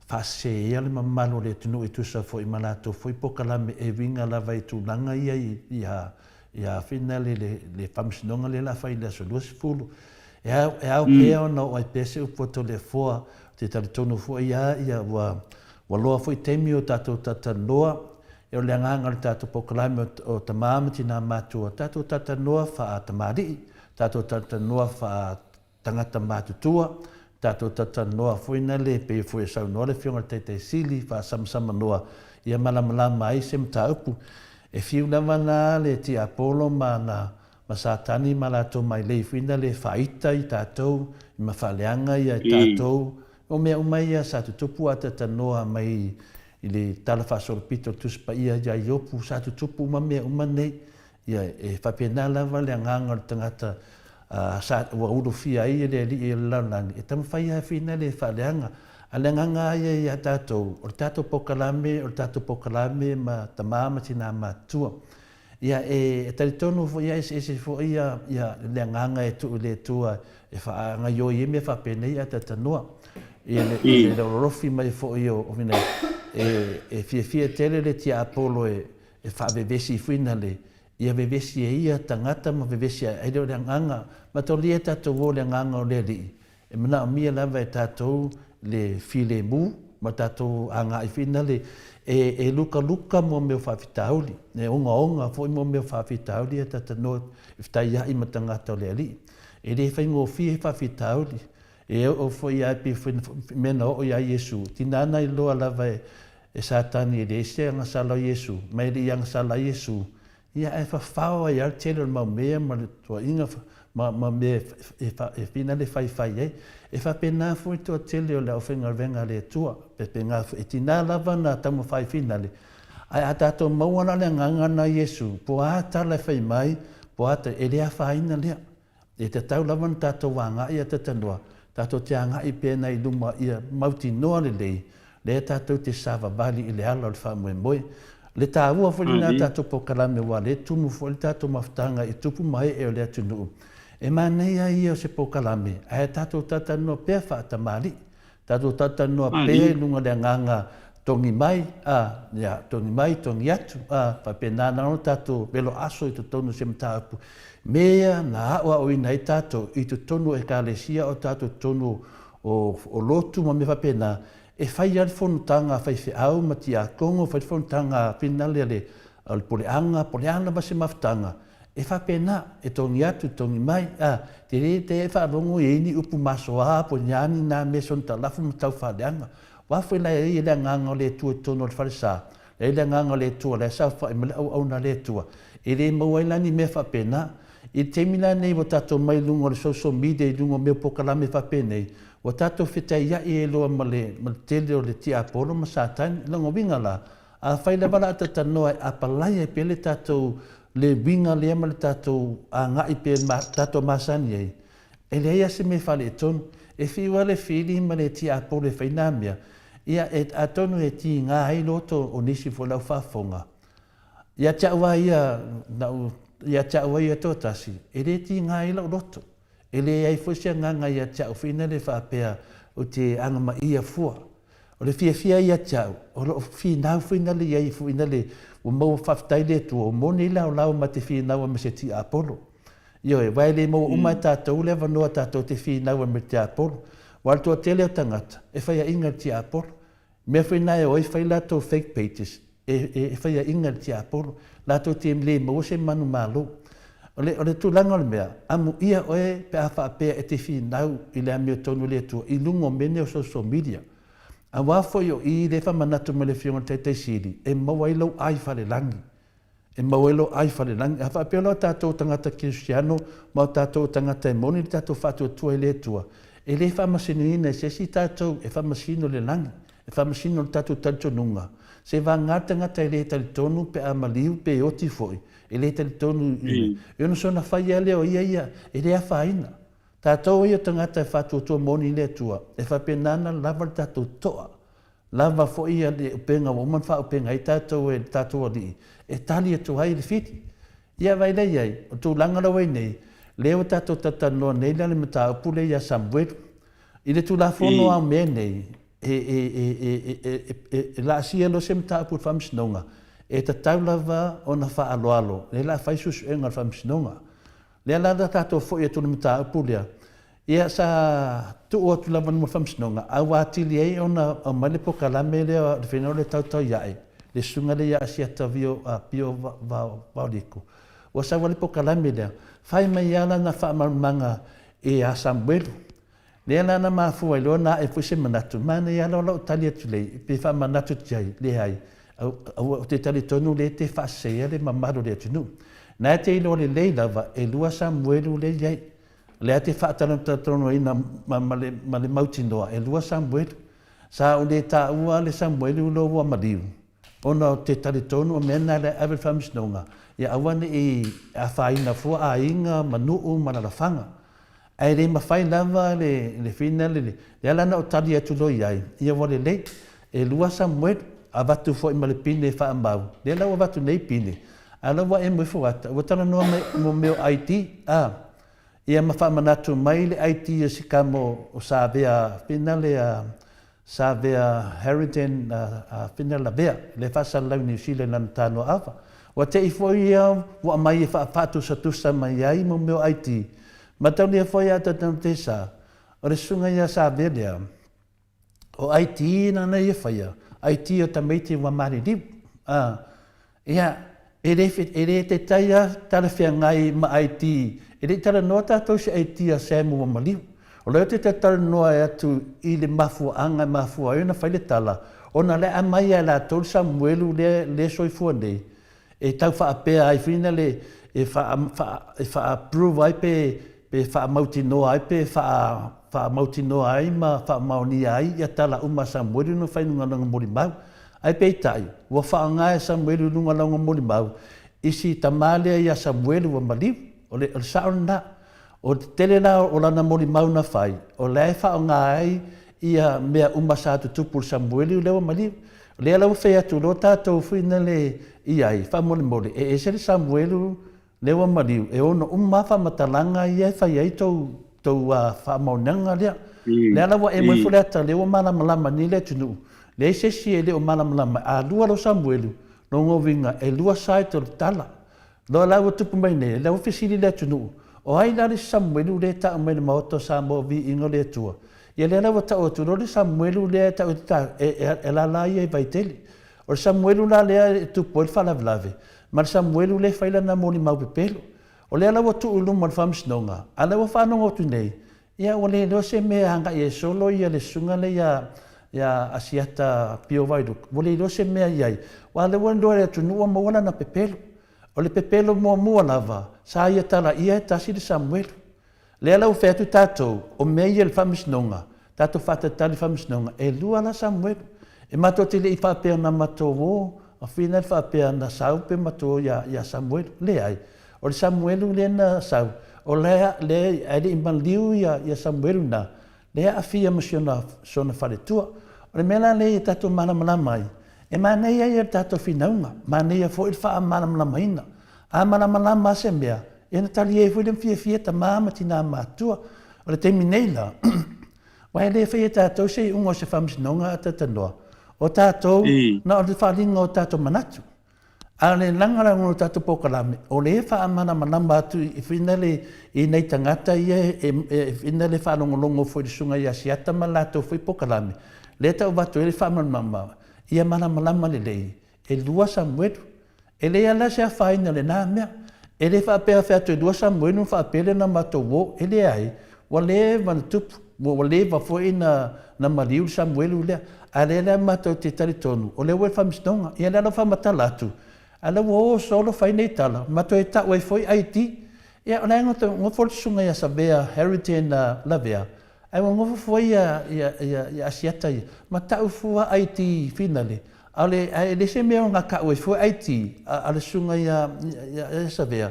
fase ia le mamalo le tunu i tusa fo i malato fo i pokalame e vinga la vai tu langa ia fina le famsinonga le la fai le so dos fulu e au peo no o pese u poto le foa te tali tonu fo ia wa loa fo i temi o tatou tatanoa e o le anganga le tatou pokalame o tamama tina matua tatou tatanoa fa tamari tatou tatanoa fa tangata matutua tatou tatanoa fo ina le pe fo e sau no le fionga te sili fa samsama noa ia malamalama ai se mtaupu e fiu lavana le ti apolo ma satani ma latou mai le fina le faita i tatou i mawhaleanga i tatou o mea umai ia sa tutupu ata tanoa mai i le tala whasorpito tuspa ia iopu sa tutupu ma mea umane ia e whapena lava le anganga le tangata sa ua urufia ia le li i laulangi e tamawhai ha fina le whaleanga a le anganga ia tatou o tatou pokalame ma tamama tina matua ia e talitonu fo ia ese fo ia le anganga e tu le tua e whaanga yo i me whapene ia tatanoa ia le rofi mai fo io o vina e fia tele le tia apolo e whavevesi fuina le ia vevesi e ia tangata ma vevesi e le anganga ma to lia tatou le anganga o le li e mana o mia lava e tatou le file mu ma tatou anga i fina le e luka mo meu whawhitauli e onga fo mo meu whawhitauli e tatanoa i whtai ia i matangata o le ali e le fai ngō fi fa fi tauli e o fo ia pe mena o ia Yesu tinana I loa lava e satani e le se anga sala Yesu mai le anga sala Yesu ia e fa fao ia tele ma mea ma le tua inga ma me e fina le fai e fa pena fo I tua tele o le o whenga venga le tua pe ngā e tina lava na tamu fai fina le ai a tato mauana le ngangana Yesu po a tala fai mai po a e lea whaina lea e te tau lava na tato wanga ia te tanua tato te anga I pēna I luma ia mauti noa le lei le tato te sava bali I le ala o le wha moe le tā ua fwili nā tato po kalame wa le tumu fwili tato maftanga I tupu mai e o le atunu e manei a ia o se po kalame a tato tata noa pēr wha atamari tato tata noa pēr lunga le nganga tongi mai tongi mai tongi atu pa penana no tato velo aso I to tonu se mtaapu mea na awa o ina I tato I to tonu e kalesia o tato tonu o lotu ma me fa pena e fai al fonutanga fai fe au mati a kongo fai fonutanga finale le al poleanga ba se maftanga e fa pena e tongi atu tongi mai te fa longo e ni upu maso a po nyani na me son talafu mtau fa leanga wa foi la e le nganga le tu tono le falsa le nganga le tu le sa fa me au na le tu e le mo ila ni me fa pena I temina nei o tato mai lungo le social media lungo me pokala me fa pena o tato fita ia e loa ma le tele o le tia apolo ma satan lango winga la a fai le bala ta noa a palai e pele tato le winga le ma le tato a ngai pe tato masani e le ia se me fa le ton e fi wale fili ma le tia apolo e fai namia ia e atonu e ti ngā hai loto o nisi fo lau whafonga. Ia taua ia taua ia tōtasi, e le ti ngā hai lau loto. E le ai fwisia nganga ia tau whina le whapea o te angama ia fua. O le fia ia tau, o lo whina whina le iai whina le o mau whaftai le tu o moni lau ma te whina ua me se ti Apollo. Io e wai le mau umai tātou le wanoa tātou te whina ua me te Apollo. Wal tua tele o tangata, e whaia inga ti Apollo. Mea whina e oi whai lato fake pages, e whaia inga ti Apollo. Lato te le mau se manu malo. O le tūlanga le mea, amu ia oe pe a whaapea e te whinau I le ameo tonu le tua, I lungo mene o social media. A wafoi o I le whamanatu me le whionga te siri, e maua ilo ai whare langi. E maua ilo ai whare langi. A whaapea lo tātou tangata Cristiano, mau tātou tangata e moni, tātou whātua tua I le tua. E le whamasino ina, se si tātou e whamasino le langi, e whamasino le tātou tantonunga. Se va ngata I le tali tonu pe a maliu pe oti foi. E le tali tonu ina. E ono sona whai a leo ia, e le a whaina. Tātou ia tangata e whātua tua moni le tua. E whapenana lava tātou toa. Lava fo ia le upenga, waman wha upenga I tātou e tātou ali. E tali e tu hai le whiti. Ia vai lei ai, o tū langara wai nei. Leo tātou tatanoa nei le mata upule ia Samuel. I le tū la whono au mea nei. E la asia lo se mta upu whamsinonga. E ta taulava o na wha alo. Le la whaisusu e ngar whamsinonga. Le la tātou fo ia tūna mta upulea. Ia sa tu o tu lava mo whamsinonga. A wātili ei o na malipo kalame lea le whenau le tautau iae. Le sunga le ia asia tawio a pio vauriko. O sa walipo kalame lea. Whai mai ala na whaamanga e a Samuelu. Lea nana mafua I loa na e fwese manatu. Mana ia lau lau tali atu lei. Pe wha manatu tiai, le hai. O te tali tonu le te whasea le mamaro le atu nu. Nā te ilo le lei lava e lua Samuelu le iai. Lea te whaatana tatono ina ma le mautinoa e lua Samuelu. Sa o le tā ua le Samuelu lo ua mariu. Ona te tali tonu o mena le awe whamisnonga. Ia awane I a whaina fua a inga manuu manarafanga. Ai le mawhai lava le whina le alana o tali atu lo iai. Ia wale le e lua Samuel a watu fo I ma le pine wha ambau. Le lau a watu nei pine. A lawa e mwifo wata. Watana noa mo meo IT. Ia mawha manatu mai le IT a sika mo o Sāvea pina le Sāvea Harrington pina la bea. Le whasa lau New Zealand na tāno awa. Wa te I foi ia wa mai e whaapatu sa tusa mai ai mo meo IT. Matau lia foi ata tanu te sa. O le sunga ia Sāvea lea. O IT na na ia whaia. IT o ta meiti wa mari liu. Ia e te taia tala whia ngai ma IT, e le tala noa tātou se IT a sēmu wa maliu. O leo te tala noa e atu i le mafua anga mafua e na whaile tala, o na le amai a la tolu Samuelu le soifua nei, e tau whaapea ai whina le e wha-approve ai pe wha-mautinoa ai pe wha-mautinoa ai ma wha-maonia ai ia tala uma Samuelu no whainunga langa mori mau. Ai pe tai, wa whaangae Samuelu nunga langa mori mau, isi tamale ia Samuelu wa maliu, o le saona o te tele la o lana mori mau na whai, o le whaangae ai ia mea uma sa tutupu Samuelu lewa maliu, le lau whea tu lo tātou whina le iai, whamole mole, e sere Samuelu lewa maliu, e ono wha matalanga ia whai ai tau whamaunanga lea, le lau e moi fuleta lewa malamalama ni le tunu, le sesi e leo malamalama, a lua lo Samuelu, no ngovinga, e lua sai to tala, lo lau tupu mai ne, lau whisiri le tunu, o ai lari Samuelu le ta umene maoto sa mo vi ingo le tua, ia le lau ta o tu le Samuelu le ta o ta e la la ia vai tele o Samuelu la le tu pol fa la vlave mar Samuelu le faila na moni mau pepelo o le lau tu ulu mon fam snonga ala wa fa no o tu nei ia o le do se me hanga e solo ia le sunga le ia asiata pio vai do o le do se me ia wa le won do le tu no mo na pepelo o le pepelo mo lava sa ia tala ia ta si Samuelu le lau fetu tātou, o mei el whamisnonga, tātou whatatali whamisnonga, e lua la Samuelu. E mato te le i whapea na mato o, a whina le whapea na sau pe mato ia Samuelu, le ai. O le Samuelu le na sau, o le i manliu ia Samuelu na, le a fia masiona sona wharetua, o le mela le i tātou malamalama ai. E manei ai tātou whinaunga, manei a fo il wha malamalama ina, a malamalama se mea, e na tali e fwile mwhia ta māma tina mātua. O le teimi nei la. Wai le whia tātou se ungo se whamsinonga a tatanoa. O tātou, na o le whalinga o tātou manatu. A le langaranga o tātou pokalame. O le wha mana manamba atu i whina le i nei tangata ia e whina le whanongolongo fwile sunga ia siata ma lātou fwile pokalame. Le tau watu e le whamanamama. Ia mana malama le lei. E lua Samuelu. E le ala se a whaina le nā mea. E le whapea whea tui dua Samuelu whapele na mato wo, e le ai, wa le manatupu, wa le wafoi na mariu Samuelu lea, a le lea mato te tari tonu, o le ue whamistonga, ia le ala whamatalatu, a le wo solo whainei tala, mato e ta ue foi Haiti, ia o le ngota ngofo sunga ia Sabea, Heritage na Lavea, ai wa ngofo foi ia asiata ia, ma tau fua Haiti finale, ale le se mea nga ka ue foi Haiti ale sunga ia Savea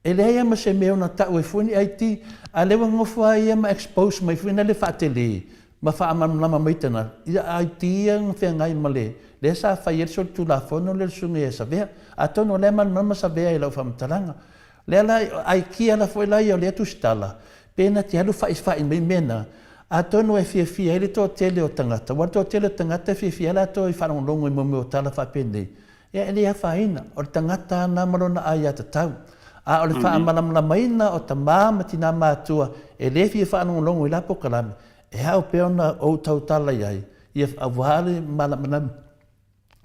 ele ia ma se mea na ta ue foi Haiti ale wa ngofa ia ma expose mai foi na le fatele ma fa ama mai tana ia Haiti ang fe ngai male le sa fa yer so tu la fono le sunga ia Savea atono le man mama Savea ila fa mtalanga le la ai ki ala foi la ia le tu stala pena ti alu fa mai mena atono e fia ele to tele o tangata wa to tele tangata fia la to I whanong longo I mo tala whapene ia ele a whaina o tangata na marona ai ata tau a o le whaamalamla maina o ta māma tina mātua e le fia whanong longo I la pokalame e hao peona o tau tala iai ia awahale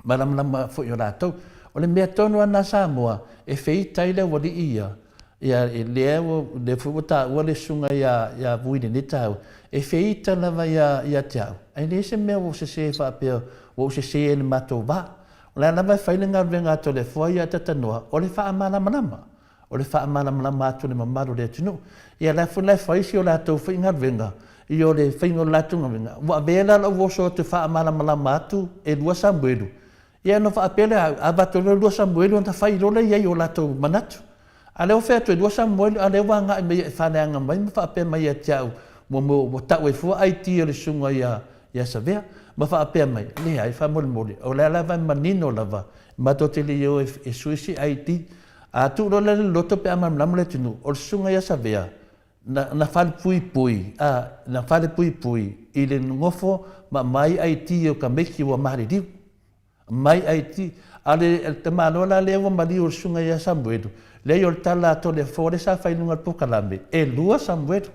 malamlama fo I o rātou o le mea tonu ana Samoa e whei taile wali ia ia le futa ua le sunga ia vuine ni tau e feita lava ia tau ai le se mea o se whapea o se ele mato va o le lava whailinga venga to le fua ia tatanoa o le whaamalamalama o le whaamalamalama atu le mamaru le tunu ia la fu le whaisi o la tau whainga venga I o le whainga o la tunga venga wa vela la uoso te whaamalamalama atu e lua Samuelu ia no whaapele a bato le lua Samuelu ta whairole ia I o la tau manatu ale o fea tu dua Samuelu ale wanga me whaneanga mai ma whaapea mai a tiau mo tau e fua Haiti o le sunga ia Savea ma whaapea mai le ai whamole o le ala vai manino lava ma to te leo e suisi Haiti a tu lo le loto pe amam lamle tunu o le sunga ia Savea na whale pui na whale pui I le ngofo ma mai Haiti o ka meki wa maharidiu mai Haiti ale te manola le wa mali o sunga ia Samuelu le yo tala to le fore sa fai nunga pokalame e lua Samuelu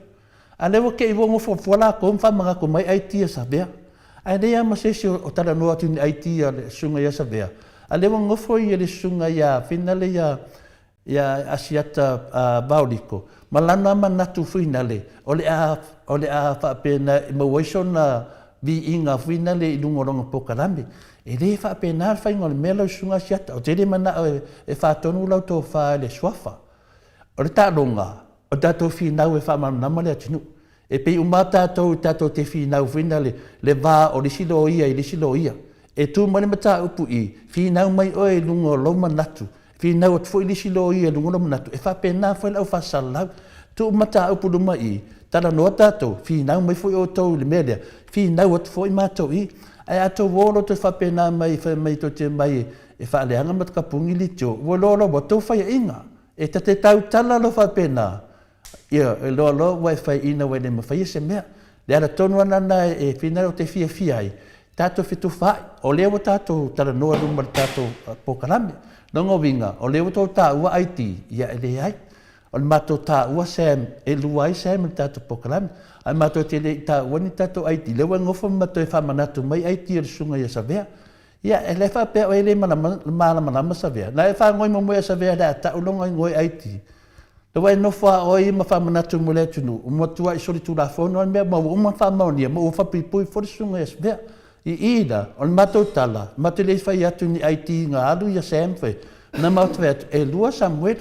ale wo ke wo fo fola ko fa manga ko mai Haiti Savea ai le ama se o tala no atu Haiti ale sunga ia Savea Ale wa ngofo ia le sunga ia finale ia asiata bauliko. Malana manatu finale. Ole a fa pena emotion na vi inga finale ilungoronga pokalambi. Ele fa pena fa ngol melo sunga asiata. O tele mana e fa tonu lau to fa le swafa. O le tāronga, o tātou whinau e whamanama le atinu. E pei uma tātou te whinau whina le wā o le silo ia i le silo ia. E tū mani mata upu i, whinau mai oe lungo loma natu. Whinau at fwoi le silo ia lungo loma natu. E whapena whai lau whasalau. Tū mata upu luma i, tala noa tātou, whinau mai fwoi o tau le melea. Whinau at fwoi mātou i. Ai ato wolo te whapena mai to te mai e whaaleanga matakapungi li tio. Wololo wa tau whai inga. E te tau tala lo whapena. Ia, e lo wai whai ina wai le mawhai se mea. Le ala tonu anana e whina o te fia ai. Tātou whitu whai. O leo tātou tala noa rumar tātou pokarame. Nongo winga, o leo tau tā ua aiti. Ia e le ai. O le mātou tā ua Sam, e lua ai Sam le tātou pokarame. Ai mātou te le tā ua ni tātou aiti. Lewa ngofa mātou e whamanatu mai aiti e le sunga ia sa vea. Ia, e le whapea o e le malama sa vea. Na e whangoi mamoe sa vea rea ta ulonga i ngoi aiti. Lewa e nofa o i ma whamanatu mo le tunu. Umatua i sori tu la whono an mea, ma uma whamaunia, ma ufa pipui fori sunga ia sa vea. I ida, o le mātou tala, mātou le whai atu ni aiti ngā alu ia Sam whai. Na mātou atu, e lua Samuel.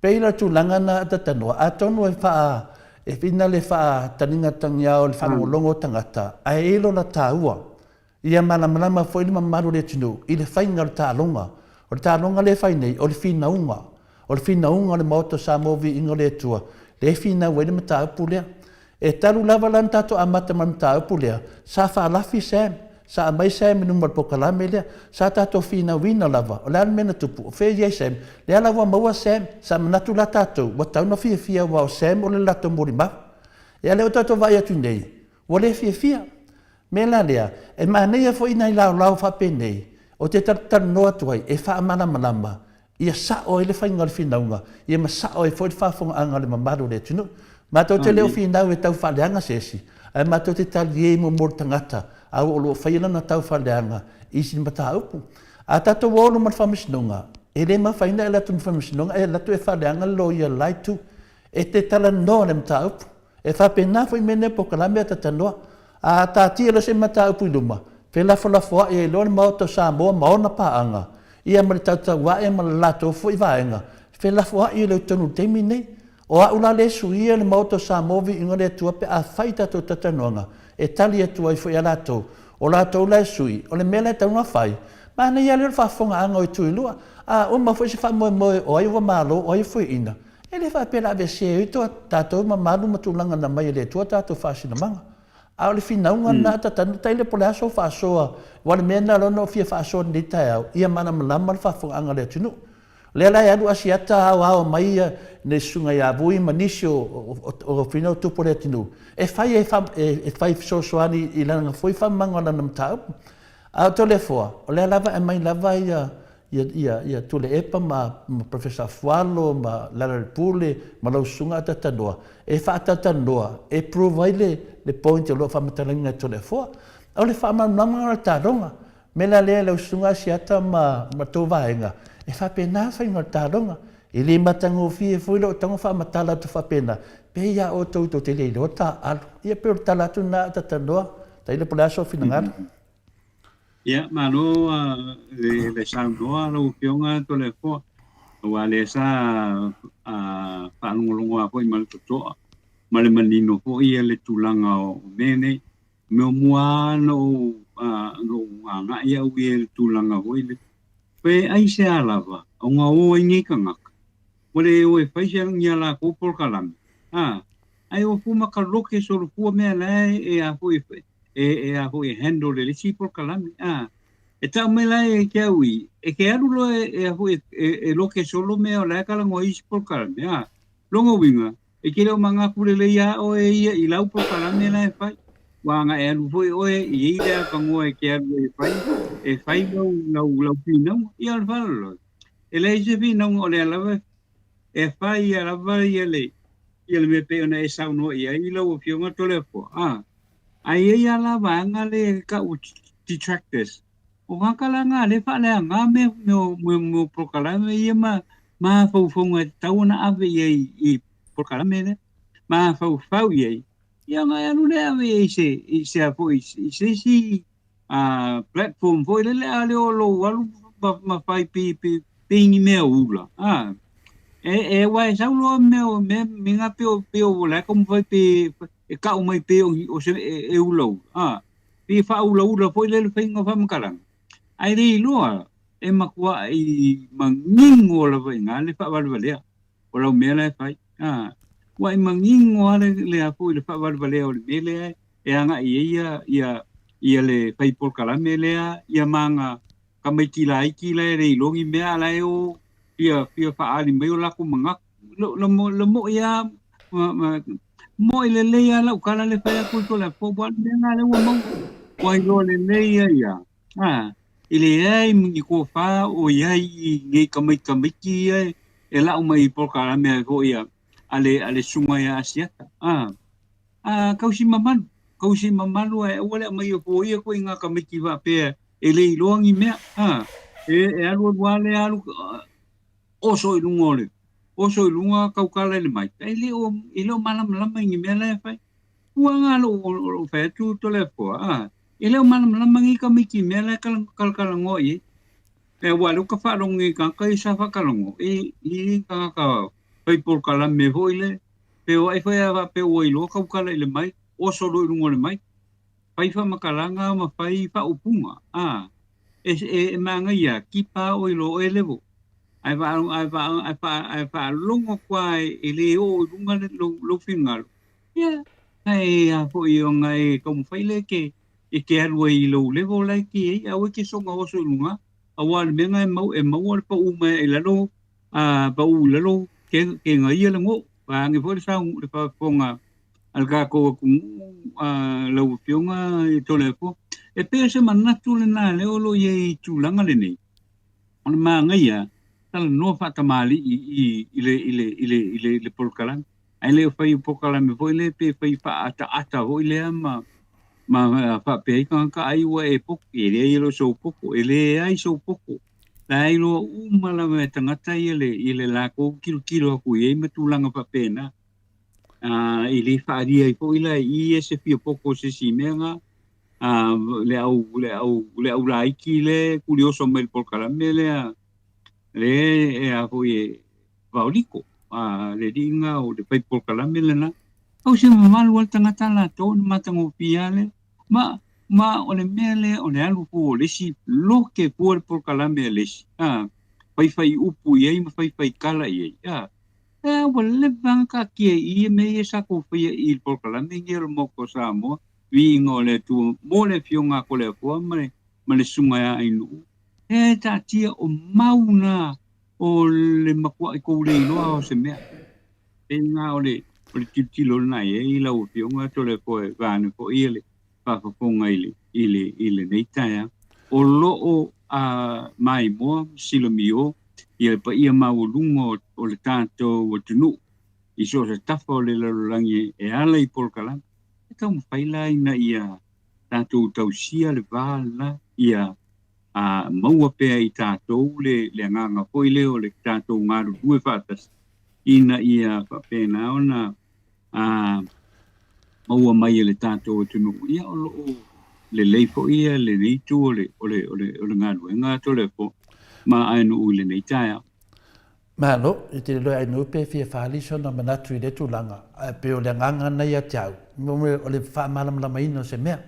Peila tu langa na atatanoa. A tonu e wha e whina le wha taninga tangia o le whanongolongo tangata. A e elo la tāua. Ia malamalama foi lima maru le tinu. I le whainga le tālonga. O le tālonga le whai nei, o le whinaunga. O le whinaunga le maoto sa movi ingo le tua. Le whina wele ma tāupu lea. E talu lava lan tato amata ma tāupu lea. Sa whaalafi Sam. Sa mai Sam i numar pokalame lea. Sa tato whina wina lava. O le ala mena tupu. O whea iei Sam. Le ala wa maua Sam. Sa manatu la tato. Wa tauna fia wa o Sam o le lato mori ma. E ale o tato vai atu nei. Wa le fia. Mela lea, e manea fo ina i lau whapenei, o te taranoa tuai, e wha malama, ia sa o ele whainga le whinaunga, ia ma sa o e fo i whafonga anga le mamaru le tunu. Mātou te leo whinau e tau whaleanga sesi, ai mātou te tali e mo mor tangata, au o lo whaila na tau whaleanga, isi ni mata upu. A tato wolo man whamisinonga, e le ma whaina e latu ni whamisinonga, e latu e whaleanga lo ia laitu, e te tala noa le mata upu, e whapena fo i mene pokalame a tatanoa, a tātia la se mata upu luma. Fe lafo e lona maoto sa moa maona paanga. Ia mara tauta wa e mara lato fo i vaenga. Fe lafo e le tonu temi nei. O a ula le suia le maoto sa movi inga le tua pe a whaita to tatanoanga. E tali e tua i fo i a lato. O lato la sui. O le mele taunga whai. Ma na ia le whafonga anga o tui lua. A uma fo i se whamoe o ai wa malo o ai fo i ina. E le whapela ave se i toa tato ma malu matulanga na mai le tua tato whasina manga. A le finaunga na tatanu taile pole aso whaasoa. Wale mena lono fia whaasoa ni tai au. Ia mana malama le whafonga le tunu. Le lai adu asiata au mai ne sunga ia vui manisio o finau tupo le tunu. E whai soani i langa fwoi whamanga na namtau. A to le foa. O le lava e mai lava ia tule epa ma Professor Fualo, ma Lara Pule, ma lau sunga tatanoa. E whaatatanoa. E provide le point o lo whamatalinga to le foa. O le whamanamanga o tāronga. Mela lea lau sunga siata ma tō vaenga. E whapena whainga o tāronga. E le matango fie fuilo o tango whamatala tu whapena. Pe ia o tauto te leile o tā alu. Ia pe o talatu na tatanoa. Taile pole aso finangara. Ia, malo le saunoa lo pionga to le foa. Wa le sa whanongolongo a poi mal totoa. Ma le manino po ia le tulanga o mene. Me mua no ngā ia ui e le tulanga hoi le. Pe ai se alava. O ngā o ingi ka ngaka. Wale o e whaisia ngia la kōpol kalami. Ai o puma ka roke soro pua mea lai e a hoi e a hoi handle le sipol kalami. E tau me lai e kia ui. E ke aru lo e a hoi e roke solo mea o lai kalango i sipol kalami. Longo winga. E kere o manga kure le ia o e ia i lau pol kalami lai whai. Wanga e alu hoi oe i eira kangoa e ke aru e whai. E whai lau pinau. I al whalalo. E lei se pinau o le alawa. E whai i alawa i le. I le me pe ona e sauno i ai lau o fionga tole po. Ai e ala wanga le ka u detractors. o ngakala nga le fa le nga me prokalame ia ma fau nga tau na ave i prokalame le ma fau ia ia nga anu le ave se apo se si platform foi le ale o lo walu ma fai pi ni me ula wai sa lo me nga pe o la como fai pe ka o mai pe o se ulo pi fa ulo foi le fai nga fa makalang ai ri loa e makua i mangingo la vai nga le fa valvalea o la mele fai wai mangingo le apo le fa valvalea o le mele e anga ia le fai por kala mele ia manga kamai kila re longi mea la o ia fa ali mai o la ku manga lo mo ia mo le ia la kala le fai ku to la po ba le wo mo wai lo le ia ile ai mi ko fa o ai nge kamai ki e la mai por kala me ko ia ale sunga ya asia kausi mamalu e wala mai ko ia ko inga kamai ki va pe ele longi me alu wale alu oso ilunga kaukala le mai ele o malam ngi me la fa uanga lo fa tu to le po ele malam ngi kamai ki me la kal ngoi e walu ka fa longi ka sa fa kalongo i ka pai por kala me hoile pe o fa va pe o ilo kaukala le mai oso lo ilunga le mai pai fa makalanga ma pai fa upunga e manga ia ki pa o ilo e levo ai va longo kwai ele o lunga lo fingal ya ai a po io ngai como faile ke e ke alu i lo levo la ki a o ke songa o so lunga a wal menga e mau pa u me e lalo pa u lalo ke ngai le ngo pa ngi fo sa le pa fonga alga ko lo fionga i tolepo e pe se manatu le na le o lo ye tulanga le nei on ma ngaia tal no fa tamali ile polkalan ai le fa i polkalan me foi le pe fa ata ho ile ma fa pe ka ai wa e pok ile lo so poko ile ai so poko lai lo mala me tangata ile la ko kilo ku ye me tulanga fa pena ili faria i po ila i se fio poco se si menga le au laiki le curioso mel por caramele le a foi vaulico le dinga o de pai por caramele na au se mal volta ngatala to matango piale ma o le mele o le alu po le si lo que por caramele fai upu ye ma fai kala ye wale banka kia i me sa ko fia i polkala ngel moko sa mo wi ngole tu mo le fionga ko le po male sunga ya inu ta tia o mauna o le makua ko le no o se me nga o le tilo na i la o fionga to le ko va no ko ile pa ko ngai ile nei ta o lo o mai mo silomio ia pa ia maulungo o le tato o tunu i so se tafo le lalangi e ala i polkala e tau mawhaila ina ia tato tausia le vala ia maua pea i tato le nganga poi leo le tato ngaru due fatas ina ia papena ona maua mai le tato o tunu ia o le leifo ia le neitu o le ngaru e ngā tole po ma ainu ule nei taia. Malo, i te loa ainu pe fia whaaliso na manatu i le tūlanga. Pe o le nganga nei a tiau. O le whaamalamala ino se mea.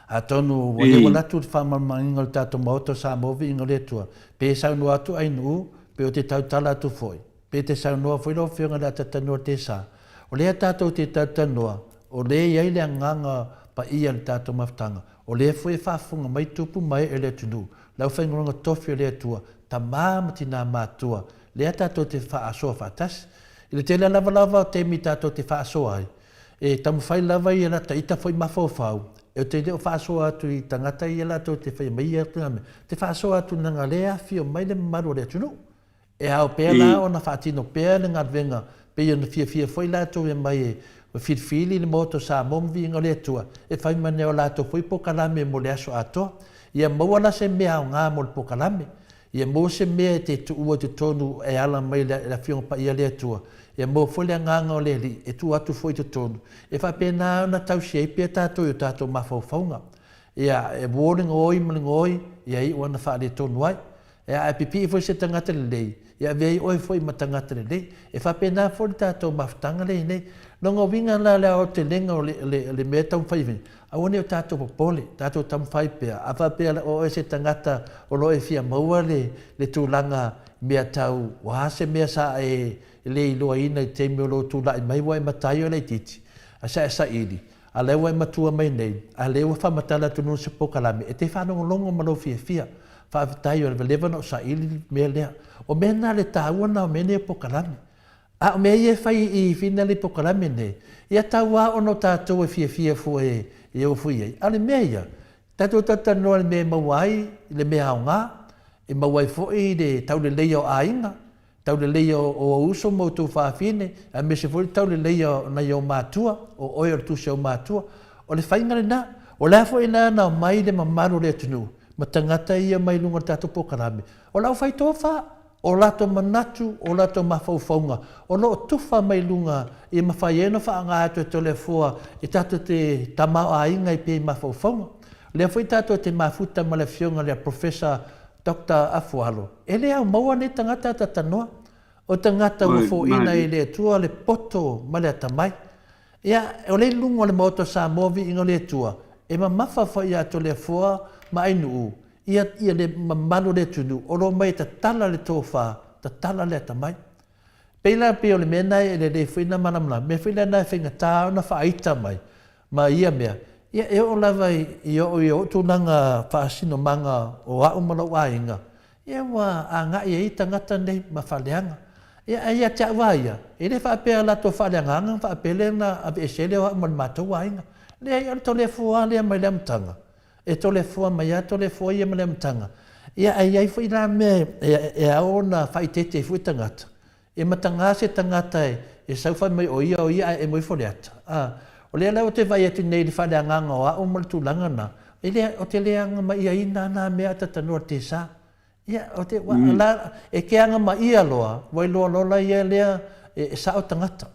A tonu, o le walatu le whaamalamala ino le tato maoto sa movi ino le tua. Pe saunu atu ainu, pe o te tautala atu foi. Pe te saunua foi lo whionga le atatanua te sa. O le tato te tatanua, o le iai le nganga pa ia le tato maftanga. O le foi whafunga mai tupu mai e le tunu. Lau whaingoronga tofi o le tua. Ta mamati nā mātua, le tato te whaasoa whaatas. I le tele lava o te mi tato te whaasoa ai. E tamu whai lava i ala ta ita whai mawhau. E o te leo whaasoa atu i tangata i ala to te whai mai atu ame. Te whaasoa atu nanga lea fio mai le maru le tunu. E hao pēr la o na whaatino pēr le ngadwenga. Pe i na fia whai la to e mai e filfili le moto sa mom vinga le tua e fai mane o lato foi po kalame mo le aso ato ia mo la se mea nga mo po kalame ia mo se mea te tu o te tonu e ala mai la fiong pa ia le tua ia mo foi nga o le li e tu atu foi te tonu e fa pena na tau sei pe tato yo tato mafofonga ia e warning oi mlingoi ia I wana fa le tonu ai ia e pipi foi se tangata le lei ia vei oi foi matangata le lei e fa pena foi tato maftanga le nei longo vinga la o te lenga le mea tau whaiwini. A wane o tātou popole, tātou tam whaipea. A whapea o se tangata o loe fia maua le tūlanga mea tau. Wahase mea sa le iloa ina I te mea lo tūla I mai wai matai o le titi. A sa ili. A lewa I matua mai nei. A lewa whamatala tunu se pokalame. E te whanongo longo malo fia. Whaavitai o le levana o sa ili mea lea. O mena le tāuana o mene pokalame. A me ia fai I fina le pokalame nei. Ia taua ono tātou e fia fu e o fui ei. Ale mea ia. Tātou tatanoa le mea mawai, le mea aonga. E mawai foi le tau le leia o ainga. Tau le leia o uso mo tu whaafine. A me se foi tau le leia na i o mātua. O oi o tu se o mātua. O le whainga le na. O lea foi na o mai le mamaru le tunu. Ma tangata ia mai lunga tātou pokalame. O lau whai tofa. O lato manatu, o lato mawhauwhaunga, o loo tuwha mai lunga I mawhai eno whaanga atu e tole fua I tato te tamao a inga I pe mawhauwhaunga. Lea fui tato te mafuta ma le fionga lea Professor Dr. Afualo. E lea au maua ne tangata tatanoa. O tangata wafo ina I lea tua le poto ma lea tamai. Ia, o le lunga le moto sa movi inga lea tua. E ma mawhawha ia tole fua ma ainu ia le mamalo le tunu o lo mai ta tala le tofa ta tala le tamai pela pe o le mena e le fina manamla me fina na finga ta na faita mai ma ia mea ia e o lava I o tunanga faasino manga o a umalo wainga ia wa anga ia I tangata nei ma faleanga ia tia waia e le fa pe la to faleanga fa pele na ave sele wa mal mato wainga le ia to le fua le mai le mtanga e tole fua mai a tole fua ia mele mtanga. Ia ai fui la me e a ona whaitete fui tangata. E matanga se tangata e sauwha mai o ia e moi foleata. O lea lau te vai atu nei li whale anganga o a o maltu langana. E lea o te leanga mai a ina na mea tatanua te sa. Ia o te e ke anga mai ia loa, wai loa lola ia lea e sa o tangata.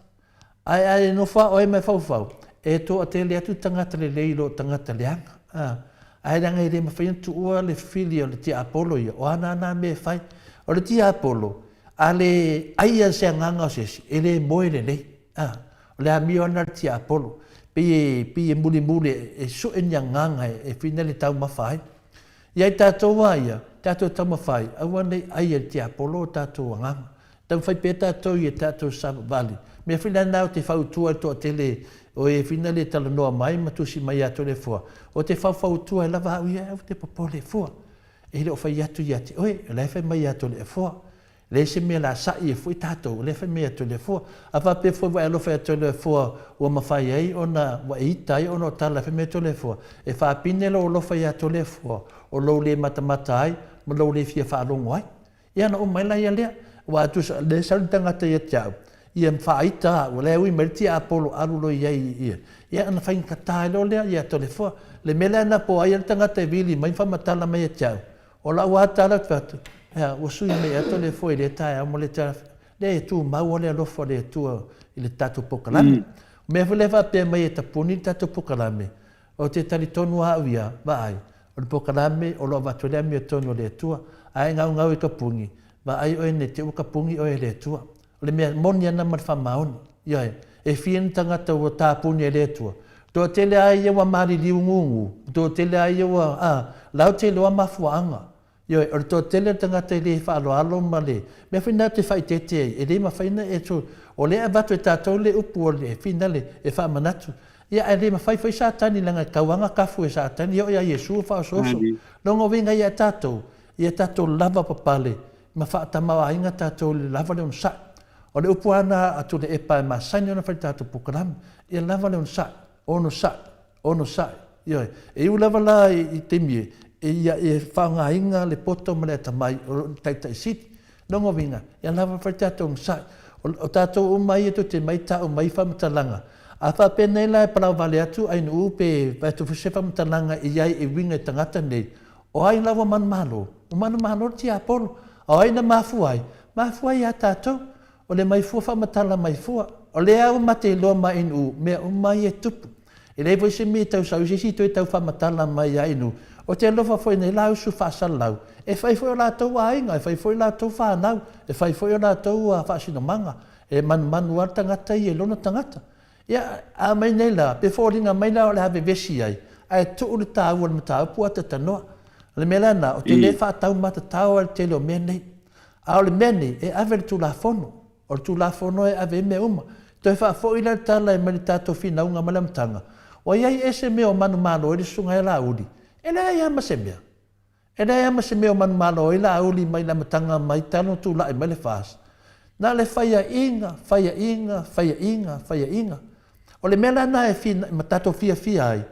Ai no wha o e mai whau. E to a te lea tu tangata le leilo tangata leanga. Ai ranga I le mawhaina tu ua le fili o le tia Apollo ia. O ana me whai. O le tia Apollo. A le aia se anganga o sesi. E le moe le nei. O le amio ana le tia Apollo. Pi e muli e su e nyanganga e fina le tau mawhai. Iai tātou aia. Tātou tau mawhai. Awa nei aia le tia Apollo o tātou anganga. Tau whai pe tātou I e tātou Saba Valley. Me fina nao te whautua to tele o e fina le tala noa mai matusi mai ato le fua. O te whautua e lava au ia au te popo le fua. E le o whai atu ia te oe, le whai mai ato le fua. Le se mea la sai e fui tātou, le whai mai ato le fua. A whape fua wai alo whai ato le fua ua mawhai ei o na wa itai o no tala whai mai ato le fua. E whaapine lo lo whai ato le fua. O lo le matamata ai, ma lo le fia whaalongo ai. Ia na o mai la ia lea, wa atu le saritangata ia tiau. Ia mwhaita, o lea ui meriti a Apollo arulo iai ia. Ia ana whain katai lo lea, ia tole fua. Le mele ana po ai tangata e vili, mai whamatala mai e tiau. O la ua tala tuatu. Ia, o sui mei a tole fua I le tai, amo le tala. Le e tu mau o le alofo le tua I le tatu pokalame. Mea whalewa pia mai e tapuni tatu pokalame. O te tali tonu a uia, va ai. O le pokalame, o lo vatolea mi o tonu le tua. Ai ngau I kapungi. Va ai oe ne te u kapungi oe le tua. Le mea moni ana mar whamaoni. Ia e whien tangata o tāpuni e letua. Tō tele ai e wa mari liu ngungu. Tō tele ai e wa, lau te loa mafuanga. Ia e tō tele tangata e le whaalo alo ma le. Mea whina te whai te te e le ma whaina e tō. O le a vatu e tātou le upu o le whina le e wha manatu. Ia e le ma whai whai sātani langa kauanga kafu e sātani. Ia Yesu wha soso. Longo winga ia tātou. Ia tātou lava papale. Ma wha tamawa inga tātou le lava le on sa. O le upu ana atu le epa e masani ona whai tātou pukarami. Ia lava le on sa. Ono sa. Ia e u lava la I te mie. E ia e whaanga inga le poto ma le tamai o taitai siti. Nongo vinga. Ia lava whai tātou on sa. O tātou umai e to te mai tā o mai whamatalanga. A wha pēnei lai parau vale atu ai nu pe tu whasefa mtalanga i ai e winga i tangata nei. O ai lawa manu malo. O manu malo ti apolo. O ai na mafuai. Mafuai a tātou. O le mai fua whamatala mai fua. O le au mate loa mai inu. Mea o mai e tupu. E le voi se mi tau sau sisi toi tau whamatala mai a inu. O te alofa foi nei lau su whaasalau. E whai foi o lātou a inga. E whai foi o lātou whanau. E whai foi o lātou a whaasino manga. E manu ar tangata i e lona tangata. Ia, a mai nei la, pe fōringa mai la o le hawe vesi ai, ai tuu le tāu al mata upu ata tanoa. Le mea na, o te le whaatau mata tāu al te leo mea nei. A o le mea nei, e ave le tū la whono. O le tū la whono e ave mea uma. Toi wha fō ila le tāla e mani tātou whina unga malamtanga. O iai ese mea o manu malo e le sunga e la uli. E le ai ama se mea. E le ai ama se mea o manu malo e la uli mai la matanga mai tano tū la e mai le whaas. Na le whaia inga, whaia inga, whaia inga, whaia inga. O le mea lana e matato fia ai.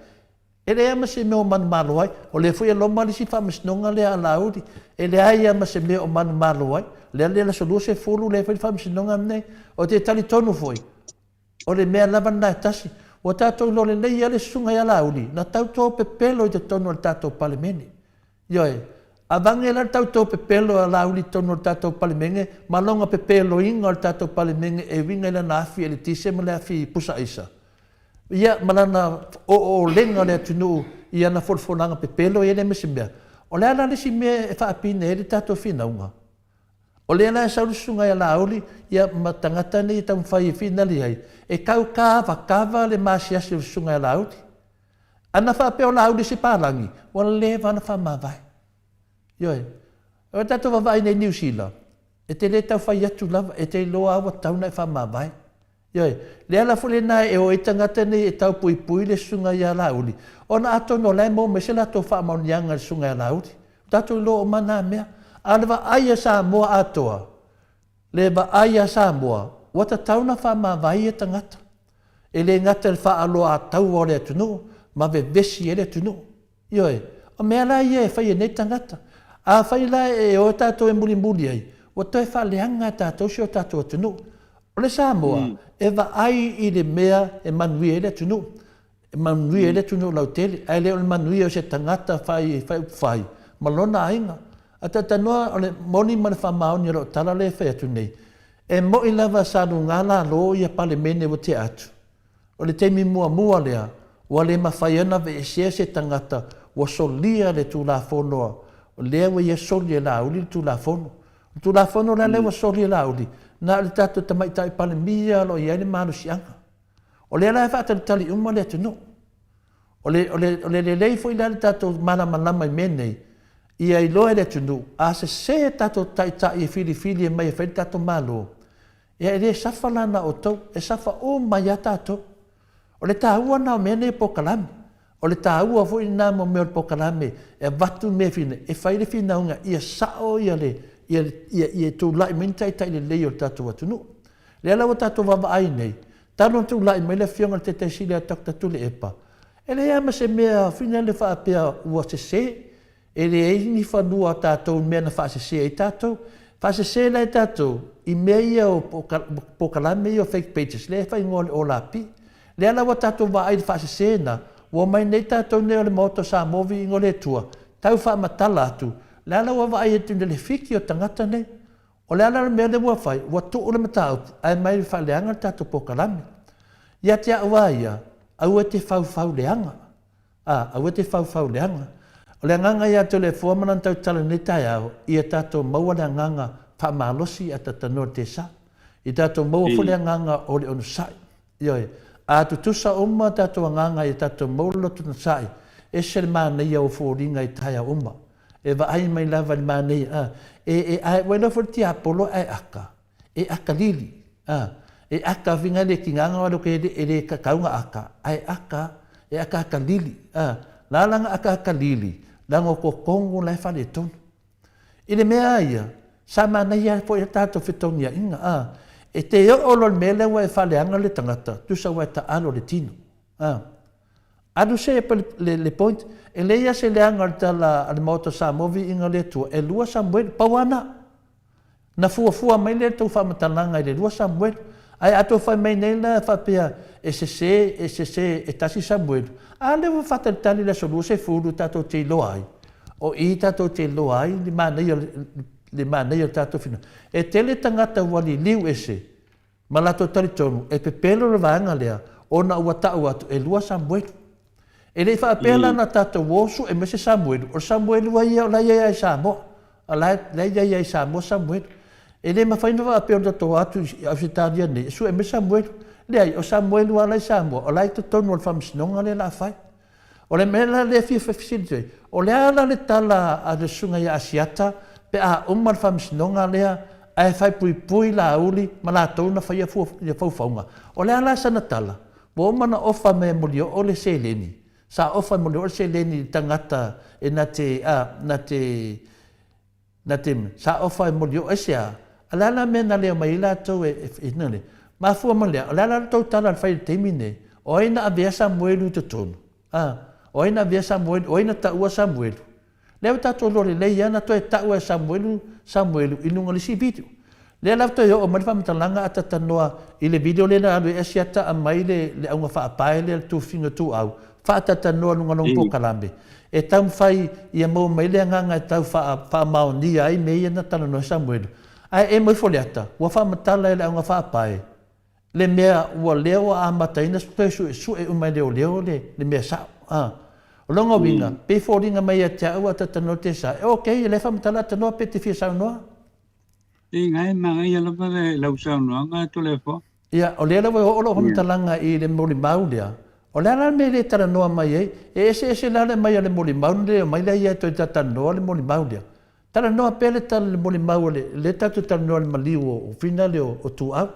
E le ama se mea o manu malo ai. O le fuia loma li si whamasnonga le a lauri. E le ai ama se mea o manu malo ai. Le la solua se fulu le fuia whamasnonga nei. O te tali tonu foi. O le mea lava na tasi. O tatou lo le nei ale sunga i a lauri. Na tautou pepelo i te tonu al tatou palemene. Ioe. A vange la tautou pepelo a lauri tonu al tatou palemene. Malonga pepelo inga al tatou palemene. E winga ila na afi e le tise ma le afi pusa isa. Ia malana o lenga le tunu ia na forfonanga pepelo ia le mesimea. O le ala le si mea e whaapine e le tato whina unga. O le ala e saurusunga ia la auli ia matangata ni tau whai e whina li ai. E kau kava le maasiasi o sunga ia la auli. Ana whaapeo la auli si pārangi. O le wana whamawai. Ioi. O tato wawai nei New Zealand. E te le tau whai atu lava. E te loa awa tauna e whamawai. Ioi, le ala fule nai e o i tangata nei e tau pui le sunga i a lauli. O na ato no lai mo me se la tau wha maunianga le sunga i a lauli. Tato lo o mana mea. Alewa aia sa moa atoa. Le ba aia sa moa. Wata tauna wha ma vai e tangata. E le ngata le wha aloa a tau o le atunu. Ma ve vesi e le atunu. Ioi, o mea la ia e whai e nei tangata. A whai la e o tato e muli ai. O toi wha leanga tato si o tato atunu. O le Samoa, e wa ai i le mea e manui e le tunu. E manui e le tunu lau tele. Ai le o le manui o se tangata whai. Malona ainga. A tatanoa o le moni mana whamaoni ro tala le whai atu nei. E mo i lava sānu ngala lo i a pale mene o te atu. O le teimi mua lea. Wa le mawhai ana ve e se tangata. Wa solia le tū la whonoa. O lea wa ia soli e la uli tū la whono. Tū la whono la le wa soli e la uli. Na le tato tamaitai pale mia lo i aile malu sianga. O le ala e whaata le tali uma le atu no. O le lei fo i le tato malama i menei. I ai loe le atu no. A se tato tai e fili e mai e whaile tato malo. E ai le safa lana o tau. E safa o mai a tato. O le tāua na o menei po kalame. O le tāua fo i nā mo meo po kalame. E watu me fine. E whaile fina unga. Ia sao ia le. Ia tū lai mintai tai le leo tatou atunu. Le ala o tatou wawa ai nei. Tano tū lai mai le fionga te te sile a takta tule epa. E le ama se mea whina le whaapea ua se se. E le eini whanua tatou mea na wha se se e tatou. Wha se se lai tatou. I mea ia o pokalame i o fake pages. Le whai ngole o la pi. Le ala o tatou wa ai wha se se na. Ua mai nei tatou neo le moto sa movi i ngole tua. Tau wha matala atu. Le ala wa vai e tūne le whiki o tangata nei. O le ala mea le mua whai, wa tuu le matau, ai mai wha leanga tato pokalame. Ia te au ia, au e te whau leanga. Au e te whau leanga. O le nganga ia to le fuamanan tau tala nei tai au, ia tato maua le nganga wha malosi a tatanoa te sa. I tato maua fu le nganga o le onu sai. Ioi, a tutusa uma tato nganga i tato maula tuna sai, e se le maa nei au fōringa i tai au uma. E va ai mai lava le manei ai wena for ti apolo ai aka aka lili e aka vinga le kinganga o ke ele ka kaunga aka ai aka lili la langa aka lili lango ko kongo lai fa le ton ile mea ia sa manei ai fo tato fitonia inga e te o lo mele wa fa le anga le tangata tu sa wa ta alo le tino adu se le point e leia se le anga al moto sa movi inga le tu e lua Samuel pawana na fua mai le tu fa matalanga le lua Samuel Ai ato fai mai nei na fa pia e se tasi Samuel. A le whātatali la solu se furu tato te loai. O I tato te loai, le mana ia tato fina. E tele tangata wali liu ese, ma lato taritonu, e pepelo le vaanga lea, o na ua tau atu, e lua Samuel. E le whaapela na tato wosu, e mese Samuel, o Samuel wa ia o la ia Samoa, a la ia Samoa Samuel. E le mawhaina whaapela tato atu, au se taria ne, su e mese Samuel, le ai, o Samuel wa lai Samoa, o lai tatonu al whamsinonga le la whai. O le mela le fia whawhisiri, o le ala le tala a le sunga ia asiata, pe a umar whamsinonga lea, ai whai pui la auli, ma la tauna whai a whauwhaunga. O le ala sana tala, bo mana ofa me mulio o le seleni, sa ofa mulio o le seleni tangata e na te, sa ofa mulio e sea, ala la me na leo mai la tau e nane, ma fua ma lea, ala la tau tala al whai temine, o ina avea Samuelu te tonu, o ina avea Samuelu, o ina taua Samuelu. Leo tato lore lei ana to e taua Samuelu ilunga le si video. Lea lau toi o marifa matalanga ata tanoa i le video le na alu e asiata a mai le aunga whaapae le tu finga tu au. Whaata tanoa lunga nong po kalambe. E tau mwhai i a mau mai le anganga e tau wha mao ni ai mei ana tana no Samuelu. Ai e moi fole ata, ua wha matala le aunga whaapae. Le mea ua leo a mataina su e umai leo le mea sao. O longa winga, pe fōringa mai a te au a tatano te sa. E okei, e le whamatala tanoa pe te fia sao noa? E ngai mangai ala pare lau sao noa, ngā to le fo. Ia, o lea lawa o lo whamatalanga i le mori mau lea. O lea la me le tara noa mai ei, e ese la le mai a le mori mau lea, mai la ia to i tatanoa le mori mau lea. Tara noa pe le tala le mori mau le tatu tara noa le maliu o fina le o tu au.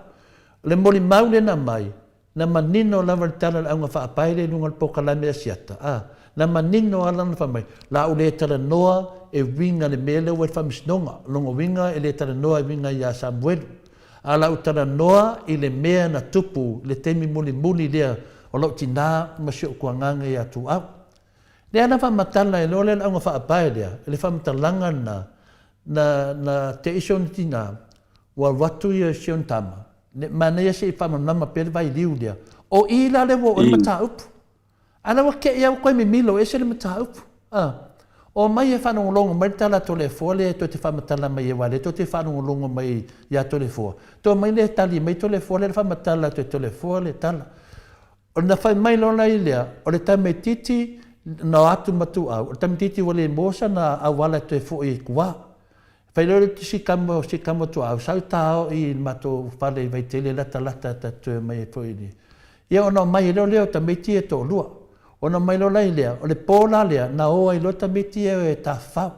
Le mori mau le na mai, na manino lava le tala le aunga whaapai le lunga le pokalame a siata. Na manino ala na whamai. La o le tala noa e winga le mele o e whamisnonga. Longo winga e le tala noa e winga i a Samuelu. A la o tala noa i le mea na tupu le temi muli lea o lau tina masio kua nganga i atu au. Lea na whamatala e lole la unga whaapae lea. E le whamatalanga na te ision tina wa watu i a sion tama. Mana ia se i whamanama pere vai liu lea. O i la le wo o le mata upu. Ana wa ke ia koe me milo e se le mata upu. O mai e whanongolongo mai tala to le fua le to te whamatala mai e wale, to te whanongolongo mai ia to le fua. To mai le tali mai to le fua le whamatala to le fua le tala. O na whai mai lona i lea, o le tame titi na atu matu au. O le tame titi wale mosa na awala to e fua i kua. Whai lore ti si kamo tu au, sau tau i mato whale i vai tele lata tatu mai e fua i ni. Ia ona mai leo tame titi e to lua. Ona mai lo lai lea, o le pōla lea, na oa i lota miti e ta whau.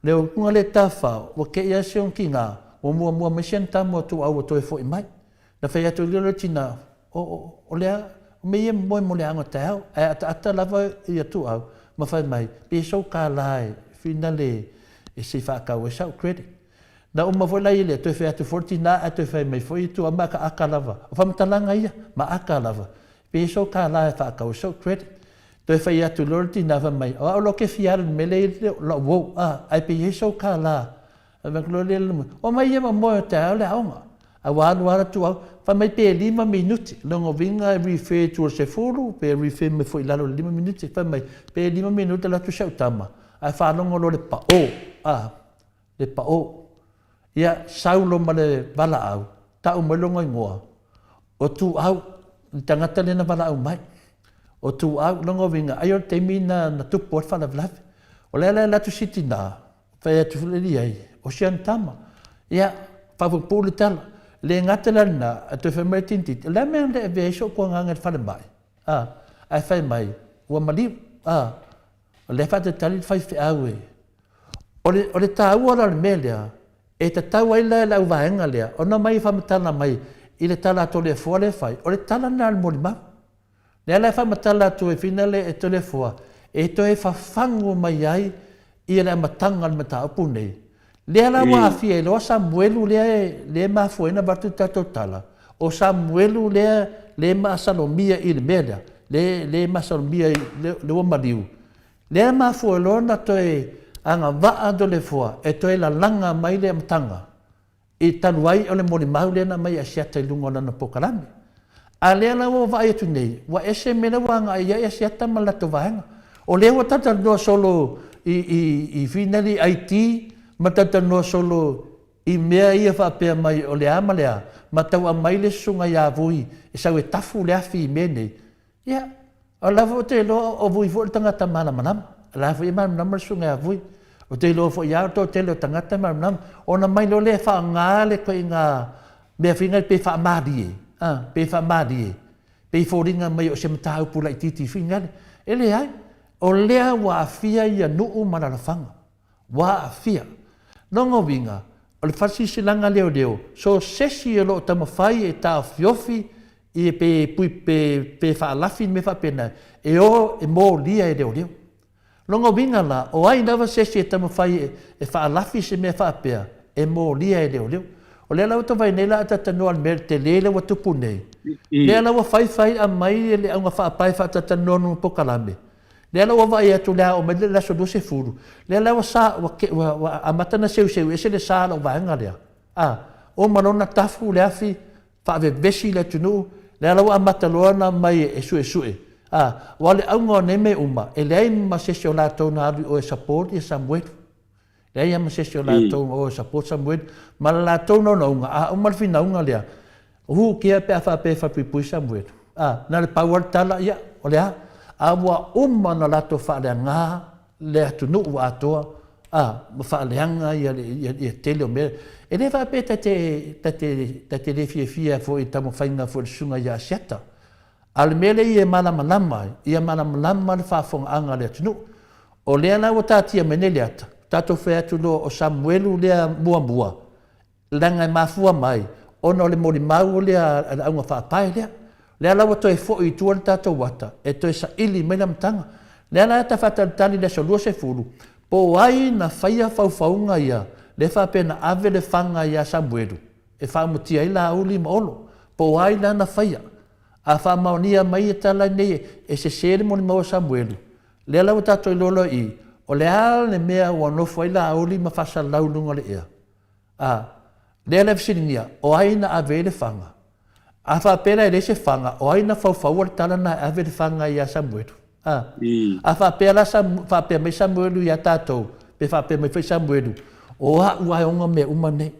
Leo kunga le ta whau, o ke ia seon ki ngā, o mua mai sian tamu tu au o toi fo i mai. Na whai atu lero tina, o lea, o me ia moi mo le anga te hau, e ata lava i atu au, ma whai mai, pe sau ka lai, whina le, e se whakau e sau credit. Na o mawai lai lea, toi whai atu 40 nā, a toi whai mai fo i tu, a maka aka lava, o whamatalanga ia, ma aka lava. Pe so ka la fa ka so credit to fa ya tu lorti na va mai o lo ke fiar mele lo wo ai pe so ka la va lo le o mai ia mo ta le aunga a wa tu fa mai pe 5 minuti longo vinga refer to se furu pe refer me foi la 5 minuti fa mai pe 5 minuti la tu sau tama ai fa longo lo le pa le pa ia saulo male bala au ta o melonga ngoa o tu au tangata le na wala au mai. O tu au longo winga. Ayo te mina na tupu at whala vlave. O lea la tu siti nā. Whai atu fuleli ai. O sian tama. Ia, whafu pūle tala. Le ngata la na, a tu whamai tintit. Lea mea le ave eiso kua nganga whale mai. Ai whai mai. Ua maliu. O le whate tali whai whi au e. O le tā ua la le mea lea. E ta tau ai la au vaenga lea. O na mai whamatala mai. I le tala to le fua le fai, o le tala na le molimau. Le ala whamatala to e fina le e to le fua, e to e whawhangu mai ai i le matanga le mata upu nei. Le ala wahawhia e loa Samuelu le mafuena batu tato tala, o Samuelu le maasalomia i le mea, le maasalomia i le wamariu. Le mafuelona to e anga waa do le fua, e to e la langa mai le matanga. e tanu ai o le moni mau lena mai a siata i lunga o lana pokalame. A lea la wa vai atu nei, wa ese mena wanga ia e siata ma lato vahenga. O lea wa tata noa solo i finali IT, ma tata noa solo i mea ia whaapea mai o lea ma lea, ma tau a mai le sunga ia vui, e sau e tafu lea fi me nei. Ia, o lava o te loa o vui fo le tangata mana manama, lava i mana manama le sunga ia vui. O te loa fo ia o te loa tangata mana manama, o na mai lo le wha ngā le ko i ngā mea whinga pe wha maadi e. Pe wha maadi e. Pe fōringa mai o se matau pula i titi whinga. E le ai, o lea wa afia ia nuu manarafanga. Wa afia. Nongo winga, o le whasi langa leo leo, so sesi e lo tamawhai e tā fiofi i pe whaalafi me whapena, e o e mō lia e leo leo. Nongo winga la, o ai nawa sesi e tamawhai e whaalafi se me whapea, e mō lia e leo leo. O lea lau tawai nei la atatanoa al mere te lele wa tupu nei. Lea lau whai a mai e le aunga whaapai whatatanoa nung pokalame. Lea lau vai atu lea o mele la sodo se furu. Lea lau sa wa amatana seu ese le sa lau vaenga lea. O manona tafu lea fi whaave besi le tunu. Lea lau amataloa na mai e sue. Wale aunga o neme uma. E lea ima sesi o la tau na alu o e support e Samuel. Lea ima sesi o la tau o e support Samuel. Ma la tau no naunga. O malfi naunga lea. Hu kia pe a whape whapipui Samuel. Na le power tala ia. O lea. Awa na lato whaaleanga le atunu ua atoa. Whaaleanga ia tele o mea. E le whape tate le fia fo i tamo whainga fo le sunga ia asiata. Ale mele ia malamalama. Ia malamalama le whaafonga anga le atunu. O lea na o tatia menele ata. Tato whea atuno o Samuelu lea mua. Langa mafua mai. Ono le mori mau lea aunga whaapai lea. Lea lawa toi fo i tua le tātou wata, e toi sa ili mai na mtanga. Lea la ta whatatani le solua se furu. Po ai na whaia whauwhaunga ia, le whapena ave le whanga ia Samuelu. E whamutia i la uli maolo. Po ai la na whaia. A whamaunia mai e tala nei, e se sere moni mau Samuelu. Lea lawa tātou lolo i, o lea le mea ua nofo i la uli ma whasa laulunga le ea. Lea le visiringia, o ai na ave le whanga. A whapera e rese whanga, o aina whauwhau al tala na ave le whanga i a Samuelu. A whapera mai Samuelu i a tātou, pe whapera mai whai Samuelu, o a ua onga me umane.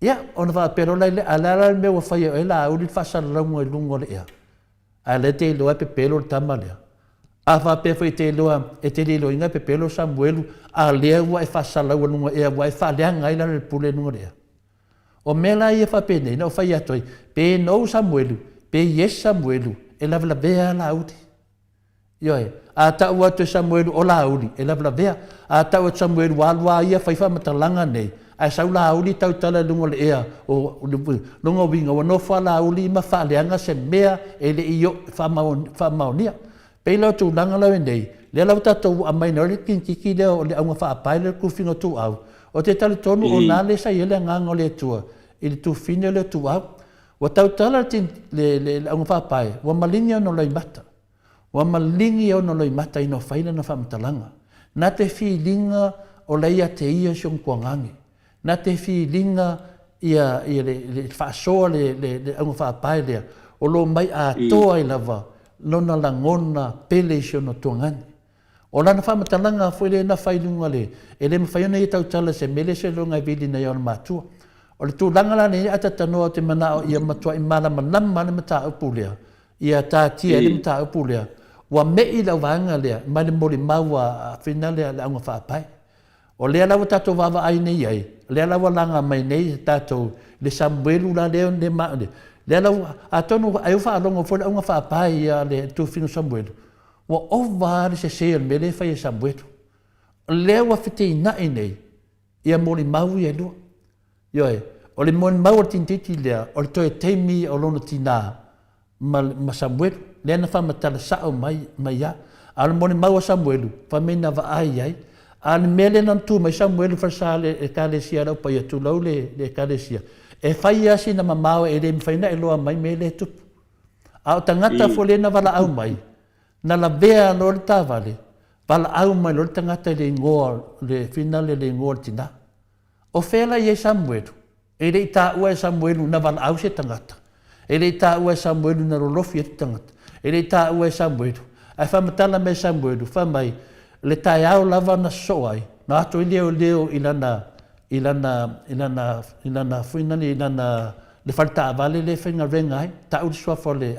Ia, ona whapera lai le alala me ua whai e la auri whasalaunga i lungo le ea. A le te iloa pe pelo le tama lea. A whapera whai te iloa, e te iloa inga pe pelo Samuelu, a lea ua e whasalaunga lungo ea, ua e whaleanga ila le pule lungo le ea. O mela ia whapene, no whai atoi, pe no Samuelu, pe yes Samuelu, e lavla vea la audi. Ioe, a tau atu Samuelu o la audi, e lavla vea, a tau atu Samuelu walwa ia whaifa matalanga nei, a sau la audi tau tala lungo le ea, o lungo winga, o no wha la audi ma whaleanga se mea, e le iyo whamaunia. Pe lau tu langa lau nei, le lau tatou a mai nore kiki leo, o le aunga whaapai le kuwhinga tu au. O te tali tonu o nā le sa i ele nganga o le tua, i le tu fine le tu au. Wa tau tala le aunga whapai, wa malingi o no loi mata. Wa malingi o no loi mata i no whaina na whamatalanga. Nā te whilinga o leia te ia siong kua ngangi. Nā te whilinga ia le whaasoa le aunga whapai lea, o lo mai a toa i lava, lona langona pele sio no tuangani. O lana whamatalanga foi le na whailunga le, e le mawhaiona i tau tala se mele se longa i vili na iona mātua. O le tūlanga la ne ata tanoa te manao ia matua i malamalama le mata upu lea, ia tātia le mata upu lea, wa mei lau vanga lea, mai le mori maua a whina lea le aunga whaapai. O lea lawa tātou wawa ai nei ai, lea lawa langa mai nei tātou le Samuelu la leo ne maone. Lea lawa a tonu ai uwha alongo fo le aunga whaapai ia le tūwhinu Samuelu. Wa ova se se me le fai Samuelu. Le wa fite ina nei. Ia mori mau ia lua. Ioe, o le mori mau tintiti lea, o le toe teimi o lono tina ma Samuelu. Le na fa matala sao mai ia. Al mori mau Samuelu, fa mena va ai ai. Al mele nan tu mai Samuelu fa sale e kalesia rau pa ia tu lau le kalesia. E fai asi na mamao e le mfaina e loa mai mele tupu. Au tangata fo le na vala au mai. Na la vea no le tavale, pala au mai lo le tangata le ngoa, le finale le ngoa tina. O fela i Samuelu, E le ta ua Samuelu na vala au se tangata. E le ta ua Samuelu na rolofi e tangata. E le ta ua Samuelu. Ai whamatala me Samuelu, whamai, le tai au lava na soai. Na ato i leo ilana fuinani ilana le falta vale le whenga rengai, ta uri sua fole.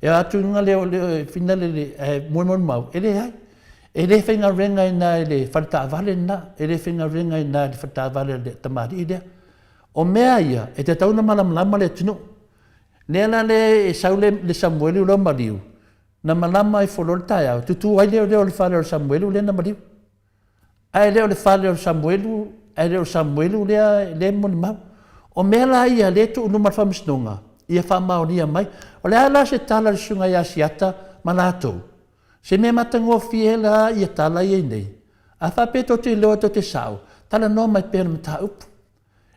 E atu inga leo finale le mon mau. E le ai. E le whenga rengai na le falta vale na. E le whenga rengai na le falta vale le tamari idea. O mea ia, e te tauna malama le tunu. Nela le saule le Samuelu lo mariu. Na malama i folor tai au. Tutu ai leo le whare o Samuelu le na mariu. Ai leo le whare o Samuelu, ai leo Samuelu le moni mau. O mea la ia le tu unu marwhamisnunga. Ia whamauria mai. O le ala se tala le sunga ia siata manatou. Se mea matango fiela ia tala ia nei. A whapeto te loa to te sao. Tala no mai pēr mta upu.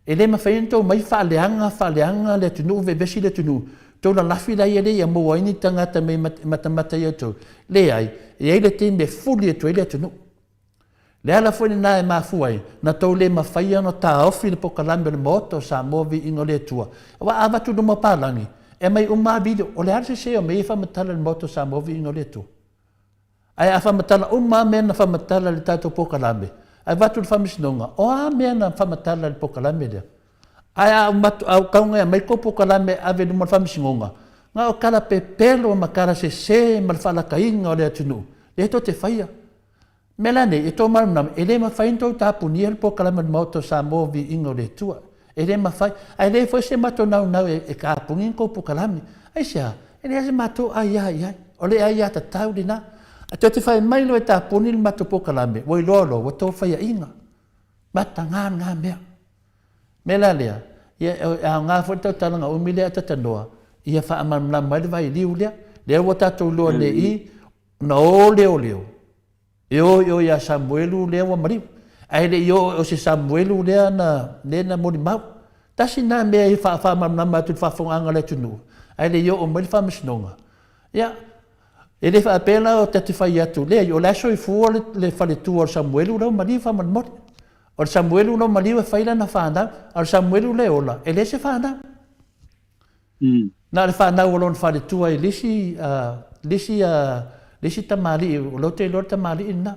E le mawhainto mai whaaleanga le tunu, vevesi le tunu. Tau la lafi la ia le ia mua ini tangata me matamata ia tau. Le ai, e ai le te me fuli e tu le tunu. Le ala fwene na e mafuai, na tau le mawhaia no ta ofi le pokalambe le moto sa movi ingo le tua. Wa awatu no mapalangi, e mai video, o le arse se o me e whamatala le moto sa movi ingo le tua. Ai a whamatala mena whamatala le tato pokalambe. Ai watu le whamisinonga, o a mea na whamatala le pokalame lea. Ai au kaunga mai ko pokalame ave numa le whamisinonga. Nga o kala pe pelo makara se ma le whalakainga o lea tunu. Le to te whaia. Melane, e tō marunam, e le mawhainto tāpunia le pokalame le mauto sa movi ingo le tua. E le mawhai, ai le fwese mato nau e kāpungin ko pokalame. Ai sea, e le ase mato ai. O le ai ata tau di na. A te te whai mailo e tā puni le mato pokalame, woi lolo, wa tō whaia inga. Mata ngā mea. Mela lea, a ngā whaitau talanga umile a tatanoa, ia wha amamla mai le vai liu lea, lea wa tātou loa ne i, na o leo. Io ia Samuelu lea wa mariu. Ai le io o se Samuelu lea na mori mau. Tasi nā mea i wha amamla mai tu whawhonganga le tunu. Ai le io o mai le whamisnonga. Ia, e le whaapela o te whai atu. Lea, o laso i fua le whaletua o Samuelu lau mariu whamanmori. O Samuelu lau mariu e whaila na whanau. O Samuelu le ola. E le se whanau. Nā le whanau o lon whaletua e lisi tamari, o lau te lor tamari ina.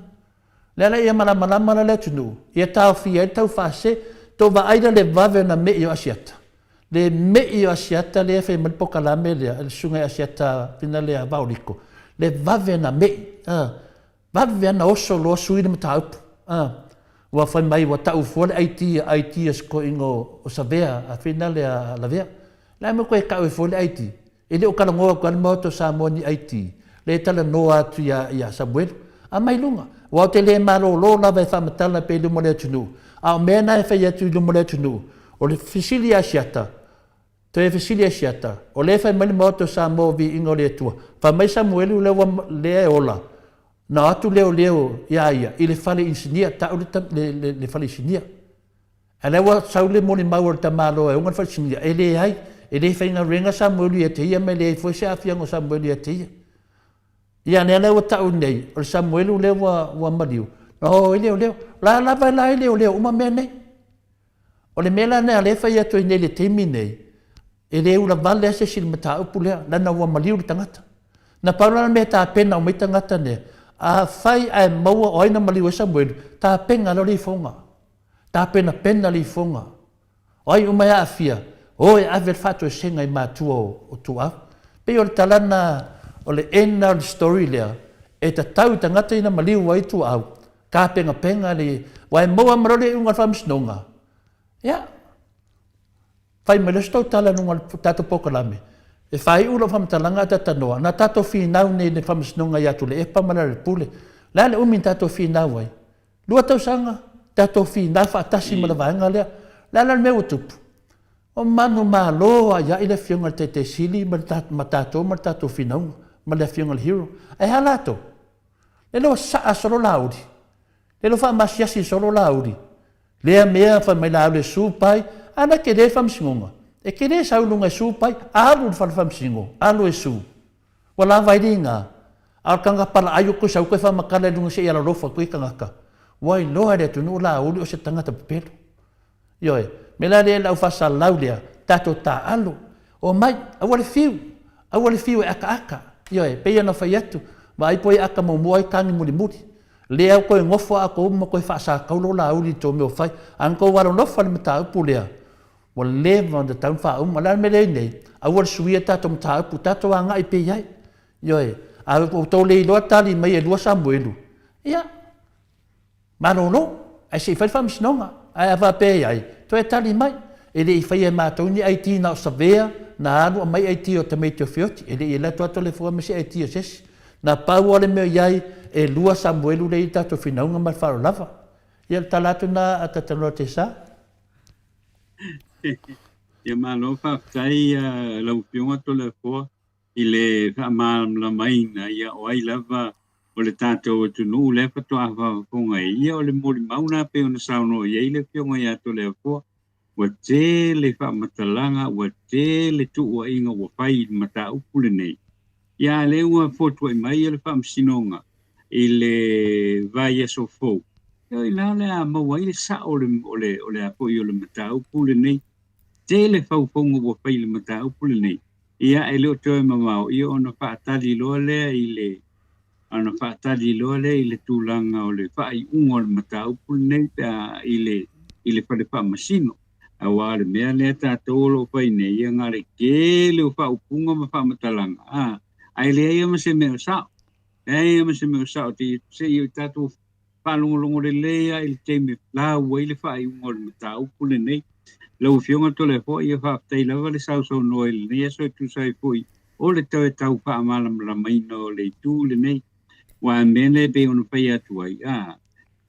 Lea ia malamalama le tunu. Ia tau fia, tau whase, tō wa aira le vave na mei o asiata. Le mei o asiata le e whai pokalame lea, le sunga asiata pina lea vauriko. Le vave na mei, vave na oso loa suiri mata upu. Wa whai mai wa tau fuole aitia sko ingo o savea, a whina lea la vea. Lai mo koe kau e fuole aiti. E le o kalangoa kua moto sa moni aiti. Le tala noa atu ia Samuelu. A mai lunga. Wa te le maro lo lava e whamatala pe lumo lea tunu. A o mena e whai atu lumo lea tunu. O le fisili asiata. Te fisili asiata. O le whai mani moto sa movi ingo lea tua. Wha mai Samuelu lea ola. Na atu leo ia. I le whale insinia. Ta le whale insinia. A lewa saule moni maua ta malo e ungan whale insinia. E le ai. E le whainga renga Samuelu ia te ia. Me le fwoi se afiango Samuelu ia te ia. Ia nea lewa tau nei. O Samuelu lewa mariu. O leo. La vai la leo. Uma mea nei. O le mela nea le whai atu i nei le teimi nei. E le ula vale ase sili mata upu lea. Lana ua mariu le tangata. Na paulana mea ta pena o mai tangata nea. A whai ai maua o aina mariu e Samuelu. Ta penga lo li fonga. Ta pena li fonga. O ai umai a fia. O e avel fato e senga i mātua o tua. Pe o le talana o le end of the story lea. E ta tau tangata ina mariu wa i tua au. Ka penga le. Wa e maua marole unga whamisnonga. Ia. Whai me le stau tala nunga tato pokalame. E whai ula whamatalanga tatanoa. Na tato whinau nei ne whamisnonga i atu le e pamana le pule. La le umin tato whinau ai. Lua tau sanga. Tato whinau whaatasi ma le vaenga lea. La le meu tupu. O manu maa loa ia i le fionga te sili ma tato whinau. Ma le fionga le hero. E halato. Le loa saa solo lauri. Le loa whaamasiasi solo lauri. Lea mea wha mai lau le supai, ana ke re whamsingonga. E ke re saulunga e supai, alu le whamsingo, alu e su. Wala vai ringa. Al kanga pala ayu ko sau koe whamakala lunga se iala rofa koe kangaka. Wai loa re tunu la uli o se tangata pepelo. Ioe, me la le lau fasalau lea tatou ta'alu o mai aua le fiu e aka io e peia na fai atu ma ai poi aka mo ai kangi muli lea koe ngofo a ko mo koe faasakau lo lauli to me o fai an ko waro nofa le mataupu lea wa le ma de tau fa ma la me le nei aua le suia tatou mataupu tatou anga i peia io e a o to le lo tali mai e lua samuelu ia manolo ai se fai fam sinonga ai ava pe ai to e tali mai e le fai e matou ni ai tina o savea na anu mai ai tio te mei te fioti e le la to le fo me se ai tio ses na pau ole me iai e lua samuelu le tatou finaunga ma faro lava ia talatu na atatano te sa ia malo fa tai lau pionga to le fo ile fa mal la maina ia o ai lava o le tatou tunu le fa to ava fonga ia o le moli mauna pe ona sauno ia ile pionga ia to le fo wa te le fa matalanga wa te le tu o inga wa fai mata upule nei ia le ua foto mai le fa msinonga ile vai so fo ia ila le a mo ile sa ole apo i le mata upule nei te le fa fonga wa fai le mata upule nei ia ele o toi mamau ia ona faatali loa lea ile tūlanga o le whai ungo le mataupu nei pia ile whare whamasino a wale mea lea tātou lo whai nei ia ngare kele o whaupunga ma whamatalanga ai lea ia ma se meo sao te se ia tātou whalongolongo le lea ile teime lau ile whai ungo le mataupu nei lau fionga tole fo ia whaatai lava le sau noel nei so tu sai foi o le tau whaamalam la maino le tu le nei wa mene pe onu pai atu ai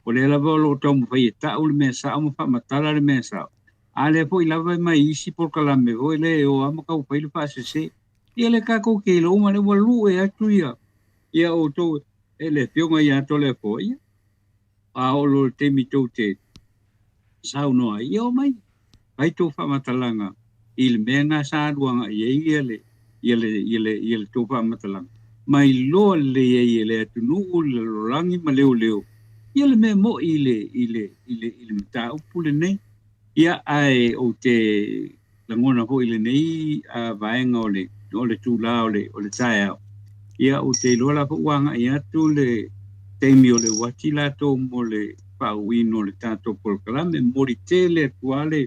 o le lava lo tau mo pai ta o le mesa mo whaamatala le mesa a le foi lava mai isi por kalame o le o ama kau pai le whaasese ia le kako ke lo ma le walu e atu ia o to ele fionga ia tole fo ia a o lo temi tau te sau no ai o mai ai to fa matalanga il menga sa duanga ile to fa matalanga mai lo le tu nu le rangi ma leo ile me mo ile mata upule nei ia ai o te langona ho ile nei a vaenga ole tu la ole taia ia o te lola ho wanga ia tu le temi ole watila to mo le pa wino le tato por kalame mori tele tuale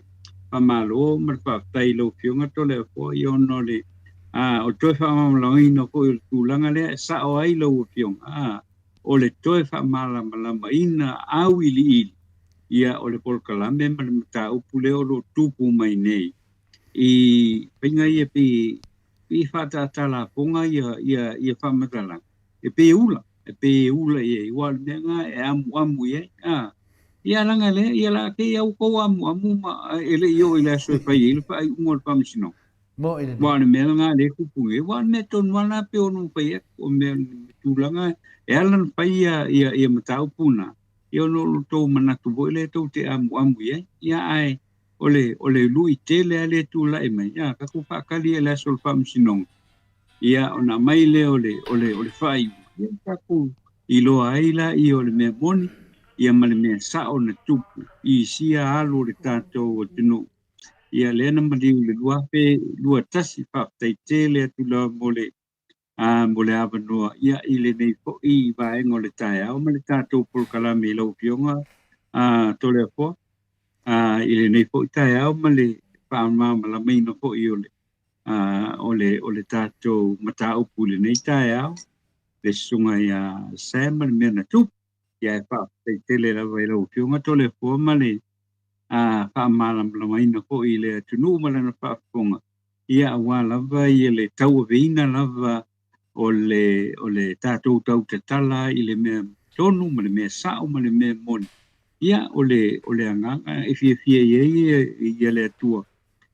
malo mar fa tai lo fionga to le fo io no le o to fa malo ino ko tu langa le sa o ai lo fionga o le to fa mala ina au ili ia o le por kalambe mar ta o pule o lo tupu mai nei i pinga ia pi fa ta la ponga ia fa matala e pe ula ia igual menga e amu ia ia langa le ia la ke ia ko amu ma ele yo ile so fa ile fa ngol pam sino mo ile wa me nga le ku pu e wa me ton wana pe onu fa o me tu langa e alan fa ia matau puna io no to mana tu boile to te amu ia ai ole lui tele ale tu la e mai ia ka ku fa kali ele so pam sino ia ona mai le ole fa ia ka ku ilo aila i ole me boni ia male me sa o na tupu i sia alo le tātou o tino. Ia lena mali le lua tasi whaptai tele atu la mole avanua. Ia i le nei po i vaenga o le tae au ma le tātou polkalame i lau pionga tole a poa. I le nei po i tae au ma le whaamama la meina po i o le tātou mata upu le nei tae au. Le sunga ia sema le mena tupu. Ia whaptai tele la vai lau pionga tole a poa ma le whaamalam la maina po i le tunu ma lana whaafonga. Ia awa lava i le tau veina lava o le tātou tau te tala i le mea tonu ma le mea sao ma le mea moni. Ia o le anganga e fia i le atua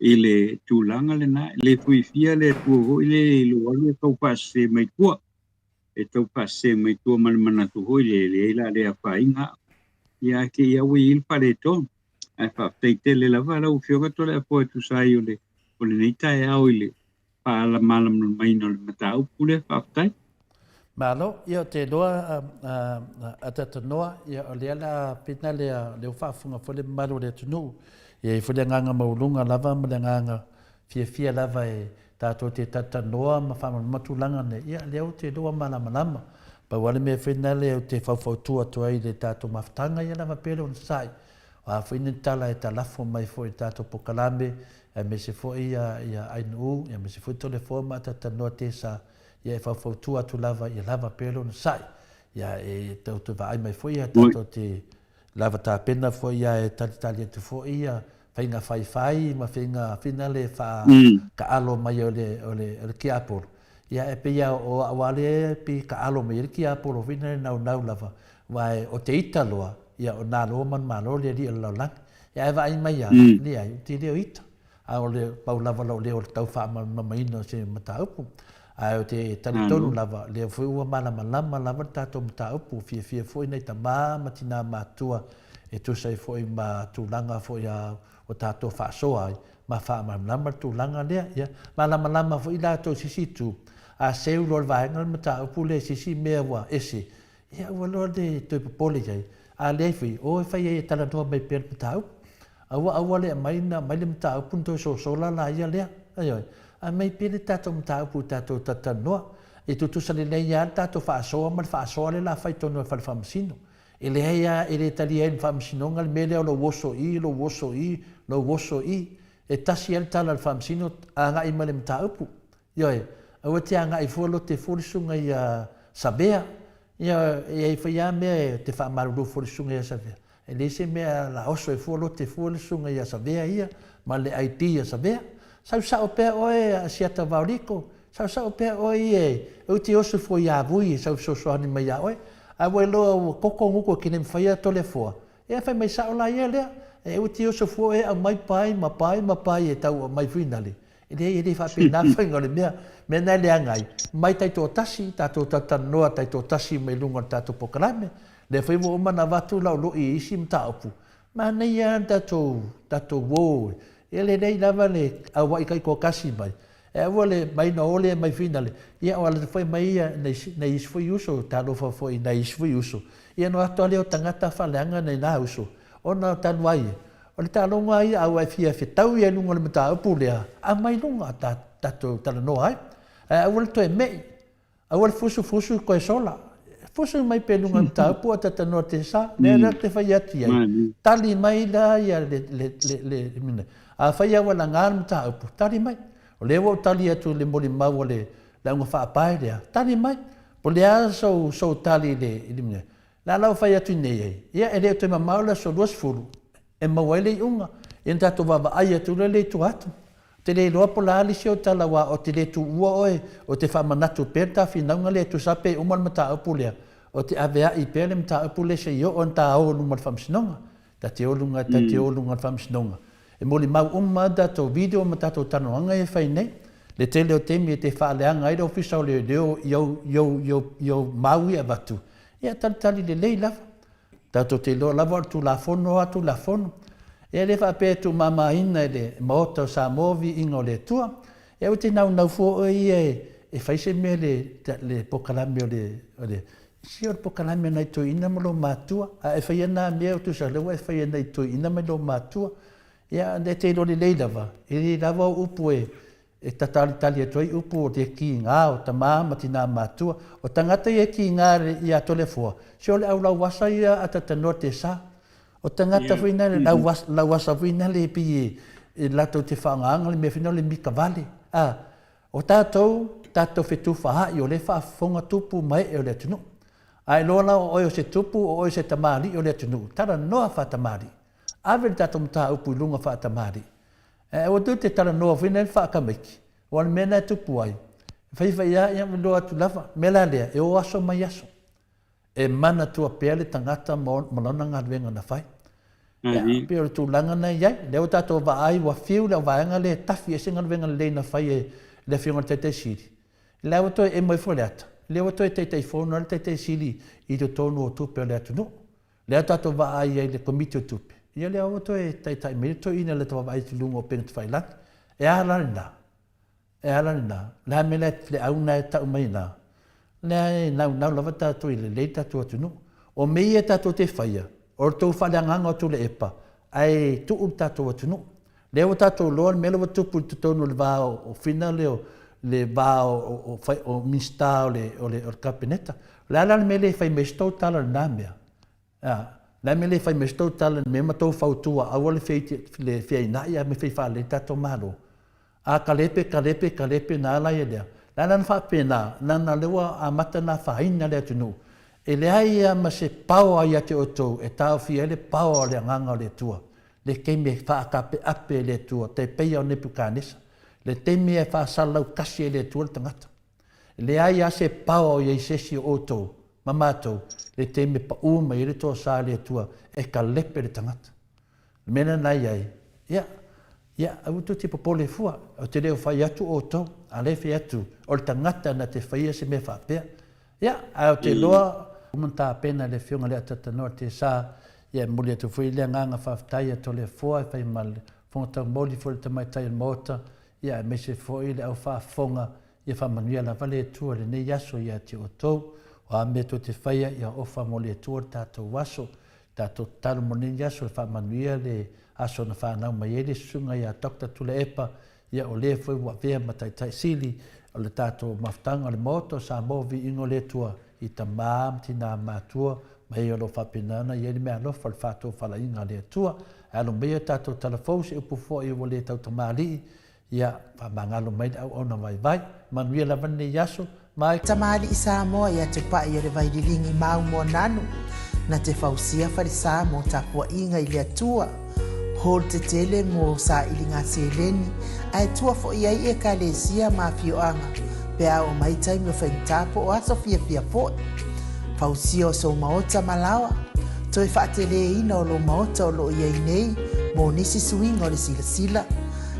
i le tūlanga le na le fui fia le atua ho i le alu e tau pase mai kua e tau pase mai tua mana manatu ho i le ila le a whainga ia ke ia ui il pare tonu ai whaptei tele lava lau whionga tole a poe tu sai o le nei tae au i le paala malam no maino le matau pule whaptai. Malo, ia te loa atatonoa, ia o lea la pina lea leo whaafunga whole maru lea tunu. Ia i whole nganga maulunga lava, ma le nganga fia lava e tātou te tatanoa ma whamatulanga ne. Ia leo te loa malamalama. Pa wale mea whina leo te whautua tua i le tātou mawhtanga ia lava pere on sai. A whina tala e talafo mai fo i tātou pokalame, e me se fo ia ainu, ia me se fo i tole fo ma tatanoa te sa. Ia e whautua atu lava, ia lava pelo na sai. Ia e tau te vai mai fo ia tato te lava tā pena fo ia e talitali atu fo ia whainga whai, ma whainga whina ka alo mai o le ki aporo. Ia e pe ia o awale pi ka alo mai ki aporo whina nau lava. Wai o te italoa, ia o nā loa man malo le ri alo lang. Ia e vai mai ia, lia, te leo ita. A o le pau lava lau leo tau wha mamaina se mata upu. Ai te talitonu lava, lea foi ua malama lava tātou mta upu, fia foi nei ta matina mātua, e tusai foi ma tūlanga foi o tātou whaasoa ai, ma whaamalama tūlanga lea, ia, malama foi lātou sisi tū, a seu lor vaenga mta upu le sisi mea wa ese, ia ua lor de toi popole jai, a lea foi, o e whai e talanoa mai pēr mta upu, awa lea mai le mta upu ntoi so la ia lea, ai, a mai pele tātou mta upu tātou tatanoa, e tutusa le lei ia tātou whaasoa, ma le whaasoa le la whai tono e whale whamasino. E le heia, e le talia en whamasinonga, le mele o lo woso i, e tasi el tala le whamasino, a ngai ma le mta upu. Ioe, awa te a ngai fualo te furisunga i sabea, ia e whaia mea te whaamaru furisunga i sabea. E le se mea la oso e fualo te furisunga i sabea ia, ma le IT i sabea. Sao pea oe a siata vauriko, sao pea oe e te osu fo ia vui, sao soani mai a oe, a wai loa koko nguko kine mwhaia tole foa. E a whai mai sao la ia lea, e te osu fo e a mai pai e tau mai whinale. E le whape nā whainga le mea nai lea ngai, mai taito tasi, tātou tatanoa taito tasi mai lunga tātou pokalame, le whai mo umana watu lau lo i isi mta upu. Ma nei a tātou wō, e le nei lava le awa i kai ko kasi mai. E awa le mai na ole mai finale. Ia o ala te whai mai ia nei isfui uso, talo whawhoi nei isfui uso. Ia no ato leo tangata whaleanga nei nā uso. O na tanu ai. O le talonga ia awa e fia whetau ia lunga le mata upu lea. A mai lunga tato tala noa ai. Awa le toe mei. Awa le fusu koe sola. Fusu mai pe lunga mata upu a tata noa te sa. Nera te whai ati ai. Tali mai la ia le mine. A whai awa la ngāra mta upu, tari mai. O lewa o tali atu le moli mau o le launga whaapai lea, tari mai. Po lea so tali le mine. La lau whai atu nei ei. Ia e leo te mamau la so luas furu. E mawai le iunga. E ntato wawa ai atu le tu atu. Te le loa po la alisi o talawa o te le tu ua oe o te whamanatu perta whinaunga le tu sape umal mta upu lea. O te avea i pere mta upu le se io o nta ao lunga le whamsinonga. Ta te olunga le whamsinonga. E moli mau tātou video ma tātou tanoanga e whai nei. Le tele o temi e te whaaleanga aira ofisa o leo iau maui a watu. Ia talitali le lei lava. Tātou te loa lava atu la fono. E le whape tu mamaina e le maota o sa movi inga o le tua. E o te nau fo e whaise mea le pokalame o le si o pokalame nei tu ina malo mātua. E whaia nā mea o tu sa lewa e whaia nei tu ina malo mātua. Ia, ne te lori lei lava. E le lava o upu e tatalitali atu ai upu o te ki ngā o ta māmati nā mātua. O tangata i ki ngā i a tole fua. Si ole au lau wasa i a tatanoa te sa. O tangata whina le lau wasa whina le pi e lato te whaanganga le mea whina le mika vale. O tātou whetu whaha i o le whaafonga tupu mai e o le atunu. Ai lola o oi o se tupu o oi se tamari o le atunu. Tara noa whatamari. Awe tātou mta upu i lunga whaatamari. O tu te tala noa whina whaakamaiki. O mena e tupu ai. Whaiwhai ia mloa atu lava. Mela lea, e o aso mai aso. E mana tua pea le tangata malona ngā ruenga na whai. Pea o tu langa nei iai. Leo tātou wa ai wa whiu leo waenga le tafi e se ngā ruenga le na whai e le whiunga teitei siri. Leo toi e mai whole ata. Leo toi teitei whono le teitei siri i to tonu o tupe o le atu no. Leo tātou wa ai e le komiti o tupe. Ia lea o toi tai merito ina le tawa vai te lunga o pena te whailangi. E alani nā. La mele le auna e tau mai nā. le nau lava tātou i le tātou atunu. O meia tātou te whaia, o tau whaleanganga o tule epa, ai tuu tātou atunu. Leo tātou loa, mele wa tupu tutonu le vāo o whina leo, le vāo o mista o le kapeneta. Le ala le mele whai me stou tala le nāmea. Le mele whai me stou tala me matou whautua, awa le whiai naia me whai whale tātou malo. A kalepe nā lai e lea. Le ala na whapena, nana lewa a mata na whaina lea tunu. E le aia ma se paua ia te otou, e tau fia le paua le nganga le tua. Le keime whaakape ape le tua, te peia o nepu kānesa. Le teime e whaasalau kasi e le tua le tangata. Le aia se paua o iei sesi o otou, mamatou, le teime pa uma i le toa sa le tua, e ka lepe le tangata. Mena nai ai, ia, autu te popole fua, o te leo whai atu otou, a le whai atu, o le tangata na te whaia se me whapea. Ia, au te loa, Manta pena le fionga le atata te sa ia muli atu fui le nganga whaftai ato le fua e whai male fonga moli fo le tamaitai al mota ia me se foi le au whafonga ia whamanuia la vale tua le nei aso ia te otou o ame to te whaia ia ofa moli tua tato waso tato talo mo nei aso le whamanuia le aso na whanau mai ele sunga ia dokta tule epa ia o le foi wa vea mataitai sili o le tato maftanga le moto sa movi ingo le tua i ta maam tina matua mai o lo whapinana i eri mea lofa le whato whala inga le atua alo mea tato talafous e upufo i o le tau tamali ia whamangalo mai au ona vai manuia la vane yaso mai tamali i Samoa ia te pai o le vaililingi mau mo nanu na te fausia wharisa mo tapua inga i le atua hol te tele mo sa ilinga seleni ai tua fo iai e ka le sia mafioanga pea o mai taimi o whaintapo o aso fia fo. Fausio o so maota malawa. Toi whaatele ina o lo maota o lo iei nei, mo nisi suinga o le sila.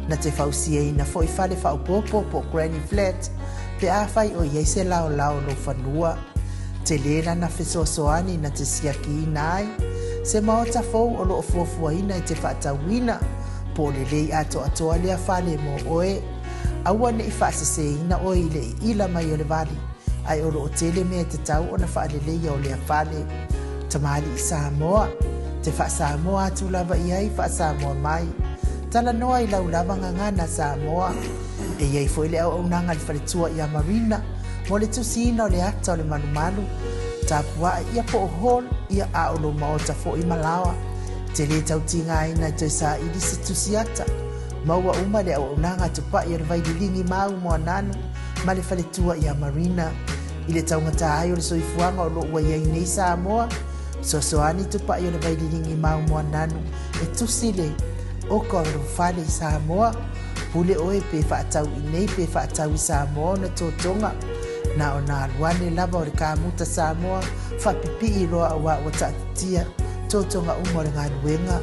Na te fausia ina fo i whale whaupopo po Granny Flat, pea whai o iei se lao lo whanua. Te lena na fesoasoani na te siaki ina ai. Se maota fo o lo fuafua ina i te whaatawina, po le lei ato atoa lea whale mo oe. Aua ne i whaasase ina o i le ila mai o le vali. Ai oro o tele mea te tau o na whaaleleia o lea whale. Tamali i Samoa. Te wha Samoa atu lava i ai wha Samoa mai. Tala noa i lau lava ngangana Samoa. E iei fo i le au nanga li whaletua i a Marina. Mo le tusina o le ata o le manumalu. Tapua ia po o hol ia a o lo maota fo i Malawa. Te le tau tinga ina te sa i disi tusiata. Maua uma le au nanga tupa i revai lingi mau mo nanu. Ma le whaletua i a Marina. I le taungata ai o le soifuanga o lo ua iei nei Samoa. Sosoani tupa i revai lingi mau mo nanu. E tusile o ka o whale i Samoa. Pule oe pe whaatau i nei pe whaatau i Samoa na tōtonga. Na o nā luane lava o le kāmuta Samoa. Whapipi i roa a wa tatia. Tōtonga umore ngā nuenga.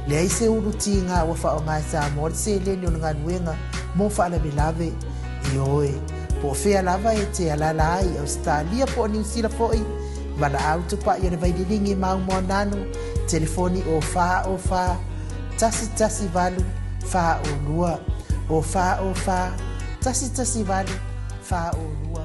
Le ai se uruti ngā wafa o ngā Samoa. Le se leni o ngā nuenga. Mo whaala lave i oe. Po whea lava e te alala ai Australia po New Zealand foi. Mana au tupa i revai liringi mau mo nanu. Telefoni o wha. Tasi valu. Wha o lua. O wha. Tasi valu. Wha o lua.